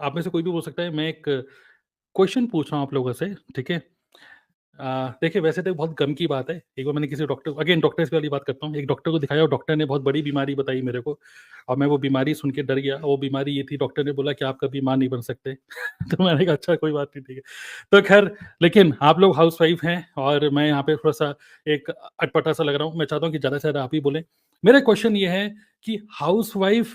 आप में से कोई भी बोल सकता है। मैं एक क्वेश्चन पूछ रहा हूँ आप लोगों से, ठीक है? देखिए वैसे तो बहुत गम की बात है। एक बार मैंने किसी डॉक्टर, अगेन डॉक्टर्स वाली बात करता हूँ, एक डॉक्टर को दिखाया और डॉक्टर ने बहुत बड़ी बीमारी बताई मेरे को, और मैं वो बीमारी सुन के डर गया। वो बीमारी ये थी, डॉक्टर ने बोला कि आप कभी माँ नहीं बन सकते। तो मैंने कहा अच्छा कोई बात नहीं, ठीक है। तो खैर, लेकिन आप लोग हाउसवाइफ हैं और मैं यहाँ पे थोड़ा-सा एक अटपटा-सा लग रहा हूँ। मैं चाहता हूँ कि ज़्यादा से ज़्यादा आप ही बोलें। मेरा क्वेश्चन ये है कि हाउसवाइफ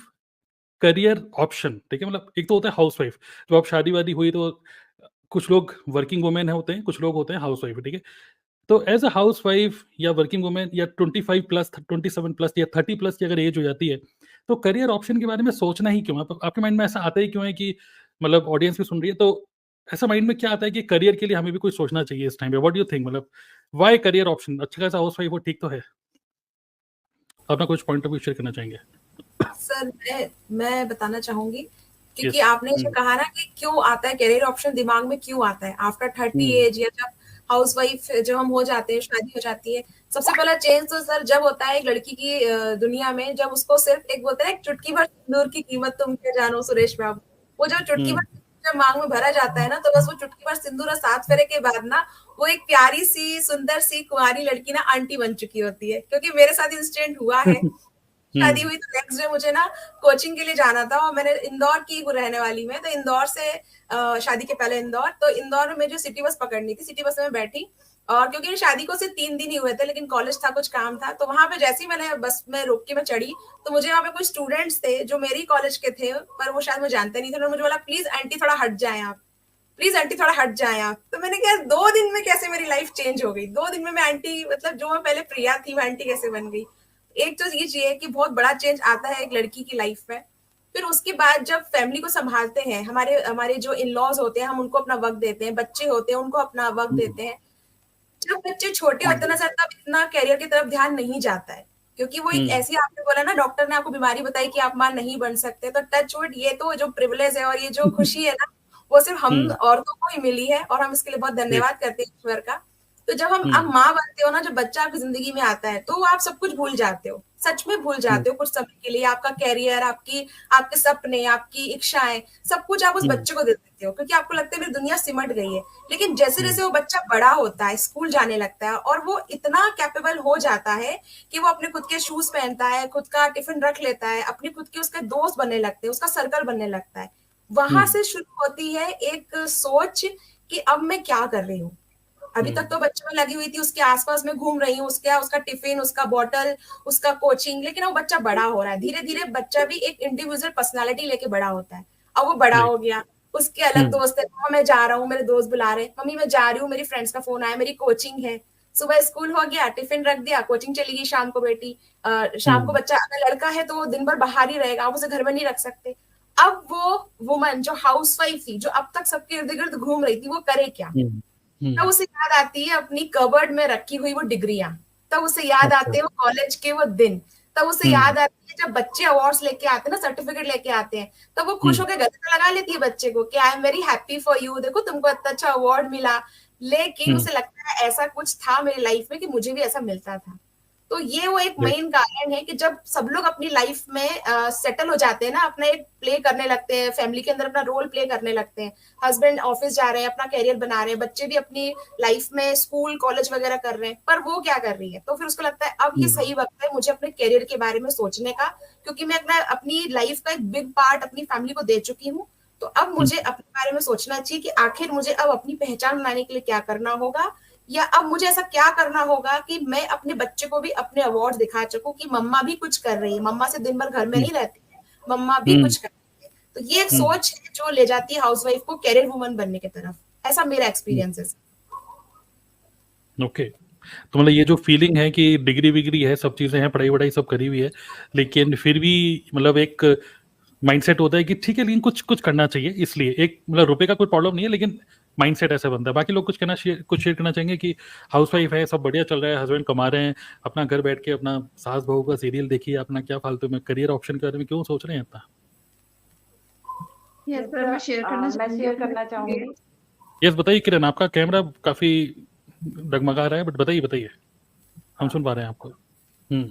करियर ऑप्शन, ठीक है? मतलब एक तो होता है हाउसवाइफ, जब आप शादी-वादी हुई तो कुछ लोग वर्किंग वुमेन होते हैं, कुछ लोग होते हैं हाउसवाइफ, ठीक है? तो एज़ अ हाउसवाइफ या वर्किंग वुमन या 25 प्लस, 27 प्लस या 30 प्लस की अगर एज हो जाती है, तो करियर ऑप्शन के बारे में सोचना ही क्यों? आप आपके माइंड में ऐसा आता ही क्यों है कि मतलब ऑडियंस भी सुन रही है, तो ऐसा माइंड में क्या आता है कि करियर के लिए हमें भी कुछ सोचना चाहिए इस टाइम पे? What do you think? मतलब व्हाई करियर ऑप्शन? अच्छा खासा हाउसवाइफ हो, ठीक तो है। अपना कुछ पॉइंट ऑफ व्यू शेयर करना चाहेंगे? सर मैं बताना चाहूंगी, क्योंकि यस। आपने जो कहा ना कि क्यों आता है करियर ऑप्शन दिमाग में, क्यों आता है आफ्टर 30 हुँ, एज, या जब हाउसवाइफ जब हम हो जाते हैं, शादी हो जाती है। सबसे पहला चेंज तो सर जब होता है एक लड़की की दुनिया में, जब उसको सिर्फ एक बोलते हैं ना, एक चुटकी भर सिंदूर की कीमत तुम क्या जानो सुरेश बाबू। वो जो चुटकी भर हुँ, सिंदूर जब मांग में भरा जाता है ना, तो बस वो चुटकी भर सिंदूर और 7 फेरे के बाद ना, वो एक प्यारी सी सुंदर सी कुंवारी लड़की ना आंटी बन चुकी होती है। क्योंकि मेरे साथ इंसिडेंट हुआ है, शादी हुँ, हुई तो नेक्स्ट डे मुझे ना कोचिंग के लिए जाना था, और मैंने इंदौर की रहने वाली मैं, तो इंदौर से शादी के पहले इंदौर, तो इंदौर में जो सिटी बस पकड़नी थी, सिटी बस में बैठी। और क्योंकि शादी को सिर्फ 3 दिन ही हुए थे, लेकिन कॉलेज था, कुछ काम था, तो वहां पे जैसे ही मैंने बस में रोक के मैं चढ़ी, तो मुझे वहां पे कुछ स्टूडेंट्स थे जो मेरी कॉलेज के थे, पर वो शायद मुझे जानते नहीं थे। उन्होंने मुझे बोला प्लीज आंटी थोड़ा हट जाए आप, प्लीज आंटी थोड़ा हट जाए आप। तो मैंने कहा 2 दिन में कैसे मेरी लाइफ चेंज हो गई, 2 दिन में मैं आंटी, मतलब जो मैं पहले प्रिया थी मैं आंटी कैसे बन गई। एक तो ये चीज है कि बहुत बड़ा चेंज आता है एक लड़की की लाइफ में। फिर उसके बाद जब फैमिली को संभालते हैं, हमारे हमारे जो इन लॉज होते हैं, हम उनको अपना वक्त देते हैं, बच्चे होते हैं उनको अपना वक्त हुँ, देते हैं। जब बच्चे छोटे हुँ, होते हैं ना सर, तब इतना करियर की तरफ ध्यान नहीं जाता है, क्योंकि वो एक हुँ, ऐसी, आपने बोला ना डॉक्टर ने आपको बीमारी बताई कि आप मां नहीं बन सकते, तो टच वुड, ये तो जो प्रिविलेज है और ये जो खुशी है ना, वो सिर्फ हम हुँ, औरतों को ही मिली है, और हम इसके लिए बहुत जी, धन्यवाद करते हैं ईश्वर का। तो जब हम आप हुँ, माँ बनते हो ना, जब बच्चा आपकी जिंदगी में आता है, तो आप सब कुछ भूल जाते हो, सच में भूल हुँ, जाते हो कुछ समय के लिए। आपका कैरियर, आपकी आपके सपने, आपकी इच्छाएं, सब कुछ आप उस हुँ, बच्चे को दे देते हो, क्योंकि आपको लगता है मेरी दुनिया सिमट गई है। लेकिन जैसे हुँ, जैसे वो बच्चा बड़ा होता है, स्कूल जाने लगता है, और वो इतना कैपेबल हो जाता है कि वो अपने खुद के शूज पहनता है, खुद का टिफिन रख लेता है, अपनी खुद के उसके दोस्त बनने लगते हैं, उसका सर्कल बनने लगता है। हुँ, वहां से शुरू होती है एक सोच कि अब मैं क्या कर रही हूँ। अभी तक हुँ, तो बच्चे में लगी हुई थी, उसके आसपास में घूम रही हूँ, उसका उसका टिफिन, उसका बॉटल, उसका कोचिंग। लेकिन वो बच्चा बड़ा हो रहा है, धीरे धीरे बच्चा भी एक इंडिविजुअल पर्सनालिटी लेके बड़ा होता है। अब वो बड़ा राइट। हो गया, उसके अलग हुँ, दोस्त है, मम्मा मैं जा रहा हूँ, मेरे दोस्त बुला रहे, मम्मी मैं जा रही हूँ, मेरी फ्रेंड्स का फोन आया, मेरी कोचिंग है। सुबह स्कूल हो गया, टिफिन रख दिया, कोचिंग चली गई, शाम को बेटी। शाम को हुँ, बच्चा अगर लड़का है तो वो दिन भर बाहर ही रहेगा, आप उसे घर में नहीं रख सकते। अब वो वुमन जो हाउसवाइफ थी, जो अब तक सबके इर्द गिर्द घूम रही थी, वो करे क्या? हुँ, तब हुँ, उसे याद आती है अपनी कबर्ड में रखी हुई वो डिग्रियां, तब उसे याद अच्छा, आते हैं वो कॉलेज के वो दिन, तब उसे हुँ, याद आती है जब बच्चे अवार्ड्स लेके आते हैं ना, सर्टिफिकेट लेके आते हैं, तब वो हुँ, खुश होकर गले में लगा लेती है बच्चे को कि I am very happy for you, देखो तुमको इतना अच्छा अवार्ड मिला। लेकिन हुँ, उसे लगता है ऐसा कुछ था मेरी लाइफ में कि मुझे भी ऐसा मिलता था। तो ये वो एक राइट, मेन कारण है कि जब सब लोग अपनी लाइफ में सेटल हो जाते हैं ना, अपना एक प्ले करने लगते हैं, फैमिली के अंदर अपना रोल प्ले करने लगते हैं, हस्बैंड ऑफिस जा रहे हैं, अपना कैरियर बना रहे हैं, बच्चे भी अपनी लाइफ में स्कूल कॉलेज वगैरह कर रहे हैं, पर वो क्या कर रही है, तो फिर उसको लगता है अब ये हुँ, सही वक्त है मुझे अपने कैरियर के बारे में सोचने का, क्योंकि मैं अपना अपनी लाइफ का एक बिग पार्ट अपनी फैमिली को दे चुकी हूँ। तो अब हुँ, मुझे अपने बारे में सोचना चाहिए कि आखिर मुझे अब अपनी पहचान बनाने के लिए क्या करना होगा, या अब मुझे ऐसा क्या करना होगा कि मैं अपने बच्चे को भी अपने अवार्ड दिखा सकूं कि मम्मा भी कुछ कर रही है, मम्मा से दिन भर घर में हुँ, नहीं रहती है, मम्मा भी हुँ, कुछ कर रही है। तो ये एक हुँ, सोच है जो ले जाती है हाउसवाइफ को कैरियर वुमन बनने की तरफ। ऐसा मेरा हुँ, एक्सपीरियंस है। ओके। तो मतलब ये जो फीलिंग है कि डिग्री-विग्री है, सब चीज़ें हैं, पढ़ाई-वढ़ाई सब करी हुई है, लेकिन फिर भी मतलब एक माइंडसेट होता है कि ठीक है, लेकिन कुछ कुछ करना चाहिए, इसलिए एक मतलब रुपए का कोई प्रॉब्लम नहीं है, लेकिन माइंडसेट ऐसा बनता है। बाकी लोग कुछ शेयर करना चाहेंगे कि हाउसवाइफ है, सब बढ़िया चल रहा है, हस्बैंड कमा रहे हैं, अपना घर बैठ के अपना सास-बहू का सीरियल देखिए, अपना क्या फालतू में करियर ऑप्शन के बारे में क्यों सोच रहे हैं इतना? यस सर, मैं शेयर करना मैं चाहूंगी शेयर अपने करना चाहूंगी। एक्सपीरियंस। यस, बताइए किरण, आपका कैमरा काफ़ी डगमगा रहा है, बट बताइए, बताइए। हम सुन पा रहे हैं आपको। हुँ,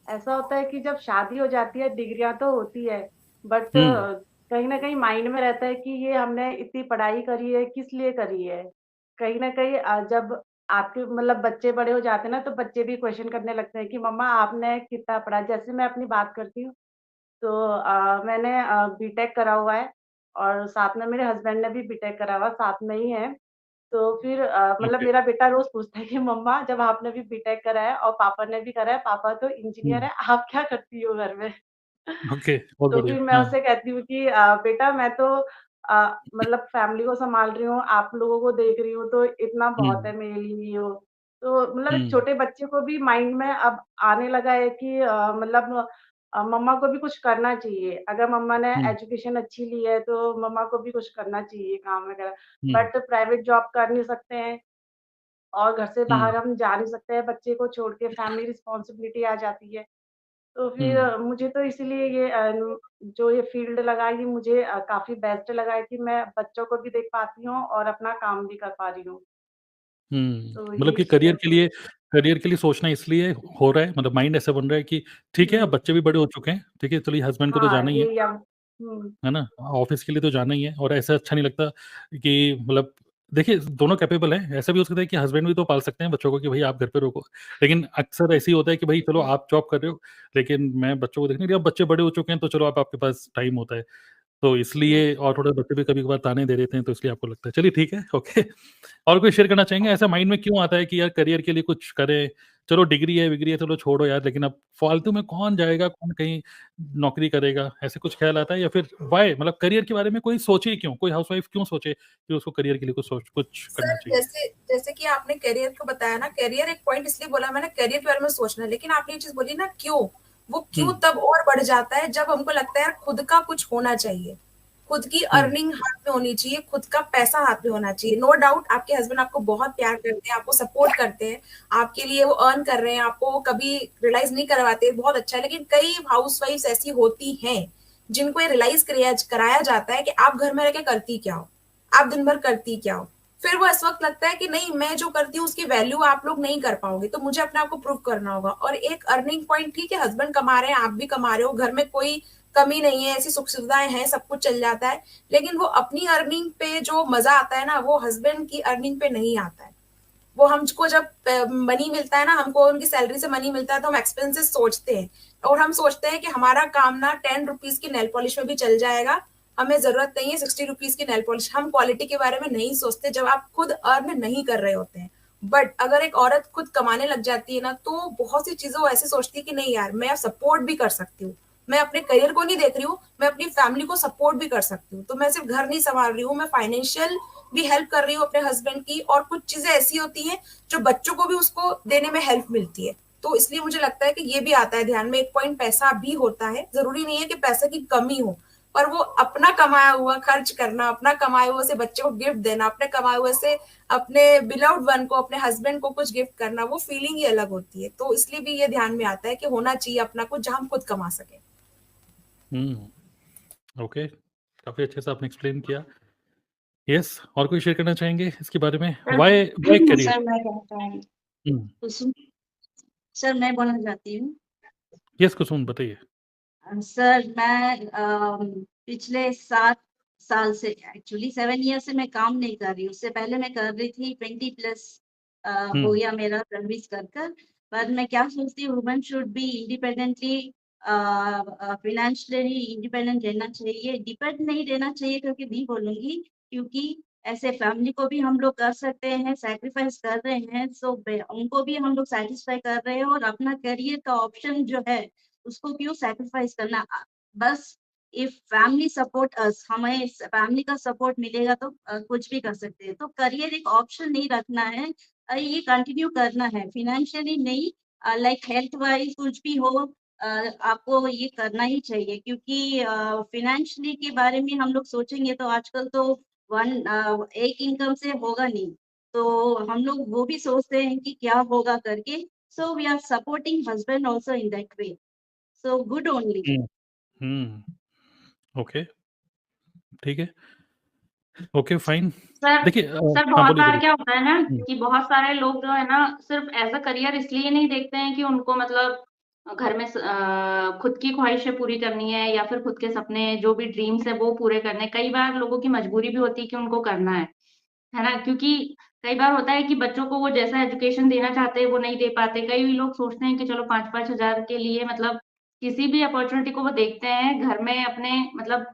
ऐसा होता है कि जब शादी हो जाती है डिग्रियां तो होती है, बट हुँ, कहीं न कहीं माइंड में रहता है कि ये हमने इतनी पढ़ाई करी है, किस लिए करी है? कहीं न कहीं जब आपके मतलब बच्चे बड़े हो जाते हैं ना, तो बच्चे भी क्वेश्चन करने लगते हैं कि मम्मा आपने कितना पढ़ा? जैसे मैं अपनी बात करती हूँ, तो मैंने बीटेक करा हुआ है और साथ में मेरे हस्बैंड ने भी बीटेक करा हुआ है, साथ में ही है। तो फिर मतलब ओके, मेरा बेटा रोज़ पूछता है कि मम्मा जब आपने भी बीटेक करा है और पापा ने भी करा है, पापा तो इंजीनियर हुँ, है, आप क्या करती हो घर में? ओके, बहुत तो बढ़िया। फिर मैं हाँ, उससे कहती हूँ कि बेटा मैं तो मतलब फैमिली को सँभाल रही हूँ, आप लोगों को देख रही हूँ, तो इतना बहुत हुँ, है मेरे लिए वो। तो मतलब एक हुँ, छोटे बच्चे को भी माइंड में अब आने लगा है कि मतलब मम्मा को भी कुछ करना चाहिए। अगर मम्मा ने हुँ, एजुकेशन अच्छी ली है, तो मम्मा को भी कुछ करना चाहिए काम वगैरह। हुँ, बट प्राइवेट जॉब कर नहीं सकते हैं और घर से हुँ, बाहर हम जा नहीं सकते हैं, बच्चे को छोड़ के फैमिली रिस्पॉन्सिबिलिटी आ जाती है। तो फिर हुँ, मुझे तो इसीलिए ये जो ये फ़ील्ड लगा ये मुझे काफ़ी बेस्ट लगा है कि मैं बच्चों को भी देख पाती हूँ और अपना काम भी कर पा रही हूँ। हुँ। तो मतलब ये कि चीज़ है तो करियर के लिए सोचना इसलिए हो रहा है, मतलब माइंड ऐसा बन रहा है कि ठीक है, अब हुँ, बच्चे भी बड़े हो चुके हैं, ठीक है, चलिए हस्बैंड को तो हाँ, जाना ही ये या हुँ, है ना? ऑफ़िस के लिए तो जाना ही है और ऐसा अच्छा नहीं लगता कि मतलब देखिए दोनों कैपेबल हैं, ऐसा भी हो सकता है कि हस्बैंड भी तो पाल सकते हैं बच्चों को कि भई आप घर पे रखो। लेकिन अक्सर ऐसे ही होता है कि भई चलो हुँ, आप जॉब कर रहे हो, लेकिन मैं बच्चों को देखने के लिए अब बच्चे बड़े हो चुके हैं तो चलो अब आपके पास टाइम होता है। तो हुँ। इसलिए और थोड़े बच्चे भी कभी-कभार ताने दे देते हैं तो इसलिए आपको लगता है। चलिए ठीक है, ओके। और कोई शेयर करना चाहेंगे? ऐसा माइंड में क्यों आता है कि यार करियर के लिए कुछ करें? चलो डिग्री है चलो छोड़ो यार, लेकिन अब फालतू में कौन जाएगा, कौन कहीं नौकरी करेगा? ऐसे कुछ ख़्याल आता है या फिर व्हाय मतलब करियर के बारे में कोई सोचे क्यों? कोई हाउसवाइफ क्यों सोचे कि उसको करियर के लिए कुछ करना सर चाहिए? जैसे जैसे कि आपने करियर को बताया ना, करियर एक पॉइंट इसलिए बोला मैंने, करियर के बारे में सोचना है, लेकिन आपने ये चीज़ बोली ना क्यों? वो हुँ, क्यों तब और बढ़ जाता है जब हमको लगता है यार खुद का कुछ होना चाहिए। खुद की हुँ, अर्निंग हाथ में होनी चाहिए, खुद का पैसा हाथ में होना चाहिए। नो डाउट आपके हस्बैंड आपको बहुत प्यार करते हैं, आपको सपोर्ट करते हैं, आपके लिए वो अर्न कर रहे हैं, आपको वो कभी रियलाइज़ नहीं करवाते, बहुत अच्छा है। लेकिन कई हाउसवाइफ्स ऐसी होती हैं, जिनको ये रियलाइज़ कराया जाता है कि आप घर में रह के करती क्या हो? आप दिन भर करती क्या हो? फिर वो इस वक़्त लगता है कि नहीं मैं जो करती हूँ उसकी वैल्यू आप लोग नहीं कर पाओगे, तो मुझे अपने आप को प्रूव करना होगा। और एक अर्निंग पॉइंट ठीक है, हस्बैंड कमा रहे हैं, आप भी कमा रहे हो, घर में कोई कमी नहीं है, ऐसी सुख-सुविधाएँ हैं, सब कुछ चल जाता है। लेकिन वो अपनी अर्निंग पे जो मज़ा आता है ना, वो हस्बैंड की अर्निंग पे नहीं आता है। वो हमको जब मनी मिलता है ना, हमको उनकी सैलरी से मनी मिलता है तो हम एक्सपेंसेस सोचते हैं और हम सोचते हैं कि हमारा काम ना 10 रुपीज़ की नेल पॉलिश में भी चल जाएगा, हमें ज़रूरत नहीं है 60 रुपीज़ की नेल पॉलिश। हम क्वालिटी के बारे में नहीं सोचते जब आप खुद अर्न नहीं कर रहे होते हैं। बट अगर एक औरत खुद कमाने लग जाती है ना, तो बहुत सी चीज़ें वो ऐसे सोचती है कि नहीं यार, मैं अब सपोर्ट भी कर सकती हूँ। मैं अपने करियर को नहीं देख रही हूँ, मैं अपनी फैमिली को सपोर्ट भी कर सकती हूँ। तो मैं सिर्फ घर नहीं सँभाल रही हूँ, मैं फाइनेंशियल भी हेल्प कर रही हूँ अपने हस्बैंड की, और कुछ चीज़ें ऐसी होती हैं जो बच्चों को भी उसको देने में हेल्प मिलती है। तो इसलिए मुझे लगता है कि ये भी आता है ध्यान में, एक पॉइंट पैसा भी होता है। ज़रूरी नहीं है कि पैसे की कमी हो, पर वो अपना कमाया हुआ खर्च करना, अपना कमाए हुए से बच्चे को गिफ्ट देना, अपने कमाए हुए से अपने बिलव्ड वन को, अपने हस्बैंड को कुछ गिफ्ट करना, वो फीलिंग ही अलग होती है। तो इसलिए भी ये ध्यान में आता है कि होना चाहिए अपना कुछ जहाँ हम खुद कमा सकें। हुँ, ओके। काफ़ी अच्छे से आपने एक्सप्लेन किया। येस, और कोई शेयर करना चाहेंगे इसके बारे में? Sir why career? सर मैं कहता हूँ हुँ, कुसुम सर मैं बोलना चाहती हूँ। येस कुसुम बताइए। सर मैं पिछले 7 साल से एक्चुअली 7 ईयर से मैं काम नहीं कर रही हूँ। उससे पहले मैं कर रही थी 20 प्लस हुँ, हो गया मेरा सर्विस कर कर। पर मैं क्या सोचती हूँ woman should be independently financially independent रहना चाहिए। डिपेंड नहीं रहना चाहिए करके नहीं बोलूँगी क्योंकि ऐसे फैमिली को भी हम लोग कर सकते हैं, सैक्रिफाइस कर रहे हैं, सो बे उनको भी हम लोग सैटिस्फाई कर रहे हैं और अपना करियर का ऑप्शन जो है उसको क्यों सैक्रिफाइस करना बस इफ फैमिली सपोर्ट अस हमें फैमिली का सपोर्ट मिलेगा तो कुछ भी कर सकते हैं तो करियर एक ऑप्शन नहीं रखना है ये कंटिन्यू करना है फाइनेंशियली नहीं लाइक हेल्थ वाइज कुछ भी हो आपको ये करना ही चाहिए क्योंकि फाइनेंशियली के बारे में हम लोग सोचेंगे तो आजकल तो एक इनकम से होगा नहीं तो हम लोग वो भी सोचते हैं कि क्या होगा करके so we are supporting husband also in that way So good only. हुँ, हुँ, ओके, ठीक है। Okay, fine. सर देखिए सर हाँ, बहुत बोलिए, बार बोलिए। क्या होता है ना हुँ, कि बहुत सारे लोग जो है ना सिर्फ एज अ करियर इसलिए नहीं देखते हैं कि उनको मतलब घर में खुद की ख्वाहिशें पूरी करनी है या फिर खुद के सपने जो भी ड्रीम्स है वो पूरे करने हैं। कई बार लोगों की मजबूरी भी होती है कि उनको करना है ना? क्योंकि कई बार होता है कि बच्चों को वो जैसा एजुकेशन देना चाहते हैं वो नहीं दे पाते। कई लोग सोचते हैं कि चलो 5-5 हज़ार के लिए मतलब किसी भी अपॉर्च्युनिटी को वो देखते हैं घर में अपने मतलब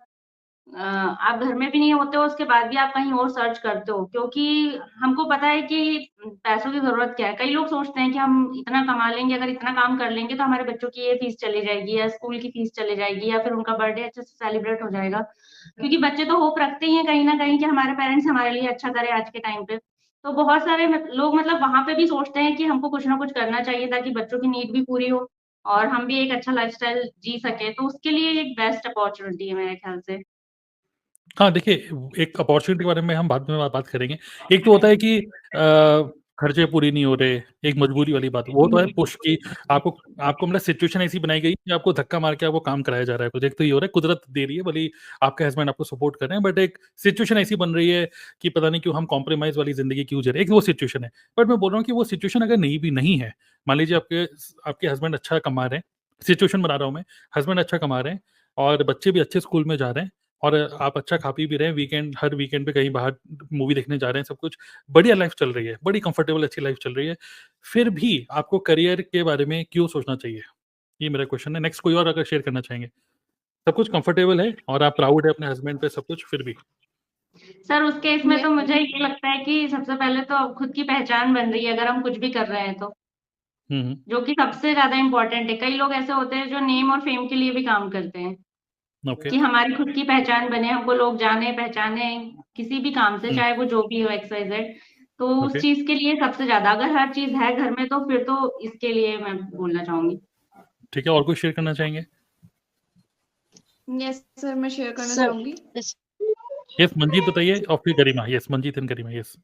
आप घर में भी नहीं होते हो, उसके बाद भी आप कहीं और सर्च करते हो क्योंकि हमको पता है कि पैसों की ज़रूरत क्या है। कई लोग सोचते हैं कि हम इतना कमा लेंगे, अगर इतना काम कर लेंगे तो हमारे बच्चों की ये फीस चली जाएगी या स्कूल की फीस चली जाएगी या फिर उनका बर्थडे अच्छे से सेलिब्रेट हो जाएगा। क्योंकि बच्चे तो होप रखते ही हैं कहीं न कहीं कि हमारे पेरेंट्स हमारे लिए अच्छा करें आज के टाइम पे। तो बहुत सारे लोग मतलब वहाँ पे भी सोचते हैं कि हमको कुछ ना कुछ करना चाहिए ताकि बच्चों की नीड भी पूरी हो और हम भी एक अच्छा लाइफ़स्टाइल जी सकें। तो उसके लिए एक बेस्ट अपॉर्च्युनिटी है मेरे ख्याल से। हाँ, देखिए एक अपॉर्च्युनिटी के बारे में हम बाद में बात करेंगे। एक तो होता है कि खर्चे पूरी नहीं हो रहे, एक मजबूरी वाली बात, वो तो है पुश की आपको आपको मतलब सिचुएशन ऐसी बनाई गई कि आपको धक्का मार के आपको काम कराया जा रहा है कुछ। एक तो ये हो रहा है कुदरत दे रही है, भले ही आपके हस्बैंड आपको सपोर्ट कर रहे हैं, बट एक सिचुएशन ऐसी बन रही है कि पता नहीं क्यों हम कॉम्प्रोमाइज़ वाली ज़िंदगी क्यों जी रहे हैं, एक वो सिचुएशन है। बट मैं बोल रहा हूँ कि वो सिचुएशन अगर नहीं है, मान लीजिए आपके हस्बैंड अच्छा कमा रहे हैं, सिचुएशन बना रहा हूँ मैं, हस्बैंड अच्छा कमा रहे हैं और बच्चे भी अच्छे स्कूल में जा रहे हैं और आप अच्छा खा-पी भी रहे हैं, हर वीकेंड पे कहीं बाहर मूवी देखने जा रहे हैं, सब कुछ बढ़िया लाइफ़ चल रही है, बड़ी कंफर्टेबल अच्छी लाइफ़ चल रही है। फिर भी आपको करियर के बारे में क्यों सोचना चाहिए? ये मेरा क्वेश्चन है। नेक्स्ट कोई और अगर शेयर करना चाहेंगे? सब कुछ कंफर्टेबल है और आप प्राउड है अपने हस्बैंड पे सब कुछ फिर भी? सर उस केस में मैं तो मुझे ये लगता है कि सबसे पहले तो खुद की पहचान बन रही है अगर हम कुछ भी कर रहे हैं तो, हुँ, हुँ। जो कि सबसे ज़्यादा इम्पोर्टेंट है। कई लोग ऐसे होते हैं जो नेम और फेम के लिए भी काम करते हैं, ओके। कि हमारी खुद की पहचान बने, हमको लोग जाने पहचाने किसी भी काम से, हुँ, चाहे वो जो भी हो एक्स वाई ज़ेड। तो उस ओके। चीज़ के लिए सबसे ज़्यादा अगर हर चीज़ है घर में तो फिर तो इसके लिए मैं बोलना चाहूँगी। ठीक है और कुछ शेयर करना चाहेंगे? यस सर, मैं शेयर करना सर चाहूँगी। इस यस मंजीत बताइए और फिर Garima. Yes Manjeet and Garima. Yes.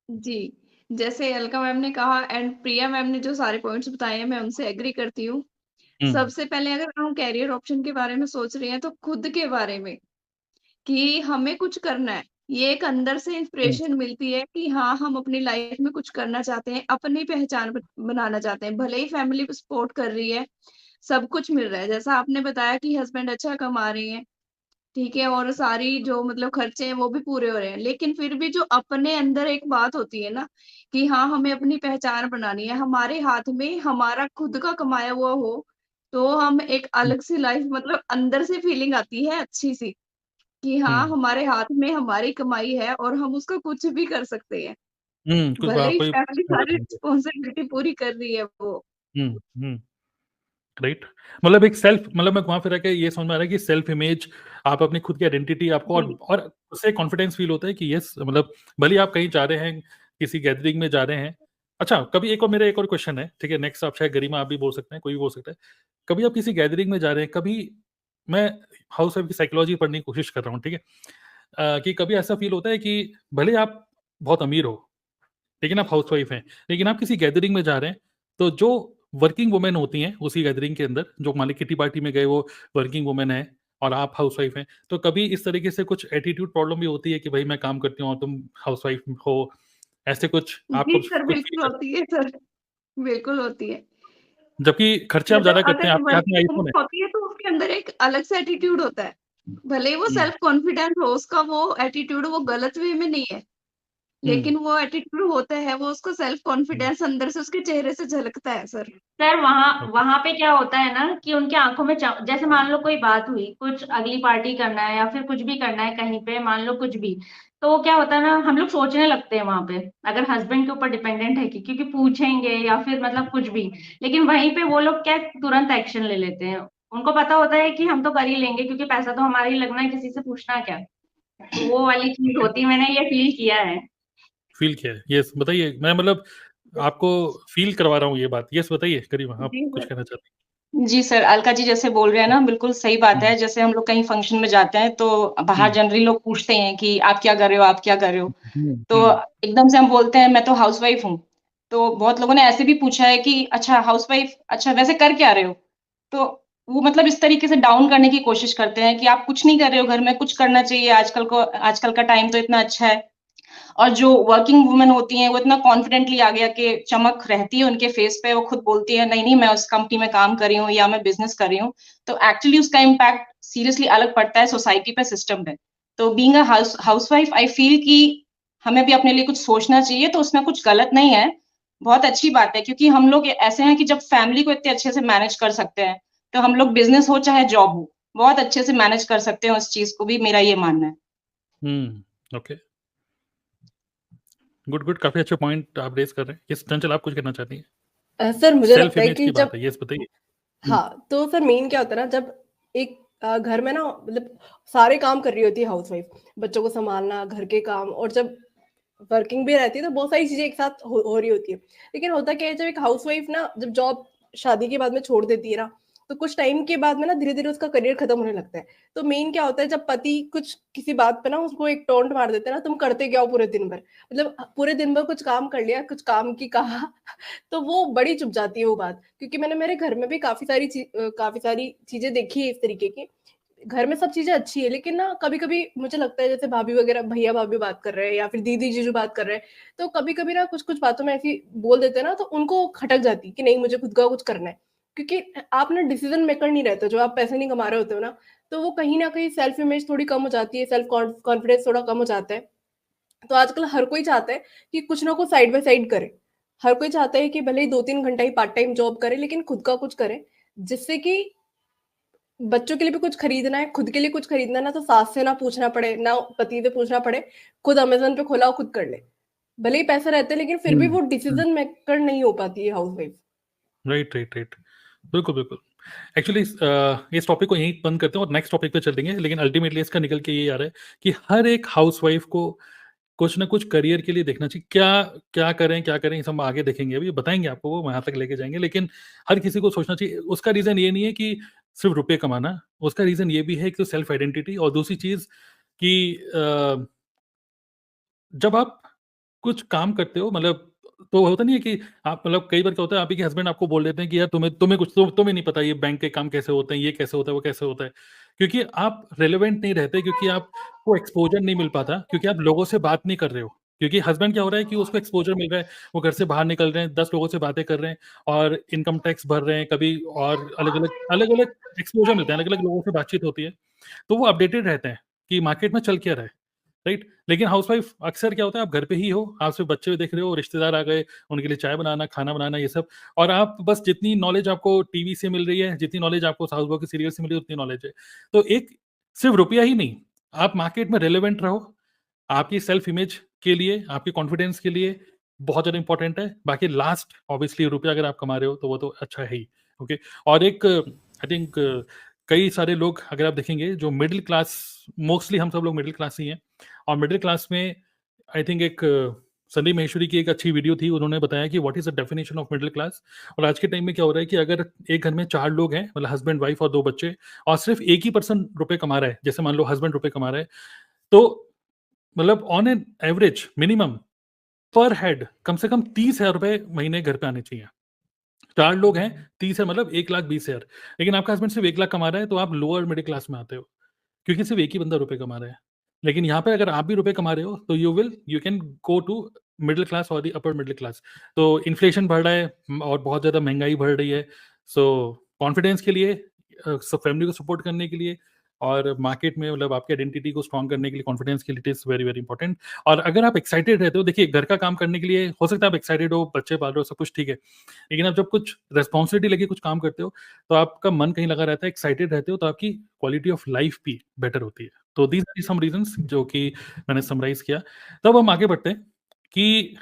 जी, जैसे अलका मैम ने कहा एंड प्रिया मैम ने जो सारे पॉइंट्स बताए हैं, मैं उनसे एग्री करती हूँ। हुँ, सबसे पहले अगर हम करियर ऑप्शन के बारे में सोच रहे हैं, तो खुद के बारे में कि हमें कुछ करना है। ये एक अंदर से हुँ, इंस्पिरेशन मिलती है कि हाँ, हम अपनी लाइफ में कुछ करना चाहते हैं, अपनी पहचान बनाना चाहते हैं। भले ही फैमिली सपोर्ट कर रही है, सब कुछ मिल रहा है। जैसा आपने बताया कि हस्बैंड अच्छा कमा रहे हैं, ठीक है, और सारी जो मतलब खर्चे हैं वो भी पूरे हो रहे हैं। लेकिन फिर भी जो अपने अंदर एक बात होती है ना कि हाँ, हमें अपनी पहचान बनानी है, हमारे हाथ में हमारा खुद का कमाया हुआ हो, तो हम एक हुँ, अलग सी लाइफ मतलब अंदर से फीलिंग आती है अच्छी-सी कि हाँ, हुँ, हमारे हाथ में हमारी कमाई है और हम उसका कुछ भी कर सकते हैं। हुँ, कुछ भले ही कोई फैमिली मदद सारी नहीं है। रिस्पॉन्सिबिलिटी पूरी कर रही है वो। हुँ, हुँ। राइट मतलब एक सेल्फ मतलब मैं घुमा फिरा के ये समझ में आ रहा है कि सेल्फ इमेज आप अपनी खुद की आइडेंटिटी आपको जी। और उससे कॉन्फिडेंस फील होता है कि यस मतलब भले ही आप कहीं जा रहे हैं किसी गैदरिंग में जा रहे हैं अच्छा कभी एक और क्वेश्चन है ठीक है नेक्स्ट आप शायद गरिमा आप भी बोल सकते हैं कोई भी बोल सकता है कभी आप किसी गैदरिंग में जा रहे हैं कभी मैं हाउस वाइफ की साइकोलॉजी पढ़ने की कोशिश कर रहा हूँ ठीक है कि कभी ऐसा फील होता है कि भले आप बहुत अमीर हो लेकिन आप हाउसवाइफ हैं, लेकिन आप किसी गैदरिंग में जा रहे हैं, तो जो वर्किंग वुमेन होती हैं, उसी गैदरिंग के अंदर, जो मान लीजिए किटी पार्टी में गए वो वर्किंग वुमेन है और आप हाउसवाइफ हैं, तो कभी इस तरीके से कुछ एटीट्यूड प्रॉब्लम भी होती है कि भई मैं काम करती हूँ और तुम हाउसवाइफ हो, ऐसे कुछ आपको जी सर, कुछ फील बिल्कुल करते होती है सर, बिल्कुल होती है। हैं? जबकि खर्चे आप ज़्यादा मतलब करते हैं, अगर आपके हाथ में वर्किंग आईफ़ोन वुमन है। होती है तो उसके अंदर एक अलग सा एटीट्यूड होता है। भले ही वो हुँ, सेल्फ कॉन्फिडेंस हो, उसका वो एटीट्यूड वो गलत वे में नहीं है। हुँ, लेकिन वो एटीट्यूड होता है, वो उसका सेल्फ हुँ, कॉन्फिडेंस अंदर से उसके चेहरे से झलकता है सर। सर वहाँ ओके, वहाँ पे क्या होता है ना कि उनकी आँखों में जैसे मान लो कोई बात हुई, कुछ अगली पार्टी करना है या फिर कुछ भी करना है कहीं पे मान लो कुछ भी, तो क्या होता है ना हम लोग सोचने लगते हैं वहाँ पे, अगर हस्बैंड के ऊपर डिपेंडेंट है कि क्योंकि पूछेंगे या फिर मतलब कुछ भी, लेकिन वहीं पे वो लोग क्या तुरंत एक्शन ले लेते हैं। उनको पता होता है कि हम तो कर ही लेंगे क्योंकि पैसा तो हमारा ही लगना है, किसी से पूछना क्या? तो वो वाली चीज़ होती है, मैंने ये फ़ील किया है। फ़ील किया है। येस, बताइए मैं मतलब आपको फ़ील करवा रहा हूँ ये बात। येस, बताइए करीमा आप जी कुछ सर। कहना चाहती जी सर, अलका जी जैसे बोल रहे हैं हैं? ना बिल्कुल सही बात हुँ, है। जैसे हम लोग कहीं फंक्शन में जाते हैं तो बाहर हुँ, जनरली लोग पूछते हैं कि आप क्या कर रहे हो, आप क्या कर रहे हो? हुँ, तो हुँ, एकदम से हम बोलते हैं मैं तो हाउसवाइफ हूँ। तो बहुत लोगों ने ऐसे भी पूछा है कि अच्छा हाउसवाइफ अच्छा वैसे कर क्या रहे हो? तो वो मतलब इस तरीके से डाउन करने की कोशिश करते हैं कि आप कुछ नहीं कर रहे हो घर में, कुछ करना चाहिए आजकल का टाइम तो इतना अच्छा है। और जो वर्किंग वुमेन होती हैं वो इतना कॉन्फिडेंटली आ गया कि चमक रहती है उनके फेस पे, वो खुद बोलती है नहीं नहीं मैं उस कंपनी में काम कर रही हूँ या मैं बिजनेस कर रही हूँ, तो एक्चुअली उसका इम्पैक्ट सीरियसली अलग पड़ता है सोसाइटी पे, सिस्टम पे। तो being a housewife I feel कि हमें भी अपने लिए कुछ सोचना चाहिए, तो उसमें कुछ गलत नहीं है, बहुत अच्छी बात है, क्योंकि हम लोग ऐसे हैं कि जब फैमिली को इतने अच्छे से मैनेज कर सकते हैं, तो हम लोग बिजनेस हो चाहे जॉब हो, बहुत अच्छे से मैनेज कर सकते हैं उस चीज को भी, मेरा ये मानना है। ओके, गुड गुड, काफी अच्छे पॉइंट आप रेज कर रहे हैं। यस चंचल, आप कुछ कहना चाहती हैं? सर मुझे सेल्फ लगता है इमेज कि की बात जब है, यस बताइए। हाँ तो सर मेन क्या होता है ना, जब एक घर में ना मतलब सारे काम कर रही होती है हाउसवाइफ, बच्चों को संभालना, घर के काम, और जब वर्किंग भी रहती है तो बहुत सारी चीजें एक साथ हो रही होती है। लेकिन होता क्या है, जब एक हाउसवाइफ ना जब जॉब शादी के बाद में छोड़ देती है ना, तो कुछ टाइम के बाद में ना धीरे धीरे उसका करियर खत्म होने लगता है। तो मेन क्या होता है, जब पति कुछ किसी बात पे ना उसको एक टोंट मार देते हैं ना, तुम करते क्या हो पूरे दिन भर, मतलब पूरे दिन भर कुछ काम कर लिया, कुछ काम की कहा तो वो बड़ी चुप जाती है वो बात। क्योंकि मैंने मेरे घर में भी काफी सारी चीजें देखी है इस तरीके की। घर में सब चीजें अच्छी है, लेकिन ना कभी कभी मुझे लगता है जैसे भाभी वगैरह, भैया भाभी बात कर रहे हैं या फिर दीदी जीजू बात कर रहे हैं, तो कभी कभी ना कुछ कुछ बातों में ऐसी बोल देते हैं ना, तो उनको खटक जाती कि नहीं मुझे खुद का कुछ करना है। क्योंकि आप ना डिसीजन मेकर नहीं रहते जो आप पैसे नहीं कमा रहे होते हो ना, तो वो कहीं ना कहीं सेल्फ इमेज थोड़ी कम हो जाती है, सेल्फ कॉन्फिडेंस थोड़ा कम हो जाता है। तो आजकल हर कोई चाहता है कि कुछ ना कुछ साइड बाय साइड करे। हर कोई चाहता है कि भले ही 2-3 घंटा ही पार्ट टाइम जॉब करे, लेकिन खुद का कुछ करे, जिससे कि बच्चों के लिए भी कुछ खरीदना है, खुद के लिए कुछ खरीदना है ना, तो सास से ना पूछना पड़े, ना पति से पूछना पड़े, खुद अमेज़न पे खोला और खुद कर ले। भले ही पैसे रहते हैं, लेकिन फिर भी वो डिसीजन मेकर नहीं हो पाती है हाउसवाइफ। राइट राइट राइट, बिल्कुल बिल्कुल। एक्चुअली इस टॉपिक को यहीं बंद करते हैं और नेक्स्ट टॉपिक पे चलेंगे, लेकिन अल्टीमेटली इसका निकल के ये आ रहा है कि हर एक हाउसवाइफ को कुछ ना कुछ करियर के लिए देखना चाहिए। क्या क्या करें, क्या करें, इस हम आगे देखेंगे, अभी बताएंगे आपको, वो वहां तक लेके जाएंगे। लेकिन हर किसी को सोचना चाहिए। उसका रीजन ये नहीं है कि सिर्फ रुपए कमाना, उसका रीजन ये भी है कि सेल्फ आइडेंटिटी, और दूसरी चीज कि जब आप कुछ काम करते हो, मतलब तो होता नहीं है कि आप, मतलब कई बार क्या होता है, आप ही के हस्बैंड आपको बोल देते हैं कि यार तुम्हें तुम्हें कुछ तुम्हें नहीं पता ये बैंक के काम कैसे होते हैं, ये कैसे होता है, वो कैसे होता है, क्योंकि आप रेलेवेंट नहीं रहते, क्योंकि आपको एक्सपोजर नहीं मिल पाता, क्योंकि आप लोगों से बात नहीं कर रहे हो। क्योंकि हस्बैंड क्या हो रहा है कि उसको एक्सपोजर मिल रहा है, वो घर से बाहर निकल रहे हैं, 10 लोगों से बातें कर रहे हैं, और इनकम टैक्स भर रहे हैं कभी, और अलग अलग एक्सपोजर मिलते हैं, अलग अलग लोगों से बातचीत होती है, तो वो अपडेटेड रहते हैं कि मार्केट में चल क्या रहा है। राइट, लेकिन हाउसवाइफ अक्सर क्या होता है, आप घर पे ही हो, आप सिर्फ बच्चे देख रहे हो, रिश्तेदार आ गए, उनके लिए चाय बनाना, खाना बनाना, ये सब, और आप बस जितनी नॉलेज आपको टीवी से मिल रही है, जितनी नॉलेज आपको साउथ बॉक्स के सीरियल से मिल रही है, उतनी नॉलेज है। तो एक सिर्फ रुपया ही नहीं, आप मार्केट में रेलेवेंट रहो, आपकी सेल्फ इमेज के लिए, आपके कॉन्फिडेंस के लिए बहुत ज़्यादा इंपॉर्टेंट है। बाकी लास्ट ऑब्वियसली रुपया अगर आप कमा रहे हो तो वो तो अच्छा है ही। ओके, और एक आई थिंक कई सारे लोग अगर आप देखेंगे जो मिडिल क्लास, मोस्टली हम सब लोग मिडिल क्लास ही हैं, और मिडिल क्लास में आई थिंक एक संदीप माहेश्वरी की एक अच्छी वीडियो थी, उन्होंने बताया कि what is the definition of middle class. और आज के टाइम में क्या हो रहा है कि अगर एक घर में 4 लोग हैं, मतलब हस्बैंड वाइफ और 2 बच्चे, और सिर्फ एक ही पर्सन रुपए कमा रहा है, जैसे मान लो हस्बैंड रुपए कमा रहा है, तो मतलब ऑन एन एवरेज मिनिमम पर हेड कम से कम 30,000 रुपए महीने घर पे आने चाहिए। 4 लोग हैं, 30 है, मतलब 1,20,000। लेकिन आपका हस्बैंड सिर्फ 1 लाख कमा रहा है, तो आप लोअर मिडिल क्लास में आते हो, क्योंकि सिर्फ एक ही बंदा रुपए कमा रहा है। लेकिन यहाँ पे अगर आप भी रुपए कमा रहे हो, तो you can go to middle class और द अपर मिडिल क्लास। तो इन्फ्लेशन बढ़ रहा है, और बहुत ज़्यादा महंगाई बढ़ रही है, सो कॉन्फिडेंस के लिए, सब फैमिली को सपोर्ट करने के लिए, और मार्केट में मतलब आपकी आइडेंटिटी को स्ट्रॉन्ग करने के लिए, कॉन्फिडेंस के लिए it is very very important. और अगर आप एक्साइटेड रहते हो, देखिए घर का काम करने के लिए हो सकता है आप एक्साइटेड हो, बच्चे पाल रहे हो, सब कुछ ठीक है, लेकिन आप जब कुछ रिस्पॉन्सिबिलिटी लेके कुछ काम करते हो, तो आपका मन कहीं लगा रहता है, एक्साइटेड रहते हो, तो आपकी क्वालिटी ऑफ लाइफ भी बेटर होती है। तो दीज आर सम रीजंस जो कि मैंने समराइज किया। तब हम आगे बढ़ते हैं कि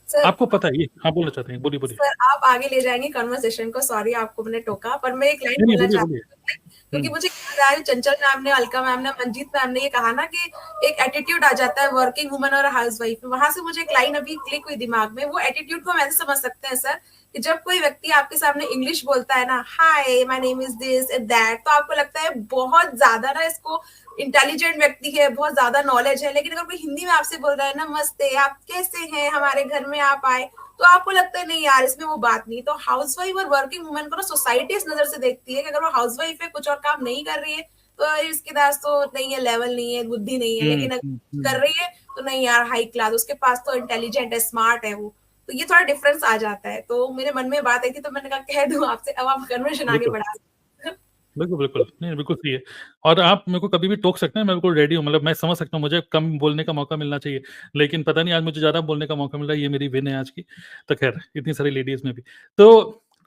सर आपको पता है ये, हाँ बोलना चाहते हैं, बोलिए बोलिए। सर आप आगे ले जाएंगे कन्वर्सेशन को, सॉरी आपको मैंने टोका, पर मैं एक लाइन नहीं बोलना बोलिए चाहती बोलिए। हूँ, क्योंकि मुझे याद आ रहा है चंचल मैम ने, अलका मैम ने, मंजीत मैम ने ये कहा ना कि एक एटीट्यूड आ जाता है वर्किंग वुमन और हाउसवाइफ में। वहां से मुझे एक लाइन अभी क्लिक हुई दिमाग में। वो एटीट्यूड को हम ऐसे समझ सकते हैं सर, कि जब कोई व्यक्ति आपके सामने इंग्लिश बोलता है ना, hi my name is this and that, तो आपको लगता है बहुत ज्यादा ना इसको इंटेलिजेंट व्यक्ति है, बहुत ज्यादा नॉलेज है। लेकिन अगर कोई हिंदी में आपसे बोल रहा है, नमस्ते, आप कैसे हैं, हमारे घर में आप आए, तो आपको लगता है नहीं यार इसमें वो बात नहीं। तो हाउसवाइफ और वर्किंग वुमेन को ना सोसाइटी इस नजर से देखती है कि अगर वो हाउसवाइफ है, कुछ और काम नहीं कर रही है, तो इसके पास तो नहीं है, लेवल नहीं है, बुद्धि नहीं है, लेकिन अगर कर रही है तो नहीं यार हाई क्लास, उसके पास तो इंटेलिजेंट है, स्मार्ट है वो, तो ये थोड़ा डिफरेंस आ जाता है। तो मेरे मन में बात आई थी तो मैंने कहा कह दूं आपसे, अब आप कन्वर्सेशन आगे बिल्कुल बढ़ा सकते हैं। बिल्कुल बिल्कुल, नहीं बिल्कुल सही है। और आप मेरे को कभी भी टोक सकते हैं, मैं बिल्कुल रेडी हूँ। मतलब मैं समझ सकता हूँ मुझे कम बोलने का मौका मिलना चाहिए, लेकिन पता नहीं आज मुझे ज्यादा बोलने का मौका मिल रहा है, ये मेरी विन है आज की। तो खैर इतनी सारी लेडीज में भी। तो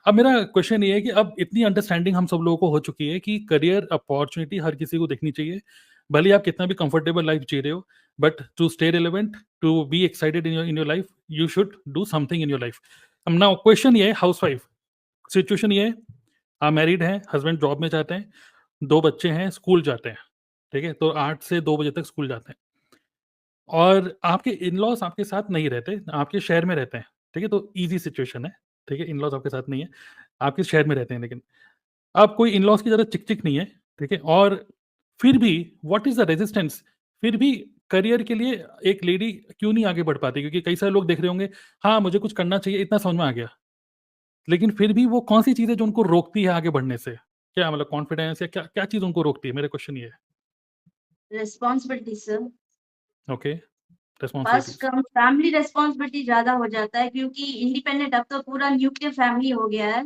अब मेरा क्वेश्चन ये है कि अब इतनी अंडरस्टैंडिंग हम सब लोगों को हो चुकी है कि करियर अपॉर्चुनिटी हर किसी को देखनी चाहिए, भले आप कितना भी कंफर्टेबल लाइफ जी रहे हो, but to stay relevant, to be excited in your life, you should do something in your life. अब नाउ क्वेश्चन ये है, हाउस वाइफ सिचुएशन ये है, आप मैरिड हैं, हस्बैंड जॉब में जाते हैं, 2 बच्चे हैं, स्कूल जाते हैं, ठीक है? तो 8 से 2 बजे तक स्कूल जाते हैं और आपके इन-लॉज़ आपके साथ नहीं रहते, आपके शहर में रहते हैं, ठीक है? तो ईज़ी सिचुएशन है, ठीक है? इन-लॉज़ आपके साथ नहीं है, आपके शहर में रहते हैं लेकिन। अब कोई इन-लॉज़ की ज़्यादा चिक-चिक नहीं है, ठीक है? और फिर भी व्हाट इज़ द रेजिस्टेंस? फिर भी करियर के लिए एक लेडी क्यों नहीं आगे बढ़ पाती? क्योंकि कई सारे लोग देख रहे होंगे, हाँ, मुझे कुछ करना चाहिए, इतना समझ में आ गया। लेकिन फिर भी वो कौन-सी चीज़ है जो उनको रोकती है आगे बढ़ने से? क्या मतलब कॉन्फिडेंस या क्या क्या चीज़ उनको रोकती है? मेरा क्वेश्चन ये है। Responsibility sir. Okay, first responsibilities. कम फैमिली रिस्पॉन्सिबिलिटी ज्यादा हो जाता है क्योंकि इंडिपेंडेंट अब तो पूरा न्यूक्लियर फैमिली हो गया है।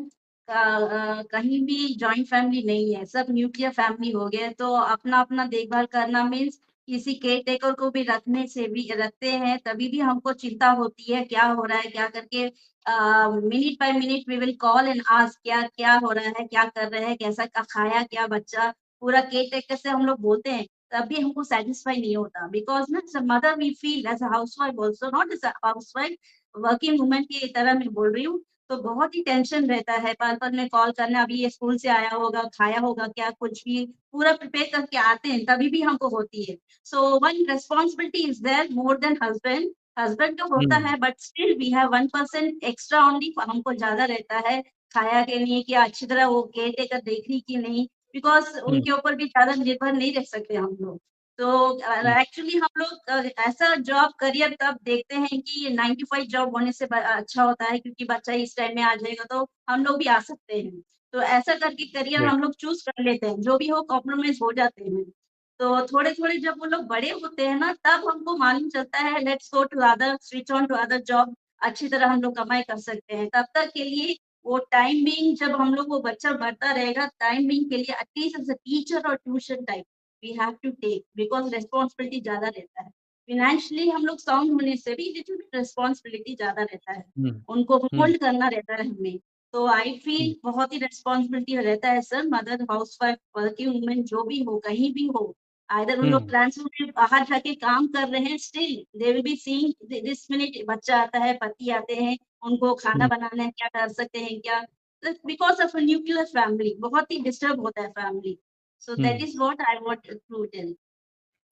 कहीं भी जॉइंट फैमिली नहीं है, सब न्यूक्लियर फैमिली हो गया है, तो अपना अपना देखभाल करना मीन्स किसी केयर टेकर को भी रखने से भी रखते हैं तभी भी हमको चिंता होती है क्या हो रहा है क्या करके। Minute by minute we will call and ask क्या क्या हो रहा है, क्या कर रहे हैं, कैसा खाया क्या बच्चा, पूरा केयर टेकर से हम लोग बोलते हैं तभी हमको सेटिस्फाई नहीं होता बिकॉज ना as a mother we feel as a housewife also not as a housewife, working woman की तरह मैं बोल रही हूँ। तो बहुत ही टेंशन रहता है पल-पल में कॉल करना, अभी ये स्कूल से आया होगा, खाया होगा क्या, कुछ भी पूरा प्रिपेयर करके आते हैं तभी भी हमको होती है। So one responsibility is there more than husband, husband तो होता हुँ, है but still we have 1% extra only, हमको ज़्यादा रहता है, खाया कि नहीं, कि अच्छी तरह वो केयर टेकर देख रही कि नहीं, बिकॉज़ हुँ, उनके ऊपर भी ज़्यादा निर्भर नहीं रह सकते हम लोग। तो हुँ, एक्चुअली हम लोग ऐसा जॉब करियर तब देखते हैं कि ये 9 टू 5 जॉब होने से अच्छा होता है क्योंकि बच्चा इस टाइम में आ जाएगा तो हम लोग भी आ सकते हैं। तो ऐसा करके करियर राइट। हम लोग चूज़ कर लेते हैं, जो भी हो कॉम्प्रोमाइज़ हो जाते हैं। तो थोड़े-थोड़े जब वो लोग बड़े होते हैं ना तब हमको मालूम चलता है let's go to other switch on to other job, अच्छी तरह हम लोग कमाई कर सकते हैं। तब तक के लिए वो टाइम बीइंग जब हम लोग वो बच्चा बढ़ता रहेगा, टाइम बीइंग के लिए एटलीस्ट एज़ अ टीचर और tuition type we have to take because responsibility ज़्यादा रहता है। फाइनेंशियली हम लोग साउंड होने से भी लिटिल बिट रिस्पॉन्सिबिलिटी ज़्यादा रहता है। हुँ, उनको हुँ, होल्ड करना रहता है हमें। तो आई हुँ, फील बहुत ही रिस्पॉन्सिबिलिटी रहता है sir, mother, housewife, working women जो भी हो, कहीं भी हो। आइदर उन लोग हुँ, ट्रांसपोर्ट में बाहर जाके काम कर रहे हैं, still they will be seeing this minute बच्चा आता है, पति आते हैं, उनको खाना हुँ, बनाना है, क्या कर सकते हैं, क्या because of a nuclear family बहुत ही डिस्टर्ब होता है फैमिली। सो दैट हुँ। Is what I want to tell.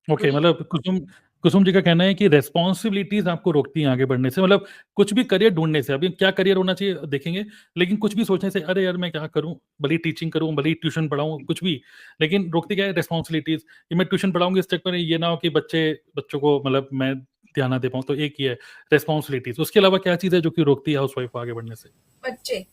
Okay, बोलिए। मतलब कुसुम कुसुम जी का कहना है कि रिस्पॉन्सिबिलिटीज़ आपको रोकती हैं आगे बढ़ने से, मतलब कुछ भी करियर ढूँढने से। अभी क्या करियर होना चाहिए देखेंगे, लेकिन कुछ भी सोचने से, अरे यार मैं क्या करूँ? भले ही टीचिंग करूँ, भले ही ट्यूशन पढ़ाऊँ, कुछ भी, लेकिन रोकती क्या है? रिस्पॉन्सिबिलिटीज़। कि मैं ट्यूशन पढ़ाऊँगी इस चक्कर में ये ना हो कि बच्चों को मतलब मैं ध्यान ना दे पाऊँ, तो एक ये है रिस्पॉन्सिबिलिटीज़। उसके अलावा क्या चीज़ है जो कि रोकती है हाउसवाइफ को आगे बढ़ने से? बच्चे,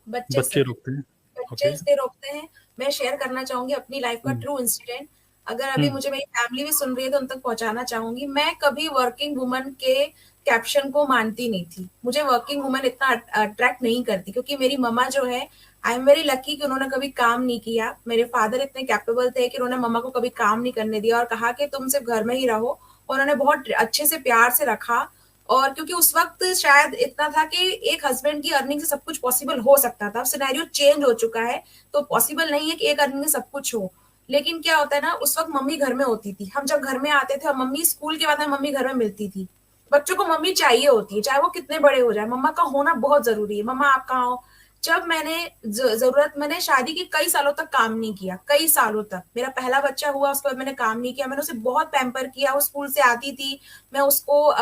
बच्चे बच्चे सर, रोकते हैं। बच्चे ओके। इसलिए रोकते हैं। मैं शेयर करना चाहूँगी अपनी लाइफ़ का हुँ, ट्रू इंसिडेंट। अगर अभी हुँ, मुझे मेरी फैमिली भी सुन रही है तो उन तक पहुँचाना चाहूँगी। मैं कभी वर्किंग वुमन के कैप्शन को मानती नहीं थी। मुझे वर्किंग वुमन इतना अट्रैक्ट नहीं करती क्योंकि मेरी मम्मा जो है, आई एम वेरी लकी कि उन्होंने कभी काम नहीं किया। मेरे फादर इतने कैपेबल थे कि उन्होंने मम्मा को कभी काम नहीं करने दिया और कहा कि तुम सिर्फ़ घर में ही रहो, और उन्होंने बहुत अच्छे से प्यार से रखा। और क्योंकि उस वक़्त शायद इतना था कि एक हस्बैंड की अर्निंग से सब कुछ पॉसिबल हो सकता था। अब सिनेरियो चेंज हो चुका है, तो पॉसिबल नहीं है कि एक अर्निंग में सब कुछ हो। लेकिन क्या होता है ना, उस वक़्त मम्मी घर में होती थी। हम जब घर में आते थे और मम्मी स्कूल के बाद में मम्मी घर में मिलती थी। बच्चों को मम्मी चाहिए होती है, चाहे वो कितने बड़े हो जाएँ, मम्मा का होना बहुत ज़रूरी है। मम्मा आप कहाँ हो? जब मैंने मैंने शादी के कई सालों तक काम नहीं किया, कई सालों तक। मेरा पहला बच्चा हुआ, उसके बाद मैंने काम नहीं किया। मैंने उसे बहुत पैम्पर किया, वो स्कूल से आती थी, मैं उसको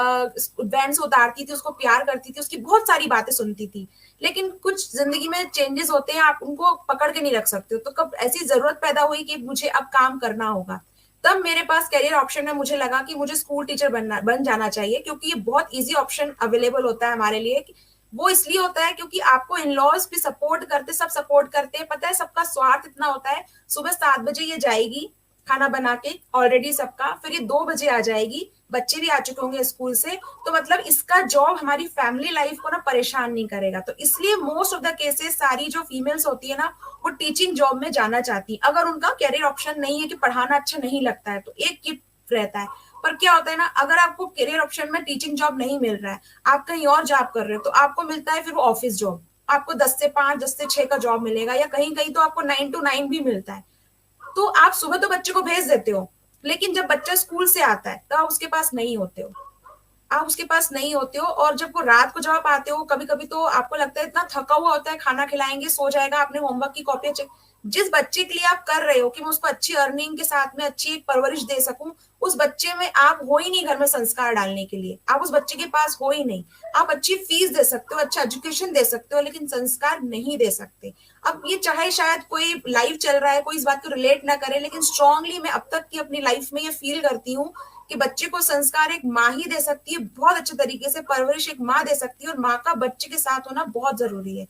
वैन से उतारती थी, उसको प्यार करती थी, उसकी बहुत सारी बातें सुनती थी। लेकिन कुछ ज़िंदगी में चेंजेस होते हैं, आप उनको पकड़ के नहीं रख सकते हो। तो कब ऐसी ज़रूरत पैदा हुई कि मुझे अब काम करना होगा, तब मेरे पास करियर ऑप्शन में मुझे लगा कि मुझे स्कूल टीचर बन जाना चाहिए क्योंकि ये बहुत ईज़ी ऑप्शन अवेलेबल होता है हमारे लिए। वो इसलिए होता है क्योंकि आपको इन-लॉज भी सपोर्ट करते, सब सपोर्ट करते हैं। पता है सबका स्वार्थ इतना होता है, सुबह 7 बजे ये जाएगी खाना बना के ऑलरेडी सबका, फिर ये 2 बजे आ जाएगी, बच्चे भी आ चुके होंगे स्कूल से, तो मतलब इसका जॉब हमारी फैमिली लाइफ को ना परेशान नहीं करेगा। तो इसलिए मोस्ट ऑफ द केसेस सारी जो फीमेल्स होती है ना, वो टीचिंग जॉब में जाना चाहती, अगर उनका कैरियर ऑप्शन नहीं है कि पढ़ाना अच्छा नहीं लगता है, तो एक की रहता है। पर क्या होता है ना, अगर आपको करियर ऑप्शन में टीचिंग जॉब नहीं मिल रहा है, आप कहीं और जॉब कर रहे हो, तो आपको मिलता है फिर वो ऑफिस जॉब, आपको 10 से 5, 10 से 6 का जॉब मिलेगा, या कहीं कहीं तो आपको 9 to 9 भी मिलता है। तो आप सुबह तो बच्चे को भेज देते हो, लेकिन जब बच्चा स्कूल से आता है तो आप उसके पास नहीं होते हो, आप उसके पास नहीं होते हो। और जब वो रात को जब आप आते हो, कभी कभी तो आपको लगता है इतना थका हुआ होता है, खाना खिलाएंगे, सो जाएगा, आपने होमवर्क की कॉपी चेक, जिस बच्चे के लिए आप कर रहे हो कि मैं उसको अच्छी अर्निंग के साथ में अच्छी एक परवरिश दे सकूं, उस बच्चे में आप हो ही नहीं घर में संस्कार डालने के लिए, आप उस बच्चे के पास हो ही नहीं। आप अच्छी फीस दे सकते हो, अच्छा एजुकेशन दे सकते हो, लेकिन संस्कार नहीं दे सकते। अब ये चाहे शायद कोई लाइव चल रहा है, कोई इस बात को रिलेट ना करे, लेकिन स्ट्रांगली मैं अब तक की अपनी लाइफ में ये फील करती हूँ कि बच्चे को संस्कार एक माँ ही दे सकती है, बहुत अच्छे तरीके से परवरिश एक माँ दे सकती है, और माँ का बच्चे के साथ होना बहुत जरूरी है।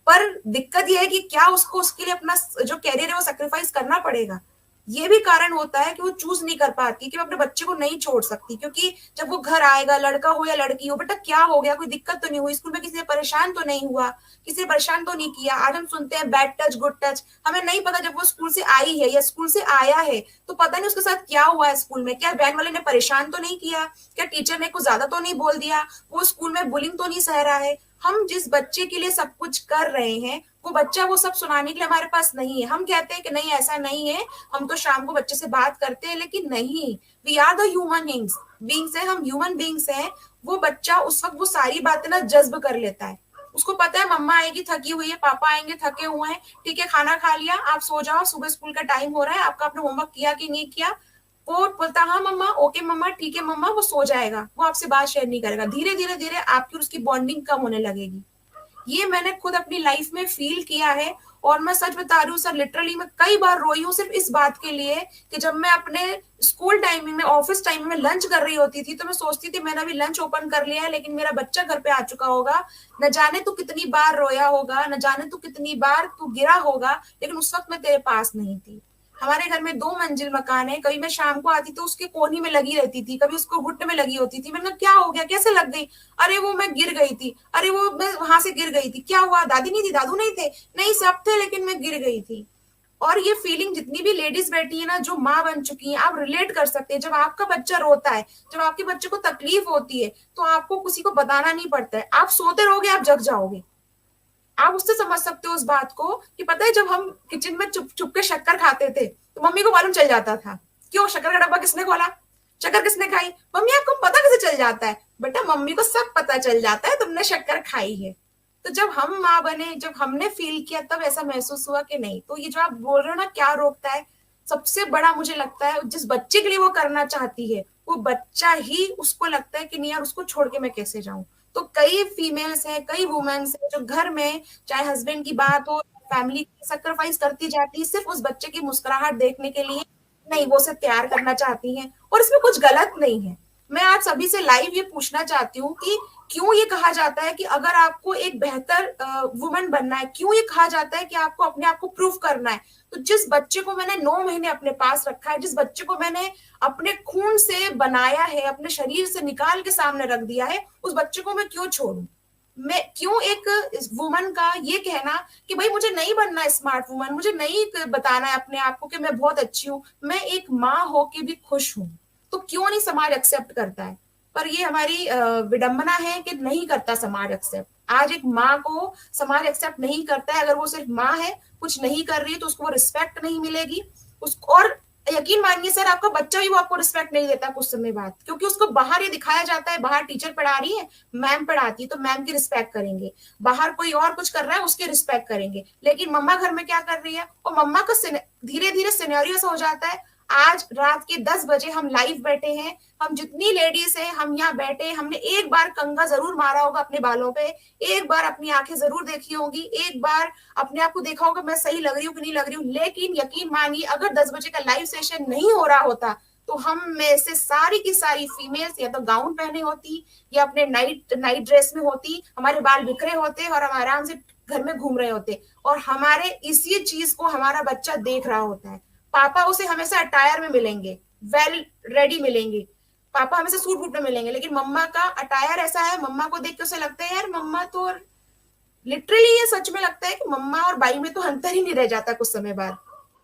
पर दिक्कत यह है कि क्या उसको उसके लिए अपना जो कैरियर है वो सेक्रीफाइस करना पड़ेगा। ये भी कारण होता है कि वो चूज नहीं कर पाती कि मैं अपने बच्चे को नहीं छोड़ सकती, क्योंकि जब वो घर आएगा, लड़का हो या लड़की हो, बेटा क्या हो गया, कोई दिक्कत तो नहीं हुई, स्कूल में किसी ने परेशान तो नहीं हुआ, किसी ने परेशान तो नहीं किया। आज हम सुनते हैं बैड टच गुड टच, हमें नहीं पता जब वो स्कूल से आई है या स्कूल से आया है तो पता नहीं उसके साथ क्या हुआ है स्कूल में, क्या वैन वाले ने परेशान तो नहीं किया, क्या टीचर ने कुछ ज्यादा तो नहीं बोल दिया, वो स्कूल में बुलिंग तो नहीं सह रहा है। हम जिस बच्चे के लिए सब कुछ कर रहे हैं, वो बच्चा वो सब सुनाने के लिए हमारे पास नहीं है। हम कहते हैं कि नहीं ऐसा नहीं है, हम तो शाम को बच्चे से बात करते हैं, लेकिन नहीं, we are the human beings है, हम ह्यूमन बींग्स हैं। वो बच्चा उस वक्त वो सारी बातें ना जज्ब कर लेता है, उसको पता है मम्मा आएगी थकी हुई है, पापा आएंगे थके हुए हैं, ठीक है खाना खा लिया, आप सो जाओ, सुबह स्कूल का टाइम हो रहा है, आपका आपने होमवर्क किया कि नहीं किया। वो बोलता हाँ मम्मा, ओके मम्मा, ठीक है मम्मा, वो सो जाएगा, वो आपसे बात शेयर नहीं करेगा। धीरे धीरे धीरे आपकी और उसकी बॉन्डिंग कम होने लगेगी। ये मैंने खुद अपनी लाइफ में फील किया है, और मैं सच बता रही हूँ सर, लिटरली मैं कई बार रोई हूँ सिर्फ इस बात के लिए कि जब मैं अपने स्कूल टाइमिंग में, ऑफिस टाइमिंग में लंच कर रही होती थी, तो मैं सोचती थी मैंने अभी लंच ओपन कर लिया है, लेकिन मेरा बच्चा घर पे आ चुका होगा, न जाने तू कितनी बार रोया होगा, न जाने तू कितनी बार तू गिरा होगा, लेकिन उस वक्त मैं तेरे पास नहीं थी। हमारे घर में 2 मंजिल मकान है, कभी मैं शाम को आती तो उसके कोनी में लगी रहती थी, कभी उसको घुटने में लगी होती थी। मैंने कहा क्या हो गया, कैसे लग गई, अरे वो मैं गिर गई थी, अरे वो मैं वहां से गिर गई थी, क्या हुआ, दादी नहीं थी, दादू नहीं थे, नहीं सब थे, लेकिन मैं गिर गई थी। और ये फीलिंग जितनी भी लेडीज बैठी है ना, जो माँ बन चुकी हैं, आप रिलेट कर सकते हैं। जब आपका बच्चा रोता है, जब आपके बच्चे को तकलीफ होती है, तो आपको किसी को बताना नहीं पड़ता है, आप सोते रहोगे, आप जग जाओगे। आप उससे समझ सकते हो उस बात को कि पता है जब हम किचन में चुप चुप के शक्कर खाते थे, तो मम्मी को मालूम चल जाता था, क्यों, शक्कर का डब्बा किसने खोला, शक्कर किसने खाई, मम्मी आपको पता कैसे चल जाता है, बेटा मम्मी को सब पता चल जाता है, तुमने शक्कर खाई है। तो जब हम माँ बने, जब हमने फील किया, तब ऐसा महसूस हुआ कि नहीं। तो ये जो आप बोल रहे हो ना, क्या रोकता है, सबसे बड़ा मुझे लगता है जिस बच्चे के लिए वो करना चाहती है, वो बच्चा ही उसको लगता है कि नहीं यार, उसको छोड़ के मैं कैसे जाऊं। तो कई फीमेल्स हैं, कई वुमेन्स हैं जो घर में चाहे हस्बैंड की बात हो, फैमिली की सैक्रिफाइस करती जाती है सिर्फ उस बच्चे की मुस्कुराहट देखने के लिए, नहीं वो उसे तैयार करना चाहती हैं, और इसमें कुछ गलत नहीं है। मैं आज सभी से लाइव ये पूछना चाहती हूँ कि क्यों ये कहा जाता है कि अगर आपको एक बेहतर वुमन बनना है, क्यों ये कहा जाता है कि आपको अपने आप को प्रूव करना है। तो जिस बच्चे को मैंने 9 महीने अपने पास रखा है, जिस बच्चे को मैंने अपने खून से बनाया है, अपने शरीर से निकाल के सामने रख दिया है, उस बच्चे को मैं क्यों छोड़ूं। मैं क्यों एक वुमन का ये कहना कि भाई मुझे नहीं बनना है स्मार्ट वुमन, मुझे नहीं बताना है अपने आप को कि मैं बहुत अच्छी हूँ, मैं एक माँ होके भी खुश हूँ, तो क्यों नहीं समाज एक्सेप्ट करता है। पर ये हमारी विडंबना है कि नहीं करता समाज एक्सेप्ट। आज एक माँ को समाज एक्सेप्ट नहीं करता है, अगर वो सिर्फ माँ है, कुछ नहीं कर रही है, तो उसको वो रिस्पेक्ट नहीं मिलेगी उसको। और यकीन मानिए सर, आपका बच्चा भी वो आपको रिस्पेक्ट नहीं देता कुछ समय बाद, क्योंकि उसको बाहर ये दिखाया जाता है, बाहर टीचर पढ़ा रही है, मैम पढ़ाती है, तो मैम की रिस्पेक्ट करेंगे, बाहर कोई और कुछ कर रहा है उसकी रिस्पेक्ट करेंगे, लेकिन मम्मा घर में क्या कर रही है, और मम्मा का धीरे धीरे सिनेरियो ऐसा हो जाता है। आज रात के 10 बजे हम लाइव बैठे हैं, हम जितनी लेडीज हैं हम यहाँ बैठे, हमने एक बार कंघा जरूर मारा होगा अपने बालों पे, एक बार अपनी आंखें जरूर देखी होंगी, एक बार अपने आप को देखा होगा मैं सही लग रही हूँ कि नहीं लग रही हूँ। लेकिन यकीन मानिए, अगर 10 बजे का लाइव सेशन नहीं हो रहा होता, तो हम में से सारी की सारी फीमेल्स या तो गाउन पहने होती या अपने नाइट ड्रेस में होती, हमारे बाल बिखरे होते और हम आराम से घर में घूम रहे होते, और हमारे इसी चीज को हमारा बच्चा देख रहा होता है। पापा उसे हमेशा अटायर में मिलेंगे, वेल रेडी मिलेंगे, पापा हमेशा सूट बूट में मिलेंगे, लेकिन मम्मा का अटायर ऐसा है, मम्मा को देख के उसे लगता है यार मम्मा तो, लिटरली ये सच में लगता है कि मम्मा और बाई में तो अंतर ही नहीं रह जाता कुछ समय बाद,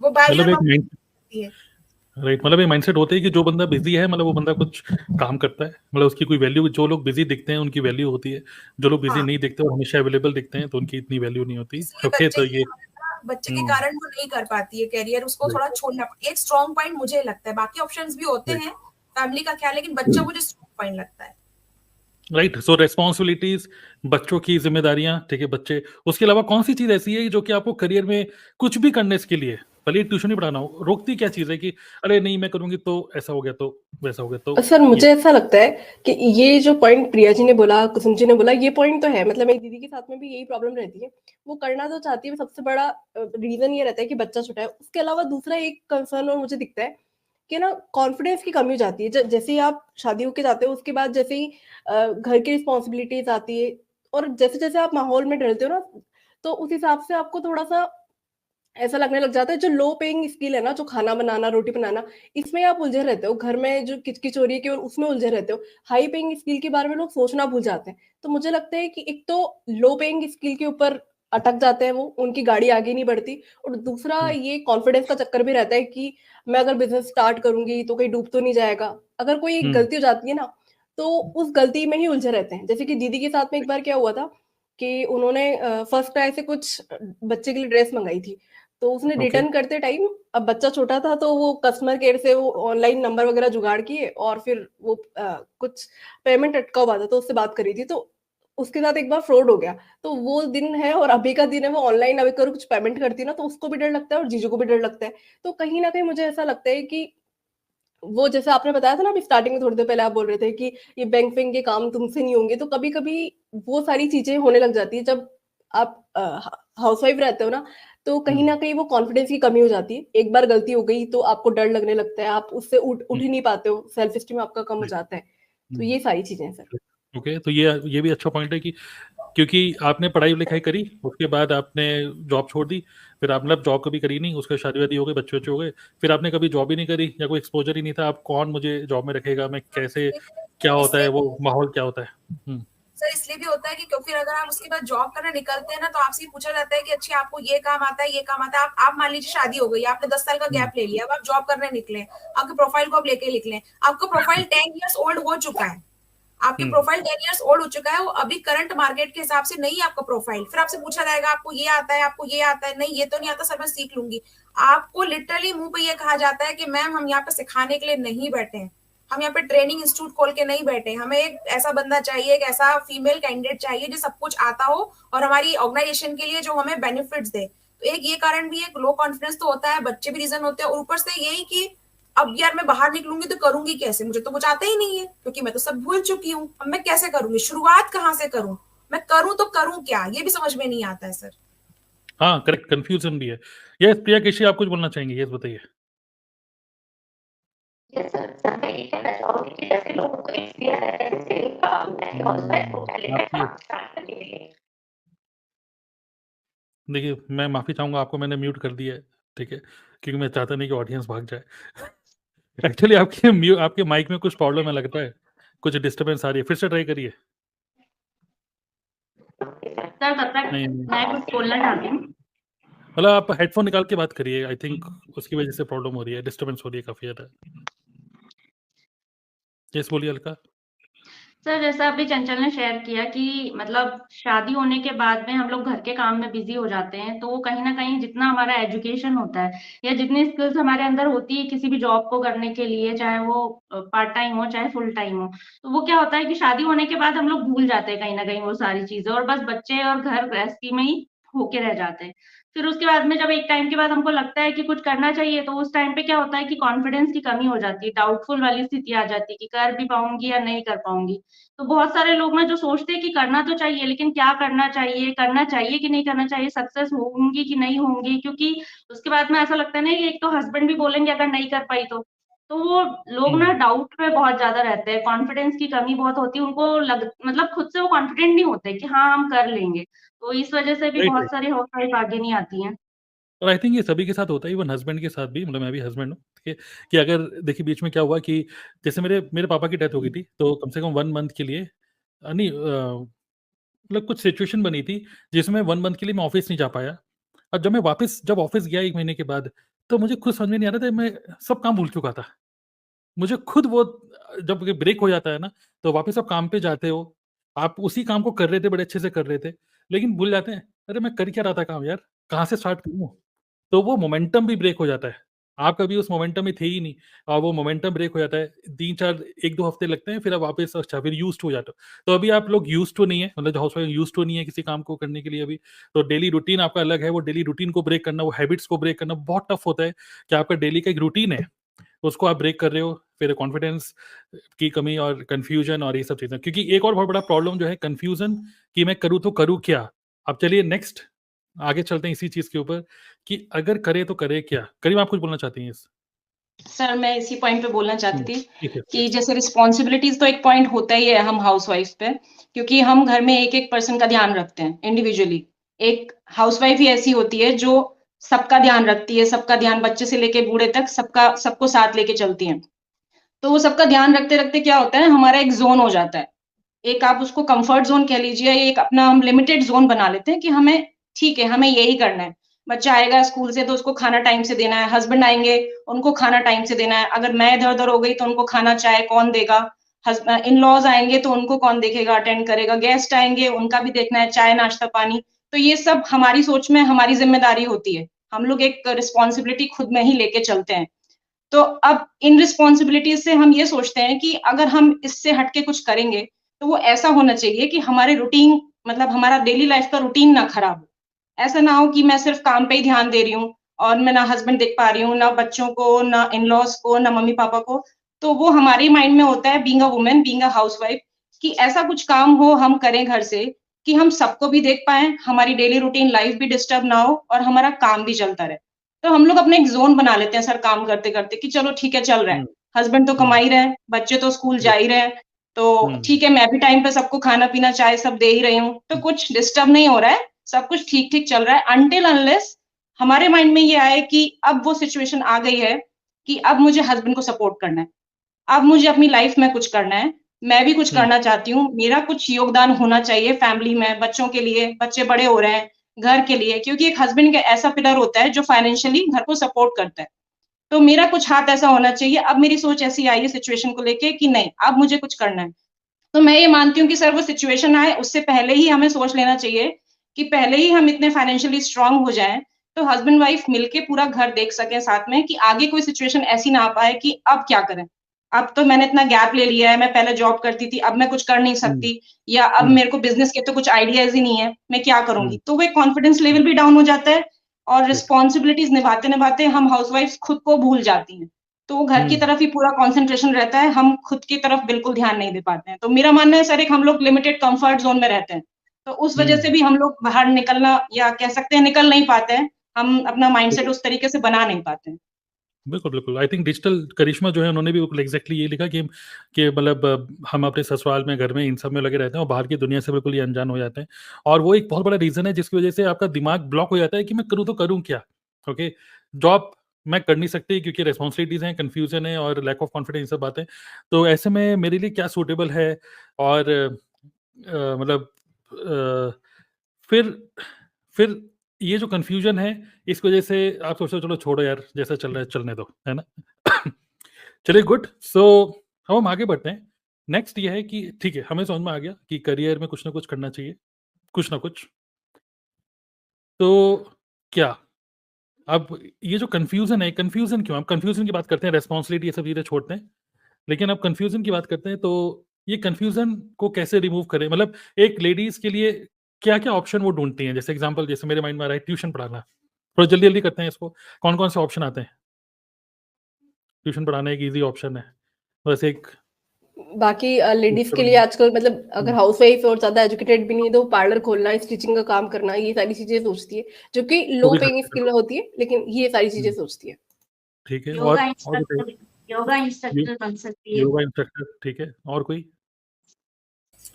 वो बाई मतलब और एक मम्मा माइंड होती है। राइट, मतलब ये माइंडसेट होता है कि जो बंदा बिजी है मतलब वो बंदा कुछ काम करता है, मतलब उसकी कोई वैल्यू, जो लोग बिजी दिखते हैं उनकी वैल्यू होती है, जो लोग बिजी हाँ, नहीं दिखते और हमेशा अवेलेबल दिखते हैं तो उनकी इतनी वैल्यू नहीं होती। इसलिए ओके, तो ये बच्चे के कारण वो नहीं कर पाती है कैरियर, उसको थोड़ा छोड़ना एक स्ट्रॉन्ग पॉइंट मुझे लगता है, बाकी ऑप्शंस भी होते हैं फैमिली का ख्याल, लेकिन बच्चा मुझे स्ट्रॉन्ग पॉइंट लगता है। राइट, सो रेस्पॉन्सिबिलिटीज, बच्चों की जिम्मेदारियां, ठीक है, बच्चे, उसके अलावा कौन सी चीज ऐसी है जो कि आपको करियर में कुछ भी करने के लिए, भले ट्यूशन ही पढ़ाना हो, रोकती क्या चीज है कि अरे नहीं मैं करूंगी तो ऐसा हो गया तो वैसा हो गया तो सर मुझे ऐसा लगता है कि ये जो पॉइंट प्रिया जी ने बोला, कुसुम जी ने बोला, ये पॉइंट तो है, मतलब मेरी दीदी के साथ में भी यही प्रॉब्लम रहती है, वो करना तो चाहती है, सबसे बड़ा रीजन ये रहता है कि बच्चा छोटा है। उसके अलावा दूसरा एक कंसर्न और मुझे दिखता है कि ना कॉन्फिडेंस की कमी हो जाती है। जैसे ही आप शादी होके जाते हो उसके बाद जैसे ही घर की रिस्पॉन्सिबिलिटीज आती है और जैसे जैसे आप माहौल में ढलते हो ना, तो उस हिसाब से आपको थोड़ा सा ऐसा लगने लग जाता है जो लो पेइंग स्किल है ना, जो खाना बनाना, रोटी बनाना, इसमें आप उलझे रहते हो, घर में जो किचकिच हो रही है केवल उसमें उलझे रहते हो। हाई पेइंग स्किल के बारे में लोग सोचना भूल जाते हैं। तो मुझे लगता है कि एक तो लो पेइंग स्किल के ऊपर अटक जाते हैं वो, उनकी गाड़ी आगे नहीं बढ़ती, और दूसरा ये कॉन्फिडेंस का चक्कर भी रहता है कि मैं अगर बिजनेस स्टार्ट करूंगी तो कहीं डूब तो नहीं जाएगा। अगर कोई एक गलती हो जाती है ना, तो उस गलती में ही उलझे रहते हैं। जैसे कि दीदी के साथ में एक बार क्या हुआ था कि उन्होंने फर्स्ट क्राई से कुछ बच्चे के लिए ड्रेस मंगाई थी, तो उसने ओके, रिटर्न करते टाइम, अब बच्चा छोटा था तो वो कस्टमर केयर से वो ऑनलाइन नंबर वगैरह जुगाड़ किए और फिर वो कुछ पेमेंट अटका हुआ था तो उससे बात करी थी, तो उसके साथ एक बार फ्रॉड हो गया। तो वो दिन है और अभी का दिन है, वो ऑनलाइन अभी अगर कुछ पेमेंट करती है ना तो उसको भी डर लगता है और जीजू को भी डर लगता है। तो कहीं ना कहीं मुझे ऐसा लगता है कि वो जैसे आपने बताया था ना अभी स्टार्टिंग में, थोड़ी देर पहले आप बोल रहे थे कि ये बैंक फेंक के काम तुमसे नहीं होंगे, तो कभी कभी वो सारी चीजें होने लग जाती है जब आप हाउसवाइफ रहते हो ना, तो कहीं ना कहीं वो कॉन्फिडेंस की कमी हो जाती है। एक बार गलती हो गई तो आपको डर लगने लगता है, आप उससे उठ ही नहीं पाते हो, सेल्फ स्टीम आपका कम हो जाता है। तो ये सारी चीजें हैं सर। ओके, तो ये भी अच्छा पॉइंट है कि क्योंकि आपने पढ़ाई लिखाई करी, उसके बाद आपने जॉब छोड़ दी, फिर आप मतलब जॉब कभी करी नहीं, उसके शादी वादी हो गई, बच्चे बच्चे हो गए, फिर आपने कभी जॉब ही नहीं करी या कोई एक्सपोजर ही नहीं था, आप कौन मुझे जॉब में रखेगा, मैं कैसे, क्या होता है वो माहौल, क्या होता है। सर इसलिए भी होता है कि क्योंकि अगर आप उसके बाद जॉब करने निकलते हैं ना, तो आपसे पूछा जाता है कि अच्छा आपको ये काम आता है, ये काम आता है। आप मान लीजिए शादी हो गई, आपने 10 साल का गैप ले लिया, अब आप जॉब करने निकले, आपके प्रोफाइल को आप लेके निकले, आपका प्रोफाइल 10 इयर्स ओल्ड हो चुका है, आपकी प्रोफाइल 10 इयर्स ओल्ड हो चुका है, वो अभी करंट मार्केट के हिसाब से नहीं है आपका प्रोफाइल। फिर आपसे पूछा जाएगा आपको ये आता है, आपको ये आता है, नहीं ये तो नहीं आता सर मैं सीख लूंगी। आपको लिटरली मुंह पे ये कहा जाता है कि मैम हम यहाँ पे सिखाने के लिए नहीं बैठे हैं, हम यहाँ पे ट्रेनिंग इंस्टीट्यूट खोल के नहीं बैठे, हमें एक ऐसा बंदा चाहिए, एक ऐसा फीमेल कैंडिडेट चाहिए जो सब कुछ आता हो और हमारी ऑर्गेनाइजेशन के लिए जो हमें बेनिफिट्स दे। तो एक ये कारण भी है, लो कॉन्फिडेंस तो होता है, बच्चे भी रीजन होते हैं, और ऊपर से यही कि अब यार मैं बाहर निकलूंगी तो करूंगी कैसे, मुझे तो कुछ आता ही नहीं है क्योंकि मैं तो सब भूल चुकी हूँ, अब मैं कैसे करूंगी, शुरुआत कहाँ से करूं, मैं करूं तो करूं क्या, ये भी समझ में नहीं आता है सर। हाँ करेक्ट, कंफ्यूजन भी है। यस प्रिया केशी, आप कुछ बोलना चाहेंगे, यस बताइए। यस सर, सर मैं ये कहना चाहूँगी कि जैसे लोगों को एक्सपीरियंस रहता है, जैसे मैं हाउसवाइफ को पहले मैं काम स्टार्ट करने के लिए। देखिए मैं माफी चाहूंगा, आपको मैंने म्यूट कर दिया है, ठीक है, क्योंकि मैं चाहता नहीं कि ऑडियंस भाग जाए। एक्चुअली आपके माइक में कुछ प्रॉब्लम है लगता है, कुछ डिस्टरबेंस आ रही है, फिर से ट्राई करिए। सर तब तक नहीं मैं कुछ बोलना चाहती हूँ। मतलब आप हेडफोन निकाल के बात करिए, आई थिंक उसकी वजह से प्रॉब्लम हो रही है, डिस्टरबेंस हो रही है काफी ज्यादा। यस बोलिए अलका। सर जैसा अभी चंचल ने शेयर किया कि मतलब शादी होने के बाद में हम लोग घर के काम में बिजी हो जाते हैं, तो कहीं ना कहीं जितना हमारा एजुकेशन होता है या जितनी स्किल्स हमारे अंदर होती है किसी भी जॉब को करने के लिए, चाहे वो पार्ट टाइम हो चाहे फुल टाइम हो, तो वो क्या होता है कि शादी होने के बाद हम लोग भूल जाते हैं कहीं ना कहीं वो सारी चीजें, और बस बच्चे और घर गृहस्थी में ही होके रह जाते हैं। फिर उसके बाद में जब एक टाइम के बाद हमको लगता है कि कुछ करना चाहिए, तो उस टाइम पे क्या होता है कि कॉन्फिडेंस की कमी हो जाती है, डाउटफुल वाली स्थिति आ जाती है कि कर भी पाऊंगी या नहीं कर पाऊंगी। तो बहुत सारे लोग ना जो सोचते हैं कि करना तो चाहिए, लेकिन क्या करना चाहिए कि नहीं करना चाहिए, सक्सेस होंगी कि नहीं होंगी, क्योंकि उसके बाद में ऐसा लगता है ना कि एक तो हस्बैंड भी बोलेंगे अगर नहीं कर पाई तो तो वो लोग ना हम्म, डाउट में बहुत ज्यादा रहते हैं, कॉन्फिडेंस की कमी बहुत होती है उनको, मतलब खुद से वो कॉन्फिडेंट नहीं होते कि हाँ हम कर लेंगे, तो इस वजह से भी राइट बहुत राइट। सारी हाउसवाइफ आगे नहीं आती हैं। और आई थिंक ये सभी के साथ होता है, इवन हस्बैंड के साथ भी, मतलब मैं भी हस्बैंड हूँ, ठीक है, कि अगर देखिए बीच में क्या हुआ कि जैसे मेरे मेरे पापा की डेथ हो गई थी, तो कम से कम 1 मंथ के लिए नहीं मतलब कुछ सिचुएशन बनी थी जिसमें 1 मंथ के लिए मैं ऑफिस नहीं जा पाया। और जब ऑफिस गया 1 महीने के बाद, तो मुझे खुद समझ में नहीं आ रहा था, मैं सब काम भूल चुका था। मुझे खुद वो जब ब्रेक हो जाता है ना, तो वापस आप काम पे जाते हो, आप उसी काम को कर रहे थे, बड़े अच्छे से कर रहे थे, लेकिन भूल जाते हैं, अरे मैं कर क्या रहा था काम यार, कहाँ से स्टार्ट करूँ? तो वो मोमेंटम भी ब्रेक हो जाता है। आप कभी उस मोमेंटम में थे ही नहीं, और वो मोमेंटम ब्रेक हो जाता है। 3-4 1-2 हफ्ते लगते हैं, फिर आप वापस अच्छा फिर यूज़्ड हो जाते हो। तो अभी आप लोग यूज़्ड टू नहीं है, मतलब जो हाउसवाइफ यूज़्ड टू नहीं है किसी काम को करने के लिए अभी, तो डेली रूटीन आपका अलग है, वो डेली रूटीन को ब्रेक करना, वो हैबिट्स को ब्रेक करना बहुत टफ होता है, कि आपका डेली का एक रूटीन है, उसको आप ब्रेक कर रहे हो, फिर कॉन्फिडेंस की कमी और कन्फ्यूजन और ये सब चीज़ें। क्योंकि एक और बहुत बड़ा प्रॉब्लम जो है कन्फ्यूजन, कि मैं करूँ तो करूँ क्या? अब चलिए नेक्स्ट आगे चलते हैं इसी चीज़ के ऊपर, कि अगर करे तो करे क्या? करीम आप कुछ बोलना चाहती हैं इस सर मैं इसी पॉइंट पे बोलना चाहती थी ठीक है। कि जैसे रिस्पॉन्सिबिलिटीज तो एक पॉइंट होता ही है हम हाउसवाइफ पे, क्योंकि हम घर में एक एक पर्सन का ध्यान रखते हैं इंडिविजुअली। एक हाउसवाइफ ही ऐसी होती है जो सबका ध्यान रखती है, सबका ध्यान बच्चे से लेके बूढ़े तक सबको साथ लेके चलती है। तो वो सबका ध्यान रखते रखते क्या होता है, हमारा एक जोन हो जाता है, एक आप उसको कंफर्ट जोन कह लीजिए, एक अपना हम लिमिटेड जोन बना लेते हैं कि हमें ठीक है, हमें यही करना है। बच्चा आएगा स्कूल से तो उसको खाना टाइम से देना है, हस्बैंड आएंगे उनको खाना टाइम से देना है, अगर मैं इधर उधर हो गई तो उनको खाना चाय कौन देगा, इन लॉज आएंगे तो उनको कौन देखेगा, अटेंड करेगा, गेस्ट आएंगे उनका भी देखना है, चाय नाश्ता पानी। तो ये सब हमारी सोच में हमारी जिम्मेदारी होती है, हम लोग एक रिस्पॉन्सिबिलिटी खुद में ही लेके चलते हैं। तो अब इन रिस्पॉन्सिबिलिटीज से हम ये सोचते हैं कि अगर हम इससे हटके कुछ करेंगे तो वो ऐसा होना चाहिए कि हमारे रूटीन, मतलब हमारा डेली लाइफ का रूटीन ना खराब हो। ऐसा ना हो कि मैं सिर्फ काम पे ही ध्यान दे रही हूँ और मैं ना हस्बैंड देख पा रही हूँ, ना बच्चों को, ना इन लॉज को, ना मम्मी पापा को। तो वो हमारे माइंड में होता है being a women, being a housewife, कि ऐसा कुछ काम हो हम करें घर से कि हम सबको भी देख पाए, हमारी डेली रूटीन लाइफ भी डिस्टर्ब ना हो और हमारा काम भी चलता रहे। तो हम लोग अपने एक ज़ोन बना लेते हैं सर काम करते-करते कि चलो ठीक है चल रहा है। हुँ, हस्बैंड तो कमा हुँ, ही रहे हैं, बच्चे तो स्कूल जा राइट, ही रहे हैं, तो हुँ, ठीक है मैं भी टाइम पे सबको खाना-पीना, चाय सब दे ही रही हूँ, तो हुँ, कुछ डिस्टर्ब नहीं हो रहा है, सब कुछ ठीक-ठीक चल रहा है अनटिल अनलेस हमारे माइंड में ये आए कि अब वो सिचुएशन आ गई है कि अब मुझे हस्बैंड को सपोर्ट करना है। अब मुझे अपनी लाइफ में कुछ करना है, मैं भी कुछ हुँ, करना चाहती हूँ, मेरा कुछ योगदान होना चाहिए फैमिली में, बच्चों के लिए, बच्चे बड़े हो रहे हैं, घर के लिए, क्योंकि एक हस्बैंड का ऐसा पिलर होता है जो फाइनेंशियली घर को सपोर्ट करता है। तो मेरा कुछ हाथ ऐसा होना चाहिए, अब मेरी सोच ऐसी आई है सिचुएशन को लेके कि नहीं, अब मुझे कुछ करना है। तो मैं ये मानती हूँ कि सर वो सिचुएशन आए उससे पहले ही हमें सोच लेना चाहिए कि पहले ही हम इतने फाइनेंशियली स्ट्रांग हो जाएँ, तो हस्बैंड वाइफ मिलके पूरा घर देख सकें साथ में, कि आगे कोई सिचुएशन ऐसी ना आ पाए कि अब क्या करें? अब तो मैंने इतना गैप ले लिया है, मैं पहले जॉब करती थी, अब मैं कुछ कर नहीं हुँ, सकती, या अब हुँ, मेरे को बिज़नेस के तो कुछ आइडियाज़ ही नहीं है, मैं क्या हुँ, करूँगी? तो वो एक कॉन्फिडेंस लेवल भी डाउन हो जाता है और राइट, रिस्पॉन्सिबिलिटीज़ निभाते-निभाते हम हाउसवाइफ्स खुद को भूल जाती हैं। तो वो घर की हुँ, तरफ ही पूरा कंसंट्रेशन रहता है, हम खुद की तरफ बिल्कुल ध्यान नहीं दे पाते हैं। तो मेरा मानना है सर, एक हम लोग लिमिटेड कम्फर्ट ज़ोन में रहते हैं। तो उस वजह से हुँ, भी हम लोग बाहर निकलना, या कह सकते हैं निकल नहीं पाते हैं। हम अपना माइंडसेट उस तरीके से बना नहीं पाते हैं। बिल्कुल, बिल्कुल। आई थिंक डिजिटल करिश्मा जो है उन्होंने भी बिल्कुल एग्ज़ैक्टली यही लिखा कि मतलब हम अपने ससुराल में, घर में इन सब में लगे रहते हैं और बाहर की दुनिया से बिल्कुल ही अनजान हो जाते हैं। और वो एक बहुत बड़ा रीज़न है जिसकी वज़ह से आपका दिमाग ब्लॉक हो जाता है कि मैं करूँ तो करूँ क्या? ओके, जॉब मैं कर नहीं सकती क्योंकि रिस्पॉन्सिबिलिटीज़ हैं, कन्फ्यूज़न है और लैक ऑफ कॉन्फिडेंस, ये सब बातें। तो ऐसे में मेरे लिए क्या सूटेबल है? और मतलब अ, फिर फिर ये जो कन्फ्यूज़न है, इस वज़ह से आप सोचते हो चलो छोड़ो यार, जैसा चल रहा है चलने दो, है ना? चलिए गुड। सो अब हम आगे बढ़ते हैं। नेक्स्ट ये है कि ठीक है, हमें समझ में आ गया कि करियर में कुछ ना कुछ करना चाहिए, कुछ ना कुछ। तो क्या अब ये जो कन्फ्यूज़न है, कन्फ्यूज़न क्यों? अब कन्फ्यूज़न की बात करते हैं, रिस्पॉन्सिबिलिटी ये सब चीज़ें छोड़ते हैं। लेकिन अब कन्फ्यूज़न की बात करते हैं, तो ये कन्फ्यूज़न को कैसे रिमूव करें? मतलब एक लेडीज़ के लिए क्या-क्या ऑप्शन वो ढूँढती हैं? जैसे एग्ज़ाम्पल, जैसे मेरे माइंड में आ रहा है ट्यूशन पढ़ाना। थोड़ा जल्दी-जल्दी करते हैं इसको। कौन-कौन से ऑप्शन आते हैं? ट्यूशन पढ़ाना एक ईज़ी ऑप्शन है। बस एक बाकी लेडीज़ के लिए हुँ, आजकल मतलब अगर हाउसवाइफ और ज़्यादा एजुकेटेड भी नहीं है तो पार्लर खोलना, स्टिचिंग का काम करना, ये सारी चीज़ें सोचती है, जो कि वो लो भी पेइंग करते हैं। स्किल होती है, लेकिन ये सारी चीज़ें हुँ, सोचती है। ठीक है। योगा और बताइए? इंस्ट्रक्टर योगा इंस्ट्रक्टर बन सकती है। योगा इंस्ट्रक्टर, ठीक है। और कोई?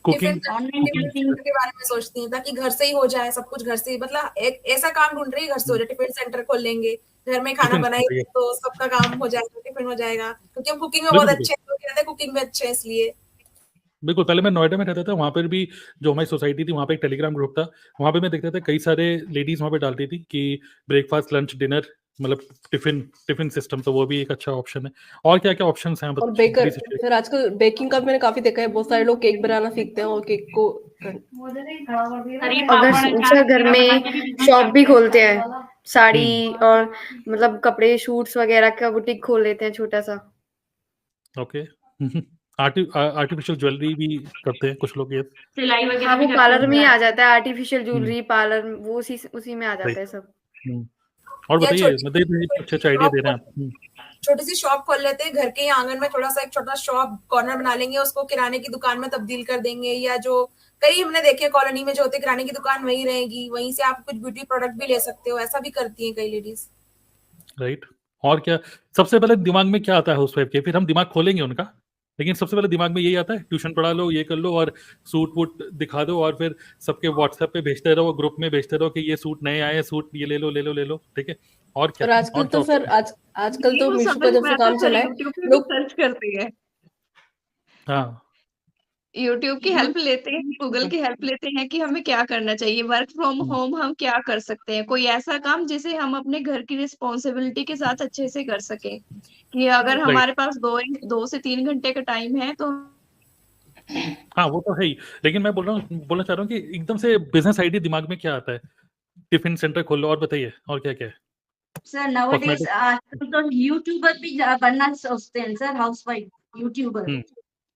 Tiffin cooking? Online tiffin teaching. Centre के बारे में सोचती हैं ताकि घर से ही हो जाए सब कुछ, घर से ही, मतलब एक ऐसा काम ढूंढ रही है घर से हो जाए। टिफिन सेंटर खोल लेंगे, घर में खाना टिफिन बनाएंगे सेंटर, तो सबका काम हो जाएगा, टिफिन हो जाएगा, क्योंकि हम कुकिंग में बिल्कुल बहुत बिल्कुल अच्छे हैं, तो कहते हैं कुकिंग में अच्छे हैं इसलिए। बिल्कुल। पहले मैं नोएडा में रहता था, वहाँ पर भी जो हमारी सोसाइटी थी वहाँ पे एक टेलीग्राम ग्रुप था। वहाँ पे मैं देखता था कई सारे लेडीज वहाँ पे डालती थी कि ब्रेकफास्ट, लंच, डिनर, मतलब टिफिन टिफिन सिस्टम, तो वो भी एक अच्छा ऑप्शन है। और क्या क्या ऑप्शन हैं और बेकर, प्लीज शेयर। फिर आजकल बेकिंग का भी मैंने काफी देखा है, बहुत सारे लोग केक बनाना सीखते हैं और केक को अगर सर घर में शॉप भी खोलते हैं, साड़ी और मतलब कपड़े, शूट्स वगैरह का बुटीक खोल लेते हैं छोटा सा। ओके। आर्टिफिशियल ज्वेलरी भी करते हैं कुछ लोग, ये सिलाई वगैरह हाँ, भी वो करते पार्लर हैं में ही सर। आ जाता है, आर्टिफिशियल हम्म, ज्वेलरी पार्लर वो उसी में आ सही। जाता है सब। और या बताइए, मतलब अच्छे अच्छे आइडिया दे रहे हैं आप। छोटी सी शॉप खोल लेते हैं घर के ही आंगन में, थोड़ा सा एक छोटा शॉप कॉर्नर बना लेंगे, उसको किराने की दुकान में तब्दील कर देंगे, या जो कई हमने देखे कॉलोनी में जो होते किराने की दुकान वहीं रहेगी, वहीं से आप कुछ ब्यूटी प्रोडक्ट भी ले सकते हो, ऐसा भी करती हैं कई लेडीज। राइट। और क्या? सबसे पहले दिमाग में क्या आता है हाउसवाइफ के? फिर हम दिमाग खोलेंगे उनका, लेकिन सबसे पहले दिमाग में यही आता है, ट्यूशन पढ़ा लो, ये कर लो, और सूट वूट दिखा दो, और फिर सबके व्हाट्सएप पे भेजते रहो, ग्रुप में भेजते रहो कि ये सूट नए आए हैं, सूट ये ले लो ले लो ले लो, ठीक है। और क्या? और आजकल और क्या तो सर ऑप्शन? आजकल नहीं, तो वो मीशो समझ का जब में से आता काम सर, चला है, यूट्यूब पे भी लोग सर्च करती है, हाँ, यूट्यूब की हेल्प लेते हैं, गूगल की हेल्प लेते हैं कि हमें क्या करना चाहिए, वर्क फ्रॉम होम हम क्या कर सकते हैं, कोई ऐसा काम जिसे हम अपने घर की रिस्पॉन्सिबिलिटी के साथ अच्छे से कर सकें, कि अगर राइट। हमारे पास 2 से 3 घंटे का टाइम है तो हाँ, वो तो है ही। लेकिन मैं बोलना चाह रहा हूँ कि एकदम से बिजनेस आइडिया दिमाग में क्या आता है? टिफिन सेंटर खोल लो, और बताइए और क्या क्या है? Sir nowadays cosmetic. आजकल तो यूट्यूबर भी बनना सोचते हैं sir, housewife YouTuber,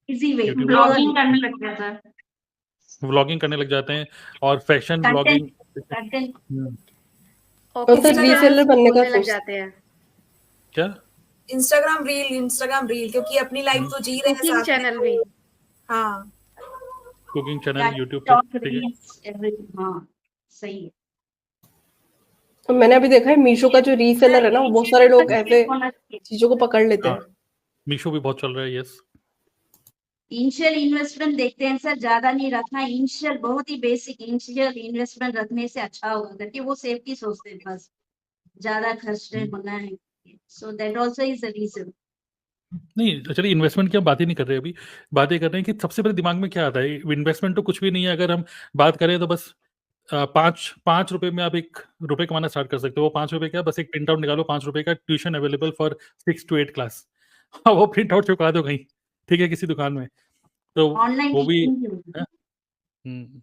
easy way YouTube blogging करने लगते हैं सर। व्लॉगिंग करने लग जाते हैं, और फैशन कंटेंट व्लॉगिंग। कंटेंट और सर रीसेलर बनने का खोलने लग सोच जाते हैं। क्या? इंस्टाग्राम रील, क्योंकि अपनी लाइफ तो जी रहे हैं कुकिंग साथ में, चैनल तो भी। हाँ। कुकिंग चैनल यूट्यूब पे, टॉक ठीक है। रील्स एवरीथिंग, हाँ सही है। तो मैंने अभी देखा है मीशो का जो रीसेलर है ना, वो बहुत सारे लोग ऐसे होना चाहिए। चीजों को पकड़ लेते हाँ, हैं। मीशो भी बहुत चल रहा है, यस। इनिशियल इन्वेस्टमेंट देखते हैं सर, ज्यादा नहीं रखना, इनिशियल बहुत ही बेसिक इनिशियल इन्वेस्टमेंट रखने से अच्छा होगा, करके वो सेफ्टी सोचते हैं, बस ज्यादा खर्च नहीं होना है, so that also is the reason. नहीं, चलिए, इन्वेस्टमेंट की हम बात ही नहीं कर रहे अभी। बातें कर रहे हैं कि सबसे पहले दिमाग में क्या आता है। इन्वेस्टमेंट तो कुछ भी नहीं है, अगर हम बात करें तो बस 5 रुपए में आप 1 रुपए कमाना स्टार्ट कर सकते हो। वो 5 रुपए क्या, बस एक प्रिंट आउट निकालो, 5 रुपए का tuition available for 6 to 8 class. वो प्रिंट आउट चुका दो कहीं, ठीक है, किसी दुकान में, तो ऑनलाइन वो भी टीचिंग भी है। हम्म,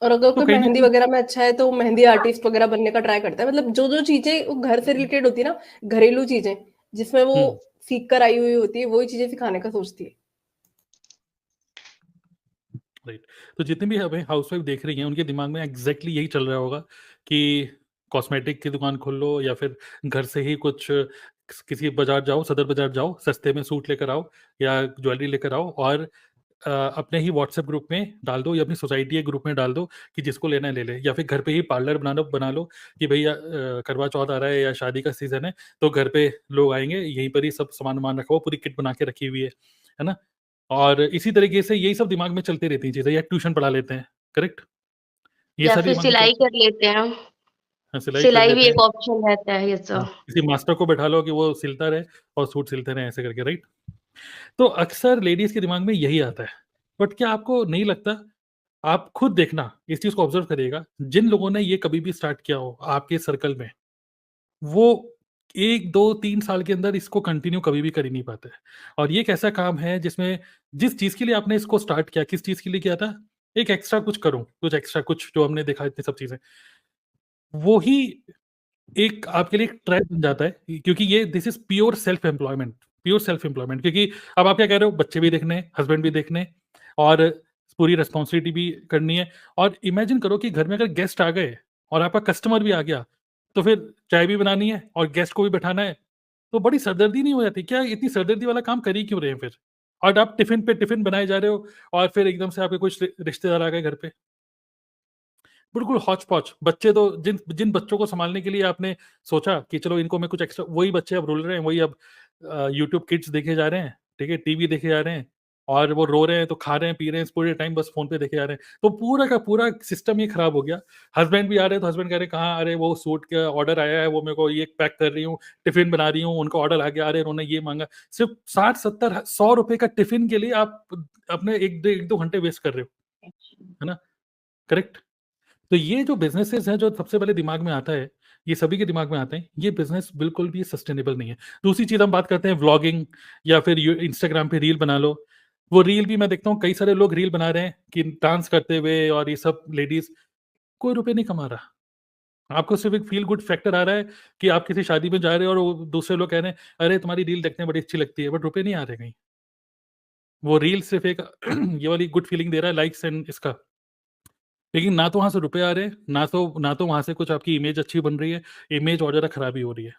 और अगर तो कोई कहीं ना मेहंदी कहीं वगैरह में अच्छा है तो मेहंदी आर्टिस्ट वगैरह बनने का ट्राई करता है। मतलब जो जो चीजें वो घर से रिलेटेड होती है ना, घरेलू चीजें जिसमें वो हम्म, सीख कर आई हुई होती है, वही चीजें सिखाने का सोचती है। राइट। तो जितने भी हमें हाउसवाइफ देख रही हैं, उनके दिमाग में एग्जैक्टली यही चल रहा होगा कि कॉस्मेटिक की दुकान खोल लो, या फिर घर से ही कुछ किसी बाजार जाओ, सदर बाजार जाओ, सस्ते में सूट लेकर आओ या ज्वेलरी लेकर आओ, और अपने ही व्हाट्सएप ग्रुप में डाल दो, या अपनी सोसाइटी के ग्रुप में डाल दो कि जिसको लेना है ले ले, या फिर घर पे ही पार्लर बना लो कि भैया करवा चौथ आ रहा है या शादी का सीजन है, तो घर पे लोग आएंगे, यहीं पर ही सब सामान वामान रखा हो, पूरी किट बना के रखी हुई है ना। और इसी तरीके से यही सब दिमाग में चलती रहती हैं चीज़ें, या ट्यूशन पढ़ा लेते हैं, करेक्ट? ये या सारे फिर दिमाग में सिलाई चलते हैं। कर लेते हैं। हाँ, सिलाई कर सिलाई भी लेते हैं। एक ऑप्शन रहता है, ये हाँ, सब। किसी मास्टर को बैठा लो कि वो सिलता रहे और सूट सिलते रहे, ऐसे करके, राइट? तो अक्सर लेडीज़ के दिमाग में यही आता है। बट क्या आपको नहीं लगता, आप खुद देखना, इस चीज़ को ऑब्ज़र्व करिएगा, जिन लोगों ने ये कभी भी स्टार्ट किया हो आपके सर्कल में, वो 1, 2, 3 साल के अंदर इसको कंटिन्यू कभी भी कर ही नहीं पाते। और ये एक ऐसा काम है जिसमें जिस चीज़ के लिए आपने इसको स्टार्ट किया, किस चीज़ के लिए किया था? एक एक्स्ट्रा कुछ करूँ, कुछ एक्स्ट्रा कुछ जो हमने देखा इतनी सब चीज़ें, वो ही एक आपके लिए एक ट्रैप बन जाता है, क्योंकि ये this is pure self employment, क्योंकि अब आप क्या कह रहे हो, बच्चे भी देखने हैं, हस्बैंड भी देखने हैं, और पूरी रिस्पॉन्सिबिलिटी भी करनी है। और इमेजिन करो कि घर में अगर गेस्ट आ गए और आपका कस्टमर भी आ गया, तो फिर चाय भी बनानी है और गेस्ट को भी बैठाना है, तो बड़ी सरदर्दी नहीं हो जाती? क्या इतनी सरदर्दी वाला काम कर ही क्यों रहे हैं फिर? और आप टिफ़िन पे टिफ़िन बनाए जा रहे हो, और फिर एकदम से आपके कुछ रिश्तेदार आ गए घर पे। बिल्कुल हौच-पौच। बच्चे तो जिन जिन बच्चों को सँभालने के लिए आपने सोचा कि चलो इनको मैं कुछ एक्स्ट्रा, वही बच्चे अब रुल रहे हैं, वही अब यूट्यूब किड्स देखे जा रहे हैं, ठीक है, टीवी देखे जा रहे हैं, और वो रो रहे हैं तो खा रहे हैं, पी रहे हैं, पूरे टाइम बस फोन पे देखे जा रहे हैं, तो पूरा का पूरा सिस्टम ही खराब हो गया। हस्बैंड भी आ रहे हैं तो हस्बैंड कह रहे हैं कहाँ, अरे वो सूट का ऑर्डर आया है, वो मेरे को ये पैक कर रही हूँ, टिफिन बना रही हूँ, उनका ऑर्डर आ गया, अरे उन्होंने ये मांगा। सिर्फ 60-70-100 रुपए का टिफिन के लिए आप अपने 1-2 घंटे वेस्ट कर रहे हो, है ना? करेक्ट। तो ये जो बिजनेसेस हैं, जो सबसे पहले दिमाग में आता है, ये सभी के दिमाग में आते हैं, ये बिजनेस बिल्कुल भी सस्टेनेबल नहीं है। दूसरी चीज हम बात करते हैं व्लॉगिंग, या फिर इंस्टाग्राम पे रील बना लो। वो रील भी मैं देखता हूँ कई सारे लोग रील बना रहे हैं कि डांस करते हुए, और ये सब लेडीज, कोई रुपए नहीं कमा रहा। आपको सिर्फ एक फील गुड फैक्टर आ रहा है कि आप किसी शादी में जा रहे हो और वो दूसरे लोग कह रहे हैं अरे तुम्हारी रील देखने में बड़ी अच्छी लगती है, बट रुपए नहीं आ रहे कहीं। वो रील सिर्फ एक ये वाली गुड फीलिंग दे रहा है, लाइक्स एंड इसका, लेकिन ना तो वहाँ से रुपए आ रहे हैं, ना तो वहाँ से कुछ आपकी इमेज अच्छी बन रही है, इमेज और ज़्यादा खराबी हो रही है।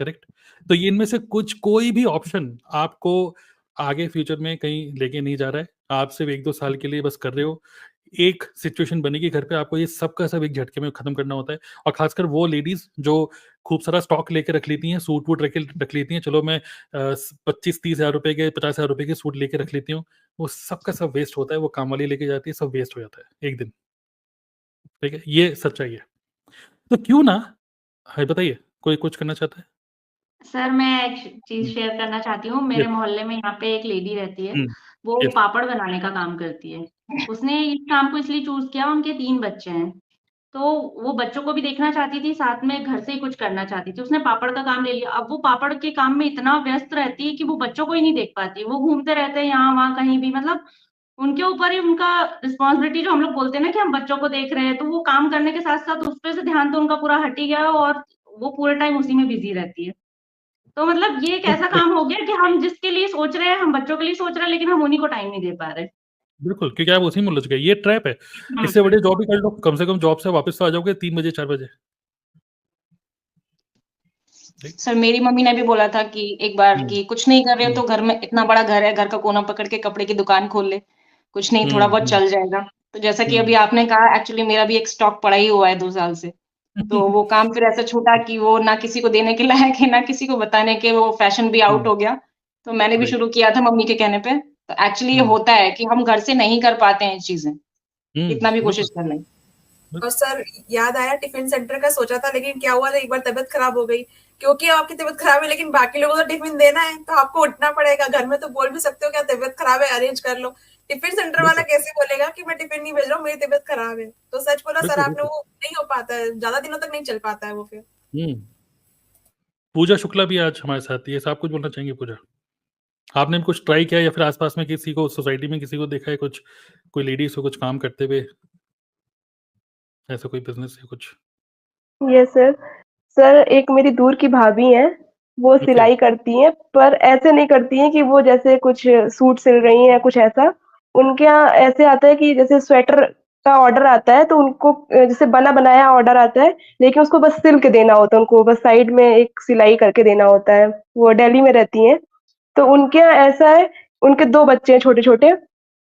करेक्ट। तो ये इनमें से कुछ कोई भी ऑप्शन आपको आगे फ्यूचर में कहीं लेके नहीं जा रहा है। आप सिर्फ 1-2 साल के लिए बस कर रहे हो। एक सिचुएशन बनेगी घर पे, आपको ये सब का सब एक झटके में खत्म करना होता है, और खासकर वो लेडीज जो खूब सारा स्टॉक लेके रख लेती हैं, सूट वूट रख लेती हैं, चलो मैं 25-30 हज़ार रुपए के, 50 हज़ार रुपए के सूट लेके रख लेती हूँ, वो सब का सब वेस्ट होता है। वो काम वाली लेके जाती है, सब वेस्ट हो जाता है एक दिन। ठीक है, ये सच्चाई है। तो क्यों ना, हाँ बताइए, कोई कुछ करना चाहता है? सर मैं एक चीज़ शेयर करना चाहती हूँ। मेरे यस। मोहल्ले में यहाँ पे एक लेडी रहती है, हुँ, वो यस। पापड़ बनाने का काम करती है। उसने इस काम को इसलिए चूज़ किया, उनके 3 बच्चे हैं, तो वो बच्चों को भी देखना चाहती थी, साथ में घर से ही कुछ करना चाहती थी। उसने पापड़ का काम ले लिया। अब वो पापड़ के काम में इतना व्यस्त रहती है कि वो बच्चों को ही नहीं देख पाती। वो घूमते रहते हैं यहाँ-वहाँ कहीं भी, मतलब उनके ऊपर ही उनका रिस्पॉन्सिबिलिटी, जो हम लोग बोलते हैं ना कि हम बच्चों को देख रहे हैं, तो वो काम करने के साथ-साथ उस पे से ध्यान तो उनका पूरा हट ही गया, और वो पूरे टाइम उसी में बिज़ी रहती है। तो मतलब ये एक ऐसा काम हो गया कि हम जिसके लिए सोच रहे हैं, हम बच्चों के लिए सोच रहे हैं, लेकिन हम उन्हीं को टाइम नहीं दे पा रहे। बिल्कुल, क्योंकि आप उसी में उलझ गए, ये ट्रैप है। हुँ। इससे बढ़िया जॉब ही कर लो, कम से कम जॉब से वापस तो आ जाओगे 3 बजे 4 बजे। राइट? सर मेरी मम्मी ने भी बोला था कि एक बार हुँ, कि कुछ नहीं कर रहे हो हुँ, तो घर में इतना बड़ा घर है, घर का कोना पकड़ के कपड़े की दुकान खोल ले, कुछ नहीं थोड़ा हुँ, बहुत हुँ, चल जाएगा। तो जैसा कि अभी हुँ। आपने कहा, एक्चुअली मेरा भी एक स्टॉक पड़ा ही हुआ है 2 साल से। तो वो काम फिर ऐसा छूटा कि वो ना किसी को देने के लायक है, ना किसी को बताने के, वो फैशन भी आउट हुँ, हो गया। तो मैंने भी राइट। शुरू किया था मम्मी के कहने पे। तो एक्चुअली ये हुँ, होता है कि हम घर से नहीं कर पाते हैं चीज़ें, हुँ, कितना भी बिल्कुल, कोशिश कर लें। और सर याद आया टिफिन सेंटर का सोचा था, लेकिन क्या हुआ था, एक बार तबीयत खराब हो गई। क्योंकि आपकी तबीयत खराब है लेकिन बाकी लोगों को तो टिफिन देना है, तो आपको उठना पड़ेगा। घर में तो बोल भी सकते हो क्या तबीयत खराब है, अरेंज कर लो। टिफिन सेंटर वाला बिल्कुल, कैसे बोलेगा कि मैं टिफिन नहीं भेज रहा हूँ, मेरी तबीयत खराब है। तो सच बोला सर बिल्कुल, आपने, बिल्कुल। वो नहीं हो पाता है, ज्यादा दिनों तक नहीं चल पाता है वो फिर। हुँ। पूजा शुक्ला भी आज हमारे साथ थी। ऐसा आप कुछ बोलना चाहेंगे पूजा? आपने भी कुछ ट्राई किया, या फिर आस-पास में किसी को, सोसाइटी में किसी को देखा है कुछ, कोई लेडीज़ को कुछ काम करते हुए? ऐसा कोई बिज़नेस या कुछ? Yes sir. सर एक मेरी दूर की भाभी हैं, वो ओके। सिलाई करती हैं, पर ऐसे नहीं करती हैं कि वो जैसे कुछ सूट सिल रही हैं या कुछ ऐसा। उनके यहाँ ऐसे आता है कि जैसे स्वेटर का ऑर्डर आता है तो उनको जैसे बना-बनाया ऑर्डर आता है, लेकिन उसको बस सिल के देना होता है उनको, बस साइड में एक सिलाई करके देना होता है। वो दिल्ली में रहती हैं, तो उनके यहाँ ऐसा है, उनके 2 बच्चे हैं छोटे-छोटे,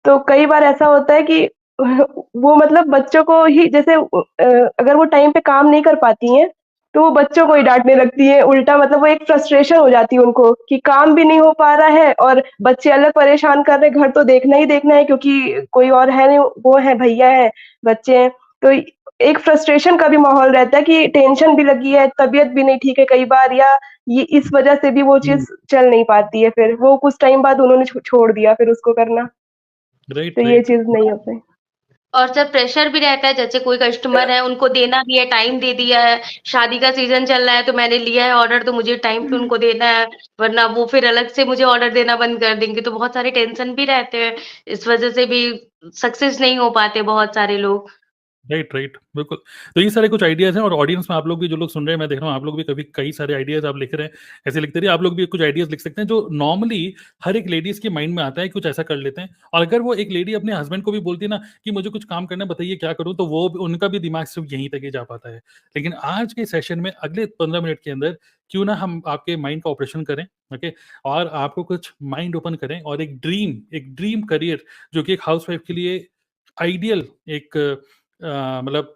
तो कई बार ऐसा होता है कि वो मतलब बच्चों को ही जैसे अगर वो टाइम पे काम नहीं कर पाती हैं, तो वो बच्चों को ही डाँटने लगती हैं, उल्टा मतलब वो एक फ्रस्ट्रेशन हो जाती है उनको कि काम भी नहीं हो पा रहा है और बच्चे अलग परेशान कर रहे हैं, घर तो देखना ही देखना है क्योंकि कोई और है नहीं, वो है भैया हैं, बच्चे हैं। तो एक फ्रस्ट्रेशन का भी माहौल रहता है कि टेंशन भी लगी है, तबीयत भी नहीं ठीक है कई बार, या ये इस वजह से भी वो हुँ, चीज़ चल नहीं पाती है फिर। वो कुछ टाइम बाद उन्होंने छोड़ दिया फिर उसको करना। तो राइट, ये राइट। चीज़ नहीं हो पाई। और सर प्रेशर भी रहता है, जैसे कोई कस्टमर है उनको देना भी है, टाइम दे दिया है, शादी का सीजन चल रहा है तो मैंने लिया है ऑर्डर, तो मुझे टाइम पे उनको देना है, वरना वो फिर अलग से मुझे ऑर्डर देना बंद कर देंगे। तो बहुत सारे टेंशन भी रहते हैं, इस वजह से भी सक्सेस नहीं हो पाते बहुत सारे लोग। राइट, राइट, बिल्कुल। तो ये सारे कुछ आइडियाज़ हैं, और ऑडियंस में आप लोग भी, जो लोग सुन रहे हैं, मैं देख रहा हूँ आप लोग भी कभी कई सारे आइडियाज़ आप लिख रहे हैं, ऐसे लिखते रहिए। आप लोग भी कुछ आइडियाज़ लिख सकते हैं जो नॉर्मली हर एक लेडीज़ के माइंड में आता है, कुछ ऐसा कर लेते हैं। और अगर वो एक लेडी अपने हस्बैंड को भी बोलती है ना कि मुझे कुछ काम करना है, बताइए क्या करूँ, तो वो उनका भी दिमाग सिर्फ यहीं तक ही जा पाता है। लेकिन आज के सेशन में अगले 15 मिनट के अंदर क्यों ना हम आपके माइंड का ऑपरेशन करें, ओके, और आपको कुछ माइंड ओपन करें, और एक ड्रीम करियर जो कि एक हाउसवाइफ के लिए आइडियल एक मतलब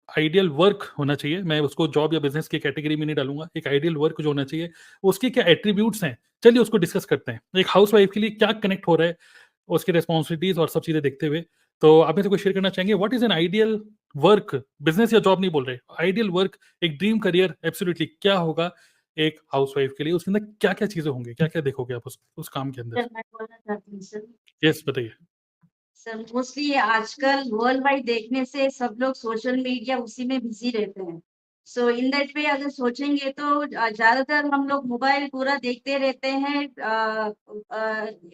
आइडियल वर्क होना चाहिए, मैं उसको जॉब या बिजनेस की कैटेगरी में नहीं डालूंगा, एक आइडियल वर्क जो होना चाहिए, उसके क्या एट्रीब्यूट्स हैं, चलिए उसको डिस्कस करते हैं। एक हाउसवाइफ के लिए क्या कनेक्ट हो रहा है, उसकी रिस्पॉन्सिबिलिटीज और सब चीजें देखते हुए, तो आप में से कोई शेयर करना चाहेंगे? What is an ideal work, business या जॉब नहीं बोल रहे, आइडियल वर्क, एक ड्रीम करियर एब्सोल्युटली क्या होगा एक हाउसवाइफ के लिए, उसके अंदर क्या क्या चीजें होंगी, क्या क्या देखोगे आप उस काम के अंदर? सर मैं बोलना चाहती हूँ सर। यस बताइए। सर मोस्टली आजकल वर्ल्ड वाइड देखने से सब लोग सोशल मीडिया उसी में बिजी रहते हैं। सो इन दैट वे अगर सोचेंगे तो ज्यादातर हम लोग मोबाइल पूरा देखते रहते हैं,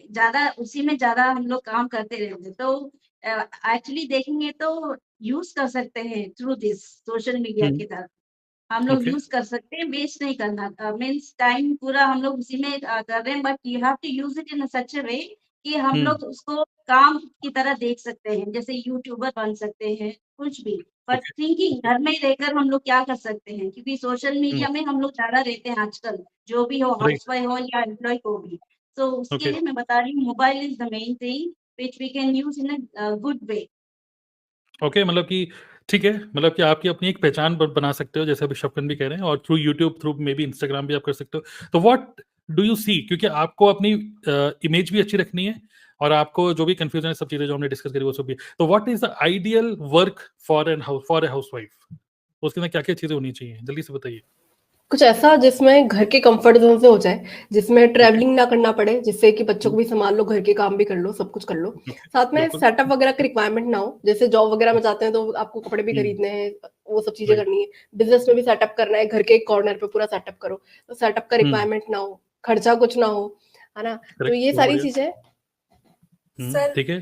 ज्यादा उसी में ज्यादा हम लोग काम करते रहते हैं। तो एक्चुअली देखेंगे तो यूज कर सकते हैं थ्रू दिस सोशल मीडिया की तरफ हम लोग Okay. यूज कर सकते हैं, वेस्ट नहीं करना। मीन्स टाइम पूरा हम लोग उसी में कर रहे हैं, but you have to use it in such a way कि हम लोग उसको काम की तरह देख सकते हैं, जैसे यूट्यूबर बन सकते हैं, कुछ भी। But Okay. थिंकिंग घर में रहकर हम लोग क्या कर सकते हैं, क्योंकि सोशल मीडिया में हम लोग ज्यादा रहते हैं आजकल, जो भी हो, Right. हाउसवाइफ हो या एम्प्लॉय को भी। तो उसके Okay. लिए मैं बता रही हूँ, mobile is the main thing which we can use in a good way. Okay, मतलब कि ठीक है, मतलब कि आपकी अपनी एक पहचान बना सकते हो, जैसे अभी शफकन भी कह रहे हैं, और through YouTube, through may be Instagram भी आप कर सकते हो। तो व्हाट डू यू सी, क्योंकि आपको अपनी इमेज भी अच्छी रखनी है, और आपको जो भी कंफ्यूजन है, सब चीजें जो हमने डिस्कस करी वो सब भी, तो what is the ideal work for a housewife, उसके अंदर क्या क्या चीजें होनी चाहिए, जल्दी से बताइए। कुछ ऐसा जिसमें घर के कंफर्ट जोन से हो जाए, जिसमें ट्रैवलिंग ना करना पड़े, जिससे कि बच्चों को भी संभाल लो, घर के काम भी कर लो, सब कुछ कर लो। साथ में बिल्कुल। सेटअप वगैरह की रिक्वायरमेंट ना हो, जैसे जॉब वगैरह में जाते हैं तो आपको कपड़े भी खरीदने हैं, वो सब चीजें Right. करनी है। बिजनेस में भी सेटअप करना है, घर के एक कॉर्नर पे पूरा सेटअप करो, तो सेटअप का रिक्वायरमेंट ना हो, खर्चा कुछ ना हो, है ना। तो Correct, ये बहुत सारी बढ़िया। चीजें सर ठीक है।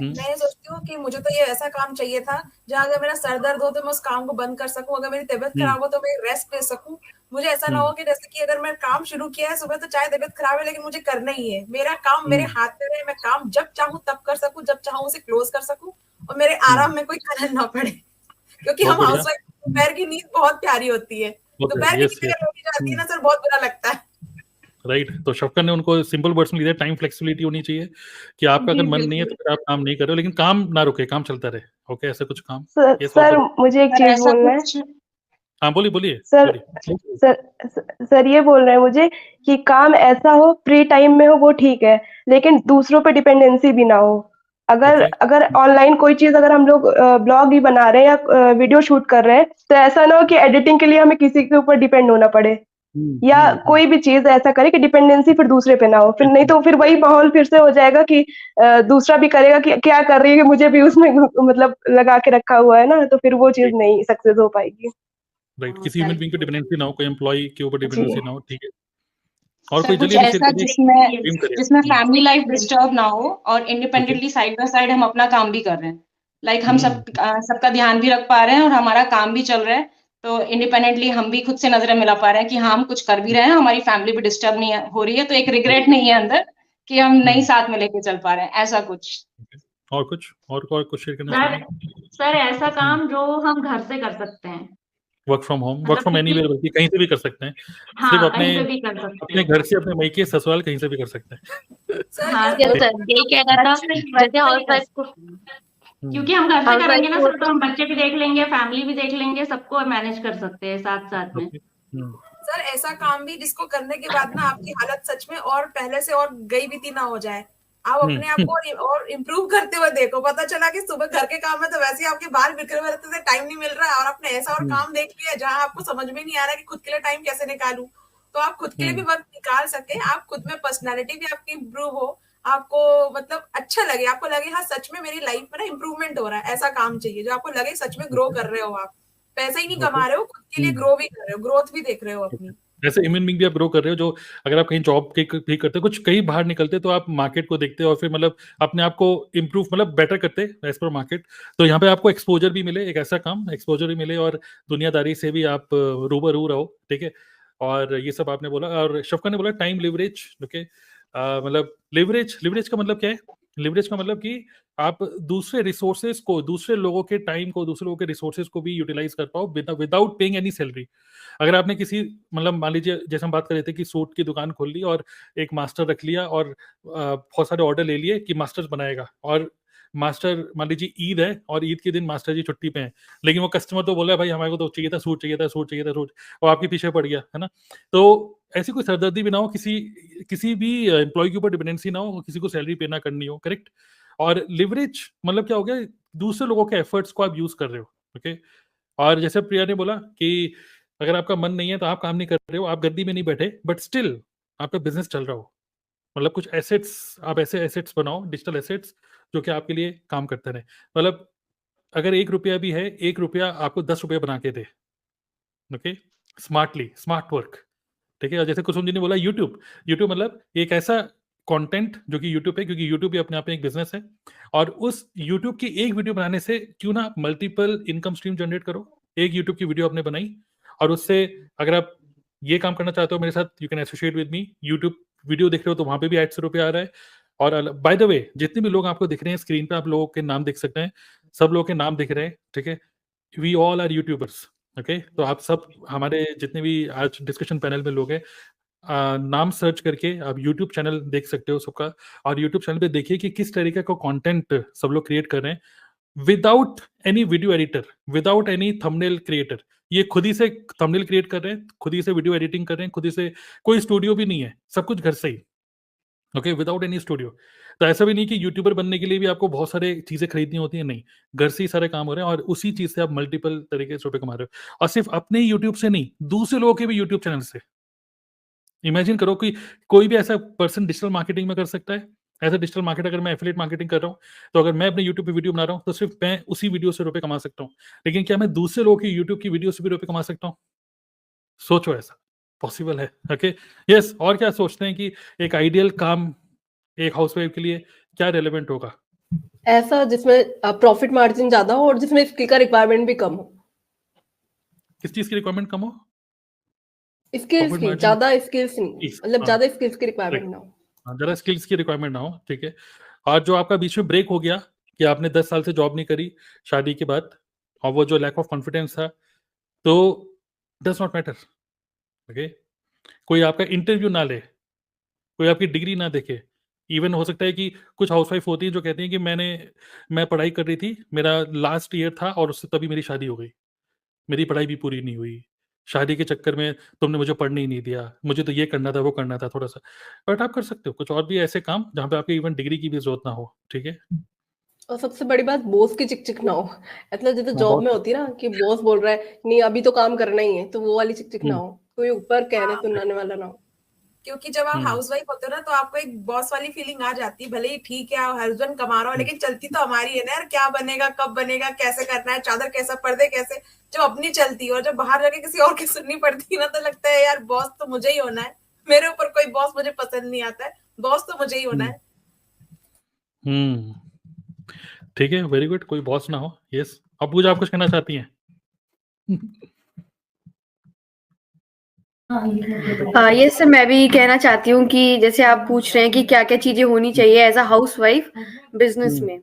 मैं ये सोचती हूँ कि मुझे तो ये ऐसा काम चाहिए था जहाँ अगर मेरा सर दर्द हो तो मैं उस काम को बंद कर सकूं, अगर मेरी तबीयत खराब हो तो मैं रेस्ट ले सकूं। मुझे ऐसा ना हो कि जैसे कि अगर मैं काम शुरू किया है सुबह, तो चाहे तबीयत खराब है लेकिन मुझे करना ही है, मेरा काम मेरे हाथ में रहे, मैं काम जब चाहूँ तब कर सकूं, जब चाहूँ उसे क्लोज कर सकूं, और मेरे आराम में कोई खलल ना पड़े। क्योंकि बहुत हम बढ़िया। हाउसवाइफ, दोपहर की नींद बहुत प्यारी होती है, बहुत दोपहर की यस नींद यस। अगर रोटी जाती है ना सर, बहुत बुरा लगता है। राइट, तो शफकन ने उनको सिंपल वर्ड्स में लिया, टाइम फ्लेक्सिबिलिटी होनी चाहिए, कि आपका अगर जी मन नहीं है बिल्कुल। तो फिर आप काम नहीं कर रहे हो, लेकिन काम ना रुके, काम चलता रहे। ओके, ऐसा कुछ काम। सर यस, और सर बताइए। मुझे एक पर चीज ऐसा बोलना है। कुछ हाँ बोलिए बोलिए सर बोलिए। सर ये बोल रहे हैं मुझे कि काम ऐसा हो, फ्री टाइम में हो, वो ठीक है, लेकिन दूसरों पे डिपेंडेंसी भी ना हो। अगर Okay. अगर ऑनलाइन कोई चीज अगर हम लोग ब्लॉग भी बना रहे हैं या वीडियो शूट कर रहे हैं, तो ऐसा ना हो कि एडिटिंग के लिए हमें किसी के ऊपर डिपेंड होना पड़े, या कोई भी चीज ऐसा करे कि डिपेंडेंसी फिर दूसरे पे ना हो। फिर नहीं तो फिर वही माहौल फिर से हो जाएगा कि दूसरा भी करेगा कि क्या कर रही है, मुझे भी उसमें मतलब लगा के रखा हुआ है ना, तो फिर वो चीज नहीं सक्सेस हो पाएगी। राइट, किसी ह्यूमन बीइंग पे डिपेंडेंसी ना हो, कोई एम्प्लॉय के ऊपर जी डिपेंडेंसी ना हो। ठीक है, और सर कोई कुछ जल्दी शेयर ऐसा करिए। ड्रीम जिसमें करियर। फैमिली लाइफ डिस्टर्ब ना हो और इंडिपेंडेंटली साइड बाय साइड हम अपना काम भी कर रहे हैं, लाइक हम सबका ध्यान भी रख पा रहे हैं और हमारा काम भी चल रहा है, तो इंडिपेंडेंटली हम भी खुद से नजरें मिला पा रहे हैं कि हाँ हम कुछ कर भी रहे हैं, हमारी फैमिली भी डिस्टर्ब नहीं हो रही है, तो एक रिग्रेट नहीं है अंदर कि हम नहीं साथ में लेके चल पा रहे हैं, ऐसा कुछ। और कुछ शेयर करना चाहेंगे? सर ऐसा काम जो हम घर से कर सकते हैं, वर्क फ्रॉम होम, वर्क मतलब फ्रॉम किसी, एनीवेयर, बल्कि कहीं से भी कर सकते हैं। सिर्फ हाँ अपने कहीं से भी कर सकते अपने हैं। घर से, अपने मायके ससुराल कहीं से भी कर सकते हैं। सर हाँ यस सर, सर, यही कहना था, जैसे हाउसवाइफ को क्योंकि हम घर से हाउसवाइफ करेंगे ना को सर, तो हम बच्चे भी देख लेंगे, फैमिली भी देख लेंगे, सबको मैनेज कर सकते हैं साथ साथ में। सर ऐसा काम भी जिसको करने के बाद ना आपकी हालत सच में और पहले से और गई बीती ना हो जाए, आप अपने आप को और इम्प्रूव करते हुए देखो। पता चला कि सुबह घर के काम में तो वैसे ही आपके बाल बिखरे हुए रहते थे, टाइम नहीं मिल रहा है, और आपने ऐसा और काम देख लिया जहां आपको समझ में नहीं आ रहा है कि खुद के लिए टाइम कैसे निकालूं, तो आप खुद के लिए भी वक्त निकाल सके, आप खुद में पर्सनैलिटी भी आपकी इम्प्रूव हो, आपको मतलब अच्छा लगे, आपको लगे हाँ सच में मेरी लाइफ में ना इम्प्रूवमेंट हो रहा है। ऐसा काम चाहिए जो आपको लगे सच में ग्रो कर रहे हो, आप पैसा ही नहीं कमा रहे हो, खुद के लिए ग्रो भी कर रहे हो, ग्रोथ भी देख रहे हो अपनी। ऐसे ह्यूमन बीइंग भी आप ग्रो कर रहे हो, जो अगर आप कहीं जॉब भी करते हो, कुछ कहीं बाहर निकलते तो आप मार्केट को देखते हो और फिर मतलब अपने आप को इम्प्रूव, मतलब बेटर करते एज पर मार्केट। तो यहाँ पे आपको एक्सपोजर भी मिले, एक ऐसा काम एक्सपोजर भी मिले, और दुनियादारी से भी आप रूबरू रहो। ठीक है, और ये सब आपने बोला, और शफकन ने बोला टाइम लिवरेज। ओके, मतलब लिवरेज का मतलब क्या है? लिवरेज का मतलब कि आप दूसरे रिसोर्सेज को, दूसरे लोगों के टाइम को, दूसरे लोगों के रिसोर्सेज को भी यूटिलाइज कर पाओ विदाउट पेइंग एनी सैलरी। अगर आपने किसी, मतलब मान लीजिए जैसे हम बात कर रहे थे कि सूट की दुकान खोल ली और एक मास्टर रख लिया और बहुत सारे ऑर्डर ले लिए कि मास्टर्स बनाएगा, और मास्टर मान लीजिए ईद है और ईद के दिन मास्टर जी छुट्टी पे हैं, लेकिन वो कस्टमर तो बोल रहा है भाई हमारे को तो चाहिए था सूट, चाहिए था सूट, चाहिए था सूट, और आपके पीछे पड़ गया, है ना? तो ऐसी कोई सरदर्दी भी ना हो, किसी भी एम्प्लॉय के ऊपर डिपेंडेंसी ना हो, किसी को सैलरी पे ना करनी हो, करेक्ट? और लिवरेज मतलब क्या हो गया, दूसरे लोगों के एफर्ट्स को आप यूज कर रहे हो, ओके? और जैसे प्रिया ने बोला कि अगर आपका मन नहीं है तो आप काम नहीं कर रहे हो, आप गद्दी में नहीं बैठे, बट स्टिल आपका बिजनेस चल रहा हो, मतलब कुछ एसेट्स, आप ऐसे एसेट्स बनाओ, डिजिटल एसेट्स, जो कि आपके लिए काम करते रहे। मतलब अगर 1 रुपया भी है, 1 रुपया आपको 10 रुपये बना के दे, ओके? स्मार्टली, स्मार्ट वर्क, ठीक है? और जैसे कुसुम जी ने बोला यूट्यूब, यूट्यूब मतलब एक ऐसा कंटेंट जो कि यूट्यूब पे, क्योंकि यूट्यूब भी अपने आप में एक बिजनेस है, और उस यूट्यूब की एक वीडियो बनाने से क्यों ना आप मल्टीपल इनकम स्ट्रीम जनरेट करो। एक यूट्यूब की वीडियो आपने बनाई, और उससे अगर आप ये काम करना चाहते हो मेरे साथ, you can associate with me. YouTube video देख रहे हो तो वहां पे भी एड्स रुपये आ रहा है। और बाय द वे, जितने भी लोग आपको दिख रहे हैं स्क्रीन पे, आप लोगों के नाम देख सकते हैं, सब लोगों के नाम दिख रहे हैं, ठीक है? We all are YouTubers, okay? तो आप सब, हमारे जितने भी आज डिस्कशन पैनल में लोग हैं, नाम सर्च करके आप यूट्यूब चैनल देख सकते हो सबका, और यूट्यूब चैनल पे देखिए कि किस तरीके का कंटेंट सब लोग क्रिएट कर रहे हैं, without any video editor, without any thumbnail creator. ये खुद ही से थंबनेल क्रिएट कर रहे हैं, खुद ही से वीडियो एडिटिंग कर रहे हैं, खुद ही से, कोई स्टूडियो भी नहीं है, सब कुछ घर से ही, ओके? Without any studio. तो ऐसा भी नहीं कि यूट्यूबर बनने के लिए भी आपको बहुत सारे चीजें खरीदनी होती है, नहीं, घर से ही सारे काम हो रहे हैं, और उसी चीज से आप मल्टीपल तरीके से रुपए कमा रहे हो, और सिर्फ अपने यूट्यूब से नहीं, दूसरे लोगों के भी यूट्यूब चैनल से। इमेजिन करो कि कोई भी ऐसा पर्सन डिजिटल मार्केटिंग में कर सकता है। एज अ डिजिटल मार्केटर अगर मैं एफिलिएट मार्केटिंग कर रहा हूँ, तो अगर मैं अपने यूट्यूब पे वीडियो बना रहा हूँ, तो सिर्फ मैं उसी वीडियो से रुपए कमा सकता हूँ। लेकिन क्या मैं दूसरे लोगों की यूट्यूब की वीडियो से भी रुपए कमा सकता हूँ? सोचो, ऐसा पॉसिबल है, ओके? यस। और क्या सोचते हैं कि एक आइडियल काम एक हाउसवाइफ के लिए क्या रेलेवेंट होगा? ऐसा जिसमें प्रॉफिट मार्जिन ज्यादा हो और जिसमें स्किल का रिक्वायरमेंट भी कम हो। किस चीज की रिक्वायरमेंट कम हो? स्किल्स प्रॉफिट की, मार्जिन, ज्यादा स्किल्स नहीं, मतलब ज्यादा स्किल्स की रिक्वायरमेंट ना हो। ज़्यादा स्किल्स की रिक्वायरमेंट ना हो, ठीक है? और जो आपका बीच में ब्रेक हो गया कि आपने 10 साल से जॉब नहीं करी शादी के बाद, और वो जो लैक ऑफ कॉन्फिडेंस था, तो डज़ नॉट मैटर, ओके? कोई आपका इंटरव्यू ना ले, कोई आपकी डिग्री ना देखे। इवन हो सकता है कि कुछ हाउसवाइफ होती हैं जो कहती हैं कि मैं पढ़ाई कर रही थी, मेरा लास्ट ईयर था और उससे तभी मेरी शादी हो गई। मेरी पढ़ाई भी पूरी नहीं हुई। शादी के चक्कर में तुमने मुझे पढ़ने ही नहीं दिया। मुझे तो ये करना था, वो करना था थोड़ा-सा। बट आप कर सकते हो कुछ और भी ऐसे काम जहाँ पे आपको इवन डिग्री की भी ज़रूरत ना हो, ठीक है? और सबसे बड़ी बात, बॉस की चिक-चिक ना हो। मतलब जैसे हाँ, जॉब में बहुत। होती है ना कि बॉस बोल रहा है, नहीं अभी तो काम करना ही है, तो वो वाली चिक-चिक ना हुँ, हो। कोई ऊपर कहने हाँ, सुनाने वाला ना हो। क्योंकि जब आप हुँ, हाउसवाइफ होते हो ना, तो आपको एक बॉस वाली फीलिंग आ जाती है। भले ही ठीक है हस्बैंड कमा रहा हो, हुँ, लेकिन चलती तो हमारी है ना यार। क्या बनेगा, कब बनेगा, कैसे करना है, चादर कैसा, पर्दे कैसे, जो अपनी चलती है। और जब बाहर जाके किसी और की सुननी पड़ती है ना, तो लगता है यार बॉस तो मुझे ही होना है। मेरे ऊपर कोई बॉस मुझे पसंद नहीं आता है, बॉस तो मुझे ही होना हुँ, है। हुँ। ठीक है, वेरी गुड। कोई बॉस ना हो। येस। अब पूजा आप कुछ कहना चाहती हैं? ये सर मैं भी कहना चाहती हूँ कि जैसे आप पूछ रहे हैं कि क्या-क्या चीज़ें होनी चाहिए एज़ अ हाउसवाइफ बिज़नेस हुँ, में।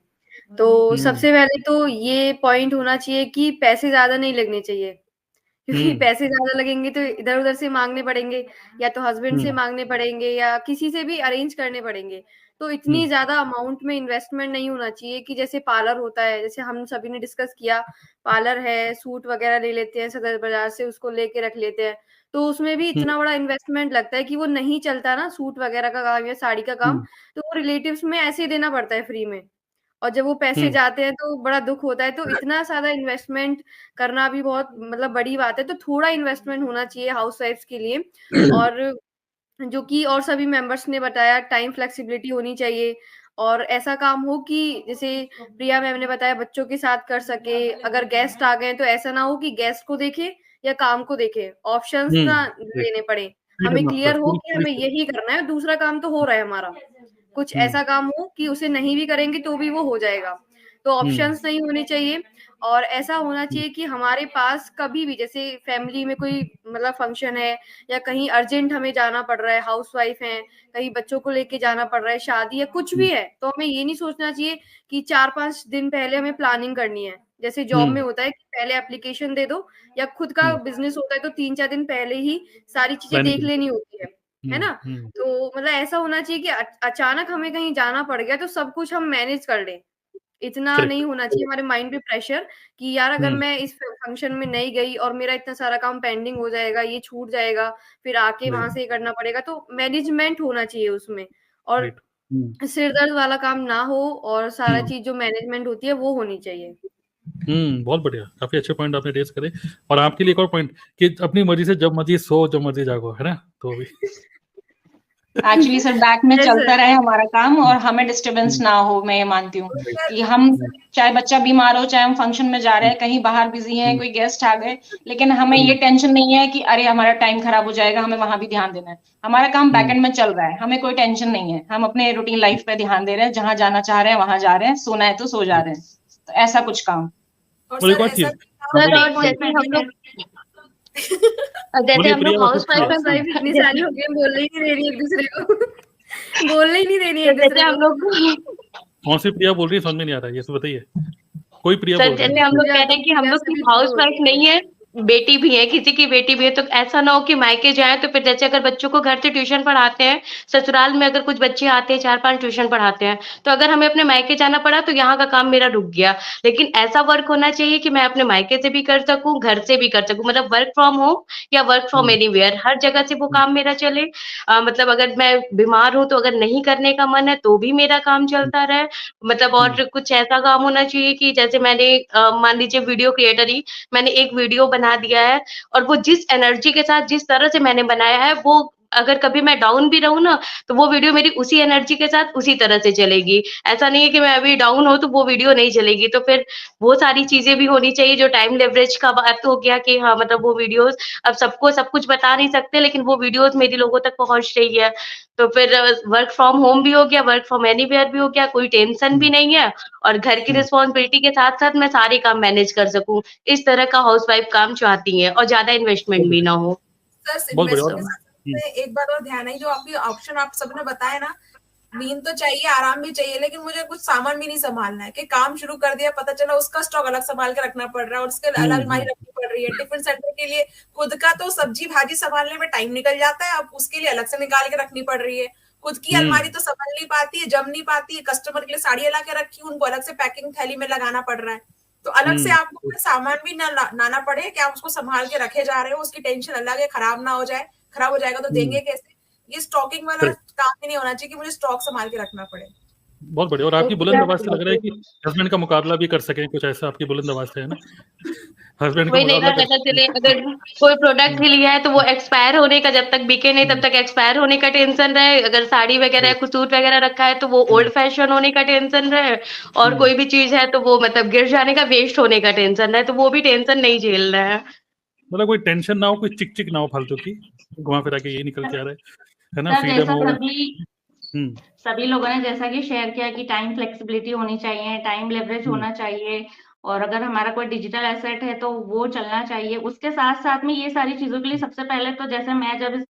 तो हुँ, सबसे पहले तो ये पॉइंट होना चाहिए कि पैसे ज़्यादा नहीं लगने चाहिए। क्योंकि हुँ, पैसे ज़्यादा लगेंगे तो इधर-उधर से माँगने पड़ेंगे, या तो हस्बैंड से हुँ, माँगने पड़ेंगे या किसी से भी अरेंज करने पड़ेंगे। तो हुँ, इतनी ज़्यादा अमाउंट में इन्वेस्टमेंट नहीं होना चाहिए कि जैसे पार्लर होता है, जैसे हम सभी ने डिस्कस किया, पार्लर है, सूट वगैरह ले लेते हैं सदर बाज़ार से, उसको लेके रख लेते हैं। तो उसमें भी हुँ, इतना बड़ा इन्वेस्टमेंट लगता है कि वो नहीं चलता ना, सूट वगैरह का काम या साड़ी का काम, हुँ, तो वो रिलेटिव्स में ऐसे ही देना पड़ता है फ्री में। और जब वो पैसे हुँ, जाते हैं तो बड़ा दुःख होता है, तो इतना ज़्यादा इन्वेस्टमेंट करना भी बहुत मतलब बड़ी बात है, तो थोड़ा इन्वेस्टमेंट होना चाहिए हाउसवाइफ्स के लिए। और जो कि और सभी मेंबर्स ने बताया, टाइम फ्लेक्सिबिलिटी होनी चाहिए, और ऐसा काम हो कि जैसे प्रिया मैम ने बताया बच्चों के साथ कर सके, अगर गेस्ट आ गए तो ऐसा ना हो कि गेस्ट को देखे या काम को देखे, ऑप्शंस हुँ, ना राइट। लेने पड़े। हमें फ्रीडम आपका, क्लियर हो पूरी कि पूरी हमें यही करना है, दूसरा काम तो हो रहा है हमारा। कुछ हुँ, ऐसा काम हो कि उसे नहीं भी करेंगे तो भी वो हो जाएगा। तो हुँ, ऑप्शंस नहीं होने चाहिए, और ऐसा होना हुँ, चाहिए कि हमारे पास कभी भी जैसे फैमिली में कोई मतलब फंक्शन है या कहीं अर्जेंट हमें जाना पड़ रहा है, हाउसवाइफ हैं, कहीं बच्चों को लेके जाना पड़ रहा है, शादी है, कुछ हुँ, भी है, तो हमें ये नहीं सोचना चाहिए कि 4-5 दिन पहले हमें प्लानिंग करनी है। जैसे जॉब में हुँ, होता है कि पहले एप्लीकेशन दे दो, या खुद का हुँ, बिज़नेस होता है तो 3-4 दिन पहले ही सारी चीज़ें प्लानिंग देख करनी लेनी पड़ेगी। होती है हुँ, ना? हुँ, तो मतलब ऐसा होना चाहिए कि अचानक हमें कहीं जाना पड़ गया तो सब कुछ हम मैनेज कर लें। इतना करेक्ट। नहीं होना चाहिए हमारे माइंड पे प्रेशर कि यार अगर हम्म, मैं इस फंक्शन में नहीं गई और मेरा इतना सारा काम पेंडिंग हो जाएगा, ये छूट जाएगा, फिर आके वहां राइट से करना पड़ेगा। तो मैनेजमेंट होना चाहिए उसमें, और राइट। हम्म सिर दर्द वाला काम ना हो, और सारा हम्म चीज जो मैनेजमेंट होती है वो होनी चाहिए। बहुत बढ़िया, काफी अच्छे पॉइंट आपने रेज करे। और आपके लिए एक और पॉइंट कि अपनी मर्जी से जब मर्जी सो, जब मर्जी जागो, है ना? तो भी एक्चुअली सर बैक में Yes, चलता sir. रहे हमारा काम और हमें डिस्टरबेंस ना हो, मैं ये मानती हूँ राइट। कि हम चाहे बच्चा बीमार हो, चाहे हम फंक्शन में जा रहे हैं, कहीं बाहर बिजी हैं, कोई गेस्ट आ गए, लेकिन हमें ये टेंशन नहीं है कि अरे हमारा टाइम खराब हो जाएगा, हमें वहां भी ध्यान देना है। हमारा काम बैकएंड में चल रहा है, हमें कोई टेंशन नहीं है, हम अपने रूटीन लाइफ पे ध्यान दे रहे हैं, जहां जाना चाह रहे हैं वहां जा रहे हैं, सोना है तो सो जा रहे हैं। तो ऐसा कुछ काम। और और एक सर और ऐसा चीज, भी काम सर, बोलिए और जैसे हम लोग जैसे बोलिए हम प्रिया, लोग वापस हाउस वाइफ हाउस वाइफ इतनी सारी हो गई, बोलने ही नहीं दे रही एक दूसरे को बोलने ही नहीं दे रही एक जैसे दूसरे हम को। लोग कौन सी प्रिया बोल रही है समझ में नहीं आ रहा है, ये तो बताइए। कोई प्रिया सर बोल रही जैसे है? हम लोग पूजा कह तो रहे हैं कि हम पूजा लोग से भी सिर्फ हाउस बोल वाइफ रही नहीं है, बेटी भी है, किसी की बेटी भी है। तो ऐसा ना हो कि मायके जाए तो फिर जैसे अगर बच्चों को घर से ट्यूशन पढ़ाते हैं, ससुराल में अगर कुछ बच्चे आते हैं 4-5 ट्यूशन पढ़ाते हैं, तो अगर हमें अपने मायके जाना पड़ा तो यहाँ का काम मेरा रुक गया। लेकिन ऐसा वर्क होना चाहिए कि मैं अपने मायके से भी कर सकूं, घर से भी कर सकूं, मतलब वर्क फ्रॉम होम या वर्क फ्रॉम एनीवेयर, हर जगह से वो काम मेरा चले। मतलब अगर मैं बीमार हूँ तो अगर नहीं करने का मन है तो भी मेरा काम चलता रहे। मतलब और कुछ ऐसा काम होना चाहिए कि जैसे मैंने मान लीजिए वीडियो क्रिएटर ही, मैंने एक वीडियो बना दिया है और वो जिस एनर्जी के साथ जिस तरह से मैंने बनाया है, वो अगर कभी मैं डाउन भी रहूँ ना, तो वो वीडियो मेरी उसी एनर्जी के साथ उसी तरह से चलेगी। ऐसा नहीं है कि मैं अभी डाउन हूँ तो वो वीडियो नहीं चलेगी। तो फिर वो सारी चीज़ें भी होनी चाहिए। जो टाइम लेवरेज का बात हो गया कि हाँ, मतलब वो वीडियोज़ अब सबको सब कुछ बता नहीं सकते, लेकिन वो वीडियोज़ मेरी लोगों तक पहुँच रही है। तो फिर वर्क फ्रॉम होम भी हो गया, वर्क फ्रॉम एनीवेयर भी हो गया, कोई टेंशन भी नहीं है, और घर की रिस्पॉन्सिबिलिटी के साथ-साथ मैं सारे काम मैनेज कर सकूँ। इस तरह का हाउसवाइफ काम चाहती हैं और ज़्यादा इन्वेस्टमेंट भी ना हो। सर बहुत बढ़िया। इन्वेस्टमेंट के साथ में एक बात और ध्यान है, जो आपकी ऑप्शन आप सबने बताया ना, नींद तो चाहिए, आराम भी चाहिए, लेकिन मुझे कुछ सामान भी नहीं संभालना है कि काम शुरू कर दिया, पता चला उसका स्टॉक अलग संभाल के रखना पड़ रहा है और उसके अलग अलमारी रखनी पड़ रही है। टिफिन सेंटर के लिए खुद का तो सब्जी भाजी संभालने में टाइम निकल जाता है, अब उसके लिए अलग से निकाल के रखनी पड़ रही है। खुद की अलमारी तो संभल नहीं पाती है, जम नहीं पाती है, कस्टमर के लिए साड़ी ला के रखी, उनको अलग से पैकिंग थैली में लगाना पड़ रहा है। तो अलग से आपको कोई सामान भी ना लाना पड़े कि आप उसको संभाल के रखे जा रहे हो, उसकी टेंशन अलग है, खराब ना हो जाए, खराब हो जाएगा तो देंगे कैसे। ये स्टॉकिंग वाला काम ही नहीं होना चाहिए कि मुझे स्टॉक संभाल के रखना पड़े। बहुत बढ़िया। और आपकी बुलंद आवाज से लग रहा है कि हस्बैंड का मुकाबला भी कर सकें, कुछ ऐसा आपकी बुलंद आवाज से है ना? हस्बैंड का वही नहीं, मुकाबला अगर कर पता चले अगर कोई प्रोडक्ट ही लिया है तो वो एक्सपायर होने का, जब तक बिके नहीं तब तक एक्सपायर होने का टेंशन रहे। अगर साड़ी वगैरह कुछ सूट वगैरह रखा है तो वो ओल्ड फैशन होने का टेंशन रहे, और कोई भी चीज है तो वो मतलब गिर जाने का, वेस्ट होने का टेंशन रहे, तो वो भी टेंशन नहीं झेल रहा है। मतलब कोई टेंशन ना हो, कोई चिक चिक ना हो फालतू की, घुमा फिरा के यही निकल के आ रहा है ना? सर फ्रीडम जैसा हो। सभी लोगों ने जैसा कि शेयर किया कि टाइम फ्लेक्सिबिलिटी होनी चाहिए, टाइम लेवरेज होना चाहिए, और अगर हमारा कोई डिजिटल एसेट है तो वो चलना चाहिए। उसके साथ साथ में ये सारी चीजों के लिए सबसे पहले तो जैसे मैं जब इस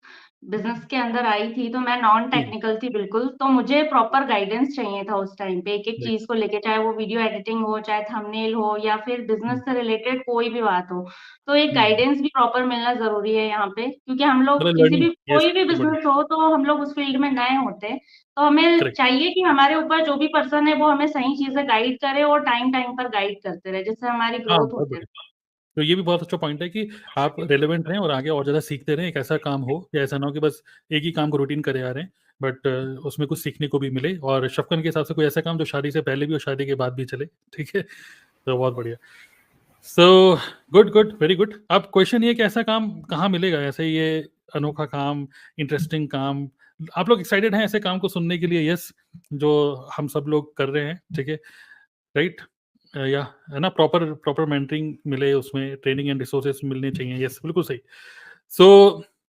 बिजनेस के अंदर आई थी तो मैं नॉन टेक्निकल थी बिल्कुल, तो मुझे प्रॉपर गाइडेंस चाहिए था उस टाइम पे एक एक चीज को लेके, चाहे वो वीडियो एडिटिंग हो, चाहे थंबनेल हो, या फिर बिजनेस से रिलेटेड कोई भी बात हो। तो एक गाइडेंस भी प्रॉपर मिलना जरूरी है यहाँ पे, क्योंकि हम लोग मतलब किसी लर्निंग, भी यस, कोई भी बिजनेस हो तो हम लोग उस फील्ड में नए होते हैं, तो हमें चाहिए कि हमारे ऊपर जो भी पर्सन है वो हमें सही चीजें गाइड करे और टाइम टाइम पर गाइड करते रहे, जिससे हमारी हाँ, ग्रोथ बहुत होती बढ़िया। तो ये भी बहुत अच्छा पॉइंट है कि आप रेलेवेंट रहें और आगे और ज़्यादा सीखते रहें। एक ऐसा काम हो या ऐसा ना हो कि बस एक ही काम को रूटीन करे आ रहे हैं, बट उसमें कुछ सीखने को भी मिले। और शफकन के हिसाब से कोई ऐसा काम जो शादी से पहले भी और शादी के बाद भी चले, ठीक है? तो बहुत बढ़िया। So good good, very good. अब क्वेश्चन ये कि ऐसा काम कहाँ मिलेगा, ऐसे ये अनोखा काम, इंटरेस्टिंग काम? आप लोग एक्साइटेड हैं ऐसे काम को सुनने के लिए? यस, जो हम सब लोग कर रहे हैं, ठीक है, राइट? या है ना, प्रॉपर प्रॉपर मेंटरिंग मिले, उसमें ट्रेनिंग एंड रिसोर्सेज मिलने चाहिए। यस, बिल्कुल सही। सो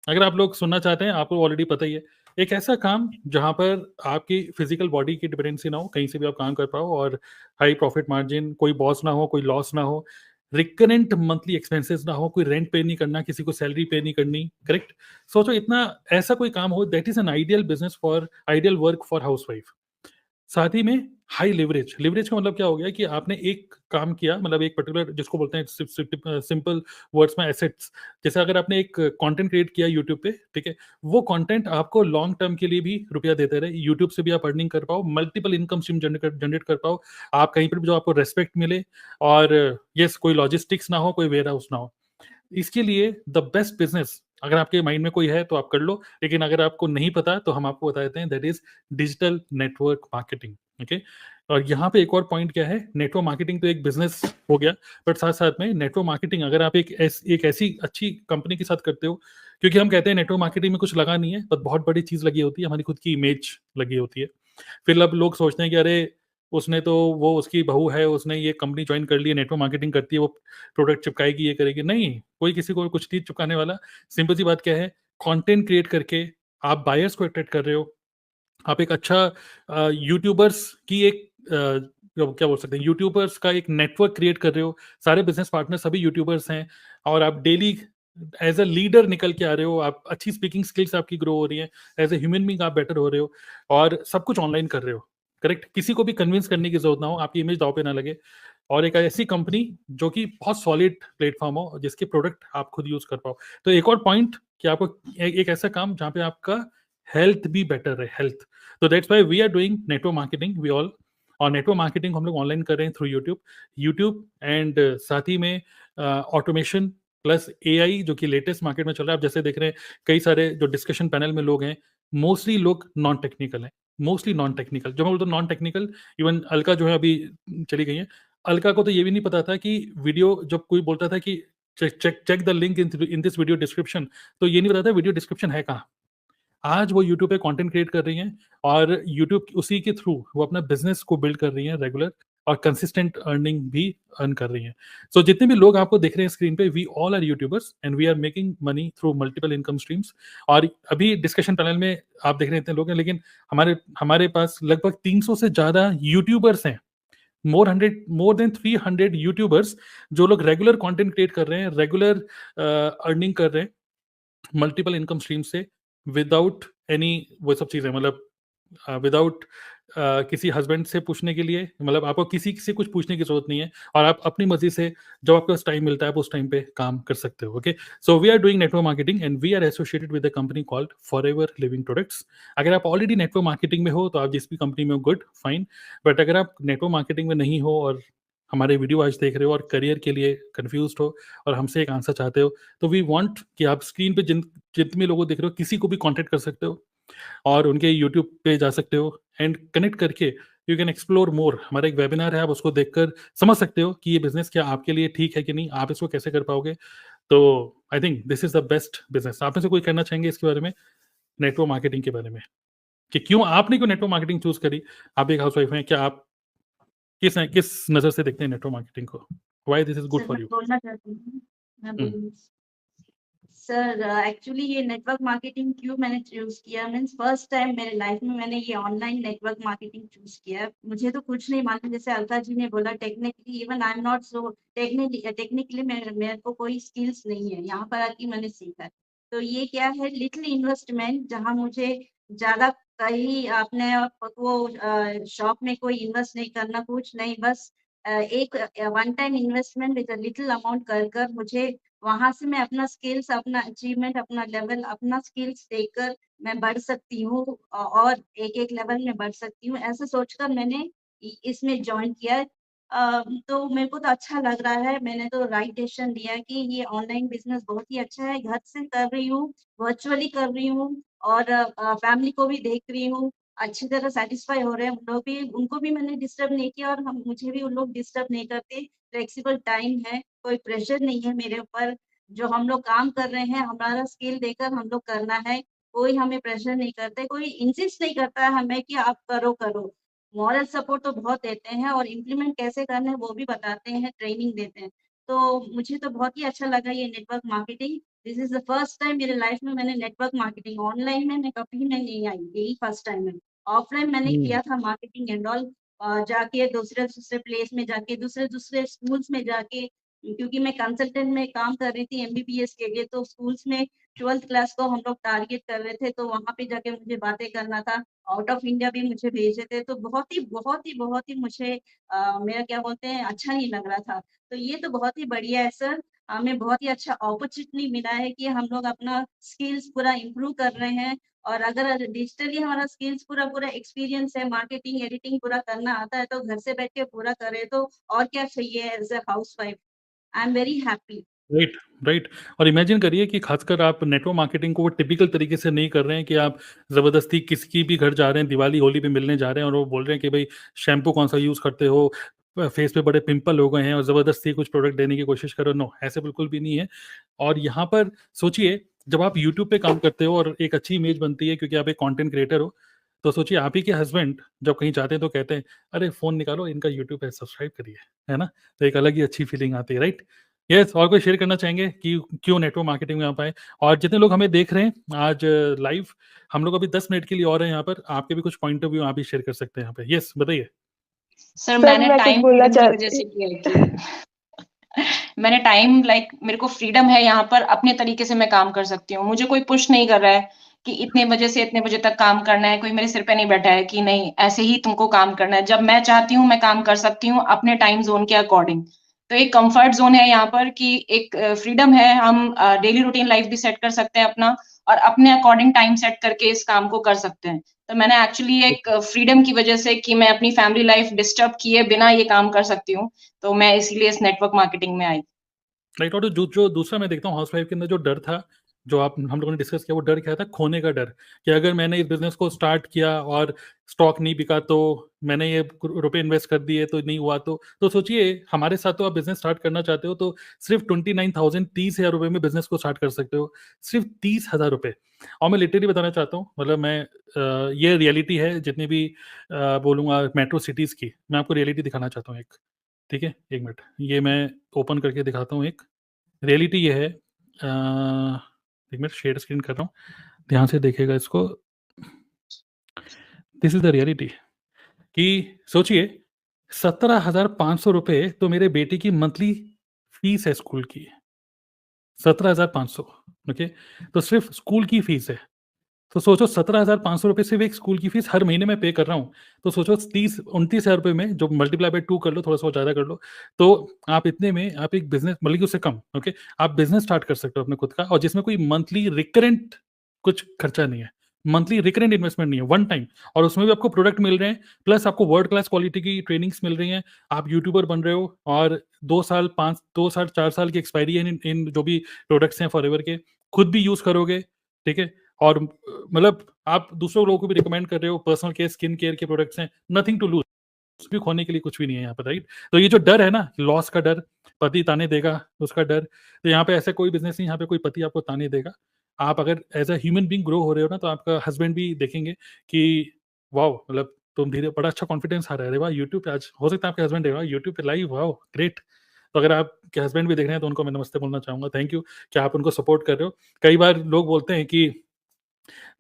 अगर आप लोग सुनना चाहते हैं, आपको ऑलरेडी पता ही है, एक ऐसा काम जहां पर आपकी फिजिकल बॉडी की डिपेंडेंसी ना हो, कहीं से भी आप काम कर पाओ, और हाई प्रॉफिट मार्जिन, कोई बॉस ना हो, कोई लॉस ना हो, रिकरेंट मंथली एक्सपेंसेस ना हो, कोई रेंट पे नहीं करना, किसी को सैलरी पे नहीं करनी। करेक्ट? सोचो इतना ऐसा कोई काम हो, that is an ideal business for, ideal work for housewife. साथ ही में हाई लिवरेज। लिवरेज का मतलब क्या हो गया कि आपने एक काम किया, मतलब एक पर्टिकुलर, जिसको बोलते हैं सिंपल वर्ड्स में एसेट्स। जैसे अगर आपने एक कंटेंट क्रिएट किया यूट्यूब पे, ठीक है, वो कंटेंट आपको लॉन्ग टर्म के लिए भी रुपया देते रहे, यूट्यूब से भी आप अर्निंग कर पाओ, मल्टीपल इनकम स्ट्रीम जनरेट कर पाओ, आप कहीं पर भी जो आपको रेस्पेक्ट मिले, और यस कोई लॉजिस्टिक्स ना हो, कोई वेयर हाउस ना हो। इसके लिए द बेस्ट बिजनेस, अगर आपके माइंड में कोई है तो आप कर लो, लेकिन अगर आपको नहीं पता तो हम आपको बता देते हैं, that is digital network marketing. Okay, और यहाँ पे एक और पॉइंट क्या है, नेटवर्क मार्केटिंग तो एक बिजनेस हो गया, बट साथ साथ में नेटवर्क मार्केटिंग अगर आप एक ऐसी अच्छी कंपनी के साथ करते हो, क्योंकि हम कहते हैं नेटवर्क मार्केटिंग में कुछ लगा नहीं है, बट बहुत बड़ी चीज लगी होती है, हमारी खुद की इमेज लगी होती है। फिर अब लोग सोचते हैं कि अरे उसने तो, वो उसकी बहू है, उसने ये कंपनी ज्वाइन कर ली है, नेटवर्क मार्केटिंग करती है, वो प्रोडक्ट चिपकाएगी, ये करेगी। नहीं, कोई किसी को कुछ नहीं चिपकाने वाला। सिंपल सी बात क्या है, कंटेंट क्रिएट करके आप बायर्स को अट्रैक्ट कर रहे हो, आप एक अच्छा यूट्यूबर्स की एक क्या बोल सकते हैं, यूट्यूबर्स का एक नेटवर्क क्रिएट कर रहे हो, सारे बिजनेस पार्टनर सभी यूट्यूबर्स हैं, और आप डेली एज अ लीडर निकल के आ रहे हो, आप अच्छी स्पीकिंग स्किल्स आपकी ग्रो हो रही है, एज ए ह्यूमन बीइंग आप बेटर हो रहे हो, और सब कुछ ऑनलाइन कर रहे हो। करेक्ट, किसी को भी कन्विंस करने की जरूरत ना हो, आपकी इमेज दाव पे ना लगे, और एक ऐसी कंपनी जो कि बहुत सॉलिड प्लेटफॉर्म हो, जिसके प्रोडक्ट आप खुद यूज कर पाओ। तो एक और पॉइंट कि आपको एक ऐसा काम जहाँ पे आपका हेल्थ भी बेटर है, हेल्थ। तो that's why we are doing network marketing, we all. और नेटवर्क मार्केटिंग हम लोग ऑनलाइन कर रहे हैं थ्रू यूट्यूब एंड साथ ही में ऑटोमेशन प्लस एआई, जो कि लेटेस्ट मार्केट में चल रहा है। आप जैसे देख रहे हैं, कई सारे जो डिस्कशन पैनल में लोग हैं, मोस्टली लोग नॉन टेक्निकल हैं, मोस्टली नॉन टेक्निकल। जो मैं बोलता हूँ नॉन टेक्निकल, इवन अलका जो है अभी चली गई है, अलका को तो ये भी नहीं पता था कि वीडियो, जब कोई बोलता था कि check the link in this video description, तो ये नहीं पता था वीडियो डिस्क्रिप्शन है कहाँ। आज वो यूट्यूब पे कंटेंट क्रिएट कर रही हैं, और यूट्यूब उसी के थ्रू वो अपना बिजनेस को बिल्ड कर रही हैं रेगुलर, और कंसिस्टेंट अर्निंग भी अर्न कर रही हैं। सो जितने भी लोग आपको देख रहे हैं स्क्रीन पे, we all are YouTubers and we are making money through multiple income streams. और अभी डिस्कशन पैनल में आप देख रहे हैं इतने लोग हैं, लेकिन हमारे पास लगभग 300 से ज्यादा यूट्यूबर्स हैं, मोर देन 300 यूट्यूबर्स, जो लोग रेगुलर कंटेंट क्रिएट कर रहे हैं, रेगुलर अर्निंग कर रहे हैं मल्टीपल इनकम स्ट्रीम से, विदाउट एनी वो सब चीजें, मतलब विदाउट किसी हस्बैंड से पूछने के लिए, मतलब आपको किसी से कुछ पूछने की जरूरत नहीं है, और आप अपनी मर्जी से जब आपके पास टाइम मिलता है आप उस टाइम पे काम कर सकते हो। Okay, so we are doing network marketing and we are associated with a company called Forever Living Products. अगर आप ऑलरेडी नेटवर्क मार्केटिंग में हो तो आप जिस भी कंपनी में हो, गुड फाइन, बट अगर आप नेटवर्क मार्केटिंग में नहीं हो और हमारे वीडियो आज देख रहे हो और करियर के लिए कंफ्यूज हो और हमसे एक आंसर चाहते हो, तो वी वांट कि आप स्क्रीन पे जितने लोगों देख रहे हो, किसी को भी कांटेक्ट कर सकते हो, और उनके यूट्यूब पे जा सकते हो एंड कनेक्ट करके यू कैन एक्सप्लोर मोर। हमारा एक वेबिनार है, आप उसको देखकर समझ सकते हो कि ये बिजनेस क्या आपके लिए ठीक है कि नहीं, आप इसको कैसे कर पाओगे। तो I think this is the best business. आप में से कोई कहना चाहेंगे इसके बारे में, नेटवर्क मार्केटिंग के बारे में, कि क्यों आपने क्यों नेटवर्क मार्केटिंग चूज करी? आप एक हाउसवाइफ हैं, क्या आप किस नजर से देखते हैं नेटवर्क मार्केटिंग को? Why this is good sir for मैं यू? बोलना चाहती हूँ, मैं बोलूँ सर, एक्चुअली ये नेटवर्क मार्केटिंग क्यों मैंने चूज किया, मीन्स फर्स्ट टाइम मेरे लाइफ में मैंने ये ऑनलाइन नेटवर्क मार्केटिंग चूज किया। मुझे तो कुछ नहीं मालूम, जैसे अलका जी ने बोला, technically even I am not so technically मेरे को कोई स्किल्स नहीं है, यहाँ पर आके मैंने सीखा है। तो ये क्या है, लिटिल इन्वेस्टमेंट, जहाँ मुझे ज्यादा कहीं अपने वो शॉप में कोई इन्वेस्ट नहीं करना, कुछ नहीं, बस एक one time investment with little amount कर मुझे वहां से मैं अपना स्किल्स, अपना अचीवमेंट, अपना लेवल, अपना स्किल्स देकर मैं बढ़ सकती हूँ, और एक एक लेवल में बढ़ सकती हूँ, ऐसा सोचकर मैंने इसमें ज्वाइन किया। तो मेरे को तो अच्छा लग रहा है, मैंने तो राइट डिसीजन लिया कि ये ऑनलाइन बिजनेस बहुत ही अच्छा है, घर से कर रही हूँ, वर्चुअली कर रही हूँ, और फैमिली को भी देख रही हूँ, अच्छी तरह सेटिस्फाई हो रहे हैं उन लोग भी, उनको भी मैंने डिस्टर्ब नहीं किया, और हम मुझे भी उन लोग डिस्टर्ब नहीं करते। फ्लेक्सिबल टाइम है, कोई प्रेशर नहीं है मेरे ऊपर, जो हम लोग काम कर रहे हैं हमारा स्किल देकर हम लोग करना है, कोई हमें प्रेशर नहीं करते, कोई इंसिस्ट नहीं करता है हमें कि आप करो करो। मॉरल सपोर्ट तो बहुत देते हैं, और इम्प्लीमेंट कैसे करना है वो भी बताते हैं, ट्रेनिंग देते हैं। तो मुझे तो बहुत ही अच्छा लगा ये network marketing. This is the first time मेरे लाइफ में मैंने नेटवर्क मार्केटिंग, ऑनलाइन में मैं कभी मैं नहीं आई, यही फर्स्ट टाइम है। ऑफलाइन मैंने किया था मार्केटिंग एंड ऑल, जाके दूसरे दूसरे प्लेस में जाके, दूसरे दूसरे स्कूल्स में जाके, क्योंकि मैं कंसल्टेंट में काम कर रही थी एमबीबीएस के लिए, तो स्कूल्स में 12th क्लास को हम लोग टारगेट कर रहे थे, तो वहाँ पे जाके मुझे बातें करना था। आउट ऑफ इंडिया भी मुझे भेजे थे, तो बहुत ही मुझे मेरा क्या बोलते हैं, अच्छा नहीं लग रहा था। तो ये तो बहुत ही बढ़िया है सर, हमें बहुत ही अच्छा अपॉर्चुनिटी मिला है कि हम लोग अपना स्किल्स पूरा इम्प्रूव कर रहे हैं। और अगर डिजिटली हमारा स्किल्स पूरा एक्सपीरियंस है, मार्केटिंग, एडिटिंग पूरा करना आता है, तो घर से बैठ के पूरा करें, तो और क्या चाहिए as a housewife. I am very happy. Right, right. और इमेजिन करिए कि खासकर आप नेटवर्क मार्केटिंग को वो टिपिकल तरीके से नहीं कर रहे हैं कि आप ज़बरदस्ती किसी भी घर जा रहे हैं, दिवाली, होली पे मिलने जा रहे हैं और वो बोल रहे हैं कि भाई शैम्पू कौन-सा यूज़ करते हो? फेस पे बड़े पिंपल हो गए हैं और ज़बरदस्ती कुछ प्रोडक्ट देने की कोशिश करो, नो, ऐसे बिल्कुल भी नहीं है। और यहाँ पर सोचिए, जब आप यूट्यूब पे काम करते हो और एक अच्छी इमेज बनती है क्योंकि आप एक कंटेंट क्रिएटर हो, तो सोचिए आप ही के हस्बैंड जब कहीं जाते हैं तो कहते हैं, "अरे! फ़ोन निकालो, इनका यूट्यूब पे सब्सक्राइब करिए।" है ना? तो एक अलग ही अच्छी फीलिंग आती है, राइट? यस, और कोई शेयर करना चाहेंगे कि क्यों नेटवर्क मार्केटिंग में आप आए? और जितने लोग हमें देख रहे हैं आज लाइव, हम लोग अभी 10 मिनट के लिए और हैं यहाँ पर, आपके भी कुछ पॉइंट ऑफ व्यू आप भी शेयर कर सकते हैं यहाँ पे। यस, बताइए। सर, सर मैंने मैं कुछ टाइम बोलना फ्रीडम की वजह से किया है कि मैंने टाइम मेरे को फ्रीडम है यहाँ पर, अपने तरीके से मैं काम कर सकती हूँ। मुझे कोई पुश नहीं कर रहा है कि इतने बजे से इतने बजे तक काम करना है, कोई मेरे सिर पे नहीं बैठा है कि नहीं ऐसे ही तुमको काम करना है। जब मैं चाहती हूँ मैं काम कर सकती हूँ अपने टाइम ज़ोन के अकॉर्डिंग। तो एक कम्फर्ट ज़ोन है यहाँ पर कि एक फ्रीडम है, हम डेली रूटीन लाइफ भी सेट कर सकते हैं अपना और अपने अकॉर्डिंग टाइम सेट करके इस काम को कर सकते हैं। तो मैंने एक्चुअली एक फ्रीडम की वजह से कि मैं अपनी फैमिली लाइफ डिस्टर्ब किए बिना ये काम कर सकती हूँ, तो मैं इसीलिए इस नेटवर्क मार्केटिंग में आई। राइट। और जो दूसरा मैं देखता हूँ हाउसवाइफ के अंदर जो डर था, जो आप हम लोगों ने डिस्कस किया, वो डर क्या था? खोने का डर, कि अगर मैंने इस बिज़नेस को स्टार्ट किया और स्टॉक नहीं बिका तो, मैंने ये रुपए इन्वेस्ट कर दिए तो नहीं हुआ तो सोचिए हमारे साथ तो आप बिज़नेस स्टार्ट करना चाहते हो तो सिर्फ 29,000 30,000 रुपए में बिज़नेस को स्टार्ट कर सकते हो, सिर्फ 30,000 रुपए। और मैं लिटरली बताना चाहता हूँ, मतलब मैं ये रियलिटी है जितनी भी बोलूँगा मेट्रो सिटीज़ की, मैं आपको रियलिटी दिखाना चाहता हूँ एक, ठीक है? 1 मिनट, ये मैं ओपन करके दिखाता हूँ एक। रियलिटी ये है, 1 मिनट शेयर स्क्रीन कर रहा हूँ, ध्यान से देखिएगा इसको। दिस इज़ द रियलिटी कि सोचिए 17,500 रुपए तो मेरे बेटे की मंथली फीस है स्कूल की, 17,500, ओके? तो सिर्फ़ स्कूल की फीस है। तो सोचो 17,500 रुपए सिर्फ़ एक स्कूल की फीस हर महीने में पे कर रहा हूँ। तो सोचो 30-29,000 रुपए में जो मल्टीप्लाई बाय 2 कर लो, थोड़ा-सा ज़्यादा कर लो, तो आप इतने में आप एक बिज़नेस, मतलब कि उससे कम, ओके? आप बिज़नेस स्टार्ट कर सकते हो अपने खुद का, और जिसमें कोई मंथली रिकरेंट कुछ खर्चा नहीं है। मंथली रिकरेंट इन्वेस्टमेंट नहीं है, वन टाइम, और उसमें भी आपको प्रोडक्ट मिल रहे हैं, प्लस आपको वर्ल्ड क्लास क्वालिटी की ट्रेनिंग्स मिल रही हैं। आप यूट्यूबर बन रहे हो और 2 साल, 4 साल की एक्सपायरी है इन जो भी प्रोडक्ट्स हैं फॉरएवर के, खुद भी यूज़ करोगे, ठीक है? और मतलब आप दूसरों लोगों को भी रिकमेंड कर रहे हो, पर्सनल केयर, स्किन केयर के प्रोडक्ट्स हैं, नथिंग टू लूज़, कुछ भी खोने के लिए कुछ भी नहीं है यहाँ पे, राइट? तो ये जो डर है ना, लॉस का डर, पति ताने देगा उसका डर, तो यहाँ पे ऐसा कोई बिज़नेस नहीं, यहाँ पे कोई पति आपको ताने देगा। आप अगर as a human being grow हो रहे हो ना, तो आपका हस्बैंड भी देखेंगे कि वॉव! मतलब तुम धीरे, बड़ा अच्छा कॉन्फिडेंस आ रहा है, अरे वाह! यूट्यूब पे आज हो सकता है आपके हस्बैंड देख रहा हो, यूट्यूब पे लाइव, वॉव! ग्रेट। तो अगर आपके हस्बैंड भी देख रहे हैं तो उनको मैं नमस्ते बोलना चाहूँगा, थैंक यू कि आप उनको सपोर्ट कर रहे हो। कई बार लोग बोलते हैं कि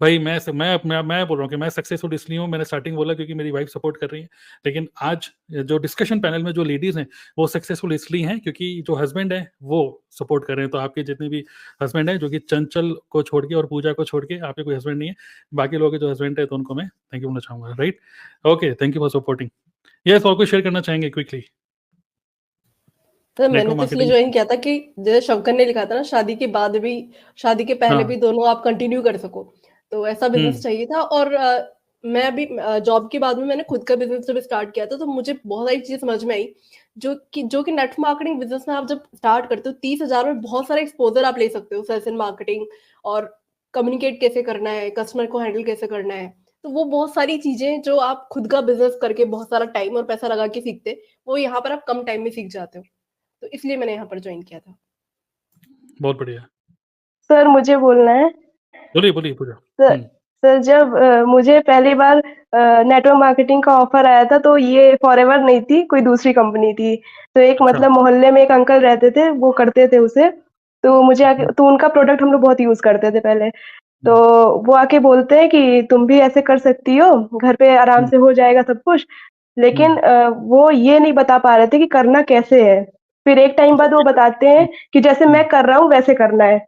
भाई मैं बोल रहा हूँ कि मैं सक्सेसफुल इसलिए हूँ, मैंने स्टार्टिंग बोला क्योंकि मेरी वाइफ सपोर्ट कर रही है। लेकिन आज जो डिस्कशन पैनल में जो लेडीज़ हैं, वो सक्सेसफुल इसलिए हैं क्योंकि जो हस्बैंड हैं, वो सपोर्ट कर रहे हैं। तो आपके जितने भी हस्बैंड हैं, जो कि चंचल को छोड़ के और पूजा को छोड़ के आपके कोई हस्बैंड नहीं है, बाकी लोगों के जो हस्बैंड है, तो उनको मैं थैंक यू बोलना चाहूँगा, right? Okay, thank you for supporting. Yes, और कोई शेयर करना चाहेंगे क्विकली? सर मैंने नेटवर्क तो इसलिए मार्केटिंग। ज्वाइन किया था कि जैसे शंकर ने लिखा था ना, शादी के बाद भी, शादी के पहले हाँ। भी दोनों आप कंटिन्यू कर सको, तो ऐसा बिजनेस चाहिए था। और मैं अभी जॉब के बाद में मैंने खुद का बिजनेस जब स्टार्ट किया था, तो मुझे बहुत सारी चीजें समझ में आई, जो कि नेट मार्केटिंग बिजनेस में आप जब स्टार्ट करते हो 30,000 में बहुत सारे एक्सपोजर आप ले सकते हो, सेल्स एंड मार्केटिंग, और कम्युनिकेट कैसे करना है, कस्टमर को हैंडल कैसे करना है, तो वो बहुत सारी चीजें जो आप खुद का बिजनेस करके बहुत सारा टाइम और पैसा लगा के सीखते, वो यहाँ पर आप कम टाइम में सीख जाते हो। तो इसलिए मैंने यहाँ पर ज्वाइन किया था। बहुत बढ़िया। सर मुझे बोलना है। बोलिए, बोलिए पूजा। सर सर जब मुझे पहली बार नेटवर्क मार्केटिंग का ऑफर आया था, तो ये फॉरएवर नहीं थी, कोई दूसरी कंपनी थी। तो एक मतलब मोहल्ले में एक अंकल रहते थे, वो करते थे उसे, तो मुझे आके, तो उनका प्रोडक्ट हम लोग बहुत यूज करते थे पहले। तो वो आके बोलते हैं कि तुम भी ऐसे कर सकती हो, घर पे आराम से हो जाएगा सब कुछ। लेकिन वो ये नहीं बता पा रहे थे कि करना कैसे है। फिर एक टाइम बाद वो बताते हैं कि जैसे मैं कर रहा हूँ वैसे करना है।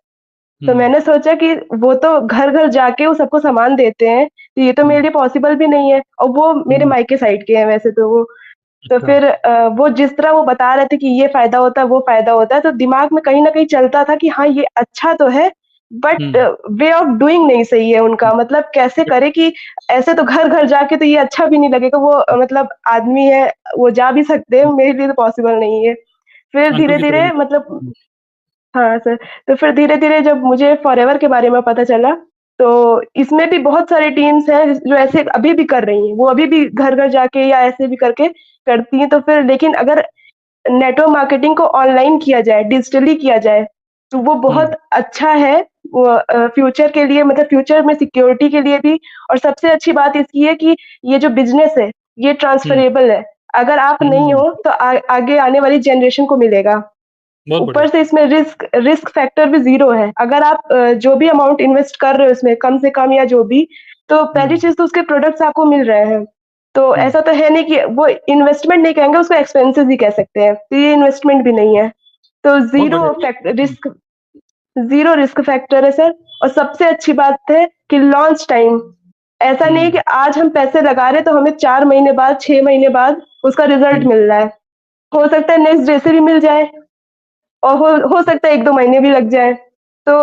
तो मैंने सोचा कि वो तो घर-घर जाके वो सबको सामान देते हैं, तो ये तो मेरे लिए पॉसिबल भी नहीं है और वो मेरे मायके साइड के हैं वैसे तो वो। तो अच्छा। फिर वो जिस तरह वो बता रहे थे कि ये फ़ायदा होता है, वो फ़ायदा होता है, तो दिमाग में कहीं न कहीं चलता था कि हाँ, ये अच्छा तो है, बट वे ऑफ डूइंग नहीं सही है उनका। मतलब कैसे करें कि ऐसे तो घर-घर जाके तो ये अच्छा भी नहीं लगेगा, वो मतलब आदमी है, वो जा भी सकते हैं, मेरे लिए तो पॉसिबल नहीं है। फिर अंकल की तरह धीरे-धीरे भी। मतलब हाँ सर, तो फिर धीरे-धीरे जब मुझे फॉरएवर के बारे में पता चला, तो इसमें भी बहुत सारी टीम्स हैं जो ऐसे अभी भी कर रही हैं। वो अभी भी घर-घर जाके या ऐसे भी करके करती हैं। तो फिर लेकिन अगर नेटवर्क मार्केटिंग को ऑनलाइन किया जाए, डिजिटली किया जाए, तो वो बहुत अच्छा है। वो फ्यूचर के लिए मतलब फ्यूचर में सिक्योरिटी के लिए भी, और सबसे अच्छी बात इसकी है कि ये जो बिज़नेस है, ये ट्रांसफरेबल है। अगर आप नहीं हो तो आगे आने वाली जनरेशन को मिलेगा। बहुत ऊपर बढ़िया। से इसमें रिस्क फैक्टर भी 0 है। अगर आप जो भी अमाउंट इन्वेस्ट कर रहे हो इसमें कम से कम या जो भी, तो पहली चीज़ तो उसके प्रोडक्ट्स आपको मिल रहे हैं। तो ऐसा तो है नहीं कि वो इन्वेस्टमेंट नहीं कहेंगे, उसको एक्सपेंसेस ही कह सकते हैं। तो ये इन्वेस्टमेंट भी नहीं है। तो ज़ीरो रिस्क फैक्टर है सर। और सबसे अच्छी बात है कि लॉन्च टाइम ऐसा नहीं है कि आज हम पैसे लगा रहे हैं तो हमें 4 महीने बाद, 6 महीने बाद उसका रिज़ल्ट मिल रहा है। हो सकता है नेक्स्ट डे से भी मिल जाए और हो सकता है 1-2 महीने भी लग जाए। तो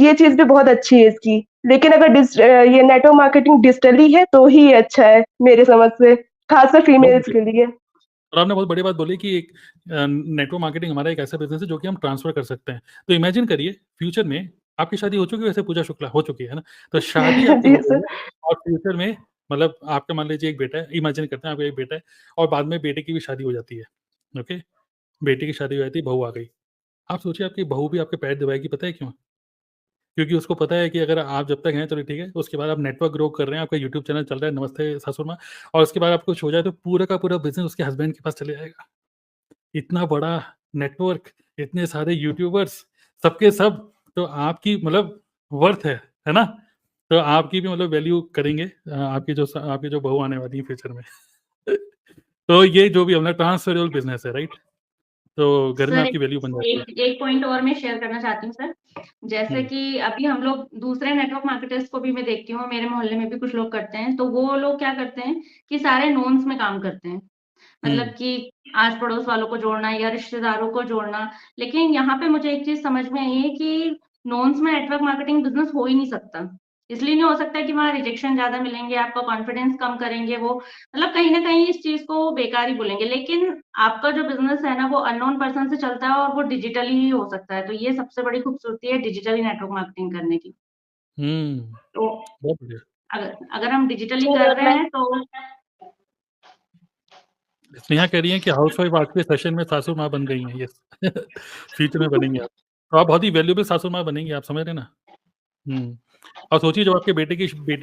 ये चीज़ भी बहुत अच्छी है इसकी। लेकिन अगर ये नेटवर्क मार्केटिंग डिजिटली है तो ही ये अच्छा है मेरे समझ से, खासकर फीमेल्स के लिए। और आपने बहुत बड़ी बात बोली कि एक नेटवर्क मार्केटिंग हमारा एक ऐसा बिज़नेस है जो कि हम ट्रांसफ़र कर सकते हैं। तो इमेजिन करिए फ्यूचर में आपकी शादी हो चुकी है, वैसे पूजा शुक्ला हो चुकी है ना? तो शादी आपकी जी हो गई सर। है और फ्यूचर में मतलब आपका मान लीजिए एक बेटा है, इमेजिन करते हैं आपका एक बेटा है और बाद में बेटे की भी शादी हो जाती है, ओके? बेटी की शादी हो जाती है, बहू आ गई। आप सोचिए आपकी बहू भी आपके पैर दबाएगी, पता है क्यों? क्योंकि उसको पता है कि अगर आप जब तक हैं चलो ठीक है, उसके बाद आप नेटवर्क ग्रो कर रहे हैं, आपका यूट्यूब चैनल चल रहा है, नमस्ते सासुर माँ, और उसके बाद आपको कुछ हो जाए तो पूरा का पूरा बिज़नेस उसके हस्बैंड के पास चले जाएगा। इतना बड़ा नेटवर्क, इतने सारे यूट्यूबर्स, सबके सब, तो आपकी मतलब वर्थ है ना? तो आपकी भी मतलब वैल्यू करेंगे आपकी जो बहू आने वाली है फ्यूचर में। तो ये जो भी अपना ट्रांसफरेबल बिज़नेस है, राइट? तो घर में सर आपकी वैल्यू बन जाती है। एक पॉइंट और मैं शेयर करना चाहती हूँ सर। जैसे कि अभी हम लोग दूसरे नेटवर्क मार्केटर्स को भी मैं देखती हूँ, मेरे मोहल्ले में भी कुछ लोग करते हैं, तो वो लोग क्या करते हैं कि सारे नोन्स में काम करते हैं। मतलब कि आस पड़ोस वालों को जोड़ना या रिश्तेदारों को जोड़ना। लेकिन यहाँ पे मुझे एक चीज समझ में आई है कि नोन्स में नेटवर्क मार्केटिंग बिजनेस हो ही नहीं सकता। इसलिए नहीं हो सकता कि वहाँ रिजेक्शन ज्यादा मिलेंगे, आपका कॉन्फिडेंस कम करेंगे, वो मतलब कहीं ना कहीं इस चीज को बेकार ही बोलेंगे। लेकिन आपका जो बिजनेस है ना वो अननोन पर्सन से चलता है और वो डिजिटली ही हो सकता है। तो ये सबसे बड़ी खूबसूरती है डिजिटली नेटवर्क मार्केटिंग करने की। तो बहुत बढ़िया। अगर हम डिजिटली कर रहे हैं तो स्नेहा कह रही हैं कि हाउसवाइफ आज के सेशन में सासू माँ बन गई हैं, यस। फ्यूचर में बनेंगी आप। तो आप बहुत ही वैल्यूएबल सासू माँ बनेंगी, आप समझ रहे हैं ना? और सोचिए जब आपके बेटी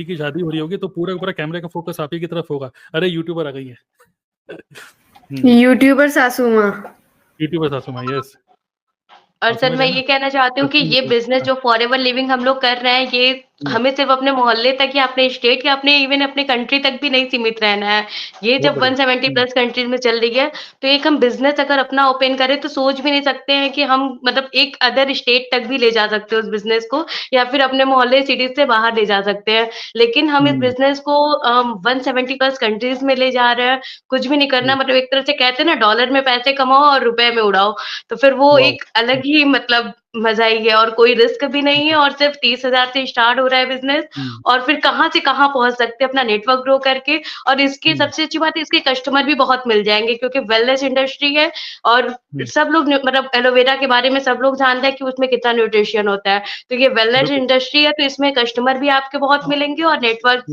की शादी हो रही होगी तो पूरा का पूरा कैमरे का फोकस आप ही की तरफ होगा। अरे यूट्यूबर आ गई है। यूट्यूबर सासू माँ। यूट्यूबर सासू माँ, यस। और आप सर समझ मैं रहे हैं ये ना? कहना चाहती हूँ कि ये बिजनेस जो फॉरएवर लिविंग हम लोग कर रहे हैं, ये हमें सिर्फ अपने मोहल्ले तक या अपने स्टेट या अपने इवन अपने कंट्री तक भी नहीं सीमित रहना है। ये बहुत जब बढ़िया। 170 प्लस कंट्रीज में चल रही है, तो एक हम बिजनेस अगर अपना ओपन करें तो सोच भी नहीं सकते हैं कि हम मतलब एक अदर स्टेट तक भी ले जा सकते हैं उस बिजनेस को, या फिर अपने मोहल्ले सिटी से बाहर ले जा सकते हैं। लेकिन हम इस बिजनेस को 170 प्लस कंट्रीज में ले जा रहे हैं। कुछ भी नहीं करना, मतलब एक तरह से कहते हैं ना, डॉलर में पैसे कमाओ और रुपए में उड़ाओ। तो फिर वो वाओ! एक अलग ही मतलब मजा ही है, और कोई रिस्क भी नहीं है, और सिर्फ 30,000 से स्टार्ट हो रहा है बिजनेस, और फिर कहाँ से कहाँ पहुंच सकते हैं अपना नेटवर्क ग्रो करके। और इसकी सबसे अच्छी बात है, इसके कस्टमर भी बहुत मिल जाएंगे क्योंकि वेलनेस इंडस्ट्री है, और सब लोग मतलब एलोवेरा के बारे में सब लोग जानते हैं कि उसमें कितना न्यूट्रिशन होता है। तो ये वेलनेस इंडस्ट्री है, तो इसमें कस्टमर भी आपके बहुत मिलेंगे और नेटवर्क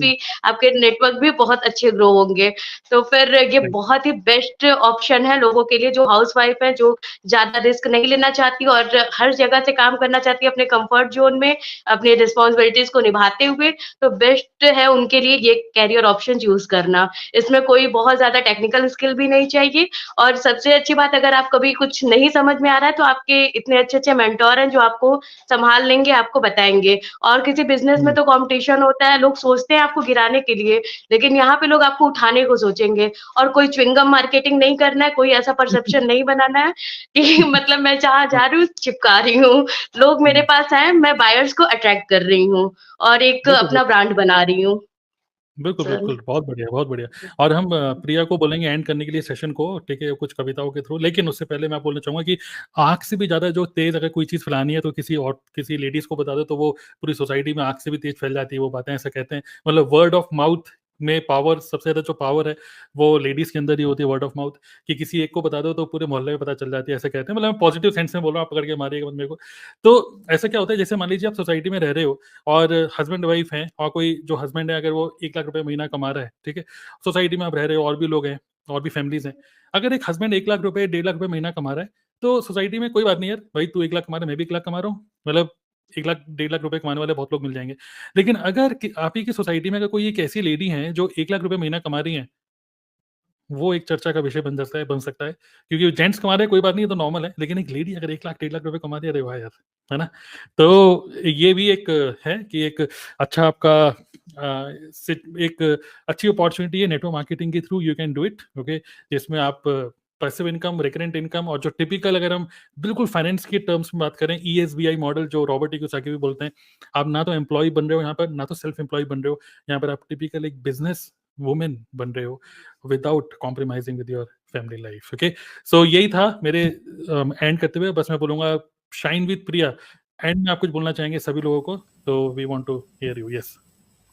भी बहुत अच्छे ग्रो होंगे। तो फिर ये बहुत ही बेस्ट ऑप्शन है लोगों के लिए जो हाउसवाइफ है, जो ज्यादा रिस्क नहीं लेना चाहती और हर जगह से काम करना चाहती है अपने कंफर्ट जोन में, अपने रिस्पॉन्सिबिलिटीज को निभाते हुए। तो बेस्ट है उनके लिए ये कैरियर ऑप्शन यूज करना। इसमें कोई बहुत ज्यादा टेक्निकल स्किल भी नहीं चाहिए, और सबसे अच्छी बात, अगर आप कभी कुछ नहीं समझ में आ रहा है तो आपके इतने अच्छे अच्छे मेंटोर हैं जो आपको संभाल लेंगे, आपको बताएंगे। और किसी बिजनेस में तो कंपटीशन होता है, लोग सोचते हैं आपको गिराने के लिए, लेकिन यहाँ पे लोग आपको उठाने को सोचेंगे। और कोई च्युइंगम मार्केटिंग नहीं करना है, कोई ऐसा परसेप्शन नहीं बनाना है कि मतलब मैं जहाँ जा रही हूँ चिपका रही हूँ। हूँ, लोग मेरे हुँ। पास आए, मैं बायर्स को अट्रैक्ट कर रही हूँ और एक बिल्कुल, अपना ब्रांड बना रही हूँ। बिल्कुल, सर बिल्कुल। बहुत बढ़िया, बहुत बढ़िया। और हम प्रिया को बोलेंगे एंड करने के लिए सेशन को, ठीक है, कुछ कविताओं के थ्रू। लेकिन उससे पहले मैं बोलना चाहूँगा कि आग से भी ज़्यादा जो तेज़ अगर कोई चीज़ फैलानी है तो किसी लेडीज़ को बता दो तो वो पूरी सोसाइटी में आग से भी तेज़ फैल जाती है, वो बातें ऐसा कहते हैं। मतलब वर्ड ऑफ माउथ में पावर, सबसे ज़्यादा जो पावर है वो लेडीज़ के अंदर ही होती है, वर्ड ऑफ माउथ, कि किसी एक को बता दो तो पूरे मोहल्ले में पता चल जाती है, ऐसा कहते हैं। मतलब मैं पॉजिटिव सेंस में बोल रहा हूँ, आप पकड़ के मारिएगा मत मेरे को। तो ऐसा क्या होता है, जैसे मान लीजिए आप सोसाइटी में रह रहे हो और हस्बैंड वाइफ हैं, और कोई जो हस्बैंड है अगर वो 1 लाख रुपए महीना कमा रहा है, ठीक है? सोसाइटी में आप रह रहे हो, और भी लोग हैं, और भी फैमिलीज़ हैं। अगर एक हस्बैंड 1 लाख रुपए, 1.5 लाख रुपए महीना कमा रहा है, तो सोसाइटी में कोई बात नहीं यार, भाई तू 1 लाख कमा रहा है, मैं भी 1 लाख कमा रहा हूँ। मतलब 1 लाख, 1.5 लाख रुपए कमाने वाले बहुत लोग मिल जाएँगे। लेकिन अगर कि आप ही की सोसाइटी में अगर कोई एक ऐसी लेडी हैं जो 1 लाख रुपए महीना कमा रही हैं, वो एक चर्चा का विषय बन सकता है, क्योंकि जेंट्स कमा रहे हैं कोई बात नहीं, ये तो नॉर्मल है, लेकिन एक लेडी अगर 1 लाख, 1.5 लाख रुपए कमा रही है, अरे वाह यार! है ना? तो ये भी एक है कि एक अच्छा आपका एक अच्छी अपॉर्च्युनिटी है नेटवर्क मार्केटिंग के through, you can do it, okay? जिसमें आप पैसिव इनकम, रिकरेंट इनकम, और जो टिपिकल अगर हम बिल्कुल फाइनेंस के टर्म्स में बात करें, ईएसबीआई मॉडल जो रॉबर्ट कियोसाकी भी बोलते हैं, आप ना तो एम्प्लॉयी बन रहे हो यहाँ पर, ना तो सेल्फ एम्प्लॉयी बन रहे हो, यहाँ पर आप टिपिकल एक बिज़नेस वुमन बन रहे हो, without compromising with your family life, okay? So यही था मेरे एंड करते हुए, बस मैं बोलूँगा शाइन विद प्रिया, एंड में आप कुछ बोलना चाहेंगे सभी लोगों को, तो we want to hear you. Yes,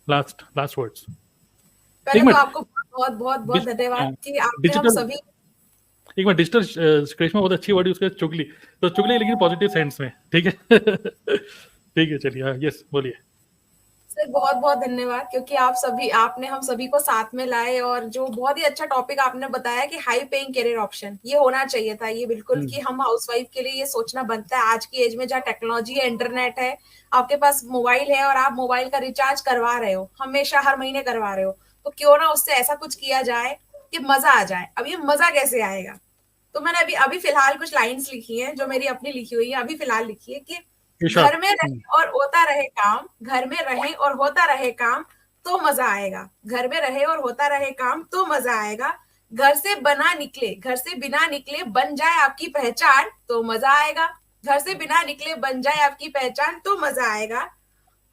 last words. पहले एक तो मिनट, आपको बहुत बहुत बहुत धन्यवाद कि आपने हम डिजिटल, सभी एक मिनट, डिजिटल करिश्मा बहुत अच्छी वर्ड यूज कर, चुगली, तो चुगली लेकिन पॉजिटिव सेंस में, ठीक है? ठीक है, चलिए, यस बोलिए। सर बहुत बहुत धन्यवाद, क्योंकि आपने हम सभी को साथ में लाए, और जो बहुत ही अच्छा टॉपिक आपने बताया कि हाई पेइंग करियर ऑप्शन, ये होना चाहिए था, ये बिल्कुल कि हम हाउसवाइफ के लिए ये सोचना बनता है आज की एज में, जहाँ टेक्नोलॉजी है, इंटरनेट है, आपके पास मोबाइल है और आप मोबाइल का रिचार्ज करवा रहे हो, हमेशा हर महीने करवा रहे हो, तो क्यों ना उससे ऐसा कुछ किया जाए कि मजा आ जाए। अब ये मजा कैसे आएगा? तो मैंने अभी अभी फिलहाल कुछ लाइंस लिखी हैं जो मेरी अपनी लिखी हुई है, अभी फिलहाल लिखी है कि घर में रहे और होता रहे काम, घर में रहे और होता रहे काम तो मजा आएगा, घर में रहे और होता रहे काम तो मजा आएगा, घर से बिना निकले बन जाए आपकी पहचान तो मजा आएगा, घर से बिना निकले बन जाए आपकी पहचान तो मजा आएगा,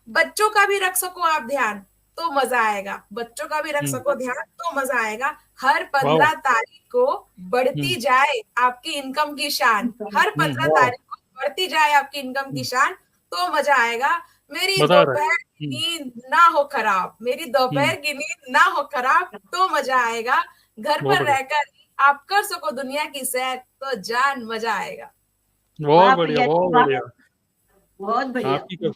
बच्चों का भी रख सको आप ध्यान तो मजा आएगा, बच्चों का भी रख सको ध्यान तो मजा आएगा, हर 15 तारीख को बढ़ती जाए आपकी इनकम की शान, हर 15 तारीख को बढ़ती जाए आपकी इनकम की शान तो मजा आएगा, मेरी दोपहर की नींद ना हो खराब, मेरी दोपहर की नींद ना हो खराब तो मजा आएगा, घर पर रहकर आप कर सको दुनिया की सैर तो जान मजा आएगा। बहुत बढ़िया, बहुत बढ़िया, बहुत बढ़िया।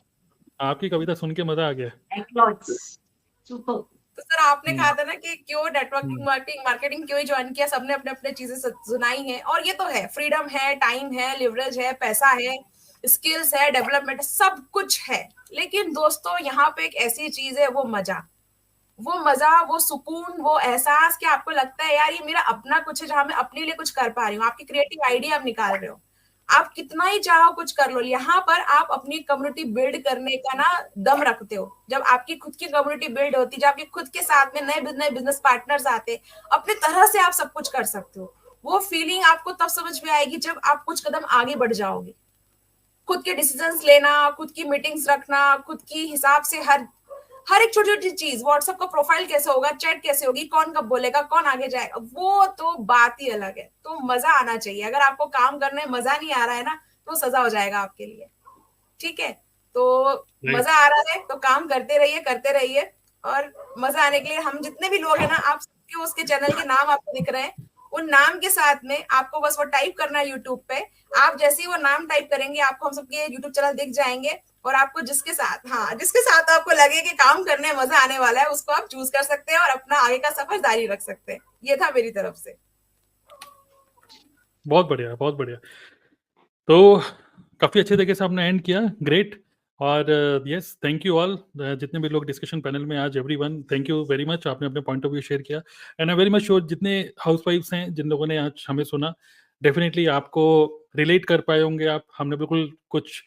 आपकी कविता सुन के मजा आ गया। सुपर। तो सर आपने कहा था ना कि क्यों नेटवर्किंग मार्केटिंग क्यों ही ज्वाइन किया, सबने अपने अपने चीजें सुनाई हैं, और ये तो है, फ्रीडम है, टाइम है, लिवरेज है, पैसा है, स्किल्स है, डेवलपमेंट, सब कुछ है, लेकिन दोस्तों यहाँ पे एक ऐसी चीज है, वो मजा, वो सुकून, वो एहसास कि आपको लगता है यार ये मेरा अपना कुछ है, जहां मैं अपने लिए कुछ कर पा रही हूँ, आपकी क्रिएटिव आइडिया आप निकाल रहे हो, आप कितना ही चाहो कुछ कर लो, यहाँ पर आप अपनी कम्युनिटी बिल्ड करने का ना दम रखते हो, जब आपकी खुद की कम्युनिटी बिल्ड होती है, जब आपके खुद के साथ में नए बिजनेस पार्टनर्स आते, अपने तरह से आप सब कुछ कर सकते हो, वो फीलिंग आपको तब समझ में आएगी जब आप कुछ कदम आगे बढ़ जाओगे, खुद के डिसीजंस लेना, खुद की मीटिंग्स रखना, खुद की हिसाब से हर एक छोटी छोटी चीज, व्हाट्सएप का प्रोफाइल कैसे होगा, चैट कैसे होगी, कौन कब बोलेगा, कौन आगे जाएगा, वो तो बात ही अलग है, तो मजा आना चाहिए, अगर आपको काम करने में मजा नहीं आ रहा है ना तो सजा हो जाएगा आपके लिए, ठीक है? तो मजा आ रहा है तो काम करते रहिए, और मजा आने के लिए हम जितने भी लोग हैं ना, आप सबके उसके चैनल के नाम आपको दिख रहे हैं, उन नाम के साथ में आपको बस वो टाइप करना है यूट्यूब पे, आप जैसे ही वो नाम टाइप करेंगे आपको हम सबके यूट्यूब चैनल दिख जाएंगे, और आपको जिसके साथ आपको लगे कि काम करने मजा आने वाला है, उसको आप चूज कर सकते हैं और अपना आगे का सफर जारी रख सकते हैं। ये था मेरी तरफ से। बहुत बढ़िया, बहुत बढ़िया। तो काफी अच्छे तरीके से आपने एंड किया, ग्रेट। और यस, थैंक यू ऑल, जितने भी लोग डिस्कशन पैनल में आज, everyone, thank you very much, आपने अपने पॉइंट ऑफ व्यू शेयर किया, and I very much sure जितने हाउसवाइफ्स हैं, जिन लोगों ने आज हमें सुना, डेफिनेटली आपको रिलेट कर पाए होंगे आप, हमने बिल्कुल कुछ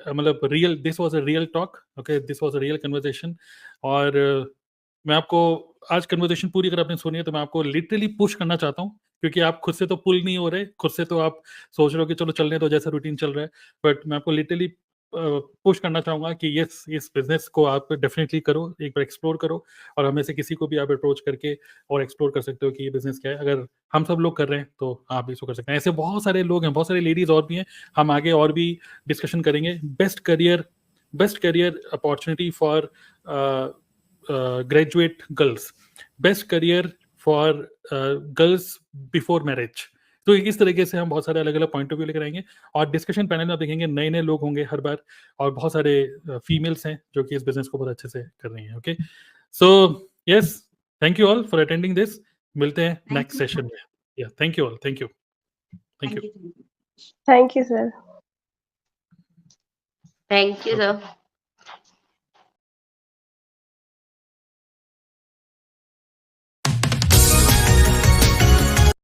मतलब real, this was a real talk, okay, this was a real conversation, और मैं आपको आज कन्वर्सेशन पूरी अगर आपने सुनी है तो मैं आपको लिटरली पुश करना चाहता हूँ क्योंकि आप खुद से तो पुल नहीं हो रहे, खुद से तो आप सोच रहे हो कि चलो चलने दो जैसा रूटीन चल रहा है, बट मैं आपको लिटरली पुश करना चाहूंगा कि यस, इस बिजनेस को आप डेफिनेटली करो, एक बार एक्सप्लोर करो, और हमें से किसी को भी आप अप्रोच करके और एक्सप्लोर कर सकते हो कि ये बिजनेस क्या है। अगर हम सब लोग कर रहे हैं तो आप भी इसको कर सकते हैं। ऐसे बहुत सारे लोग हैं, बहुत सारे लेडीज और भी हैं, हम आगे और भी डिस्कशन करेंगे। Best career opportunity for graduate girls, best career for girls before marriage. तो इस तरीके से हम बहुत सारे अलग अलग पॉइंट ऑफ व्यू लेकर आएंगे, और डिस्कशन पैनल में आप देखेंगे नए नए लोग होंगे हर बार, और बहुत सारे फीमेल्स हैं जो कि इस बिजनेस को बहुत अच्छे से कर रही हैं। Okay, so yes, thank you all for attending this. मिलते हैं नेक्स्ट सेशन में। या thank you all, thank you. Thank you sir. Thank you sir.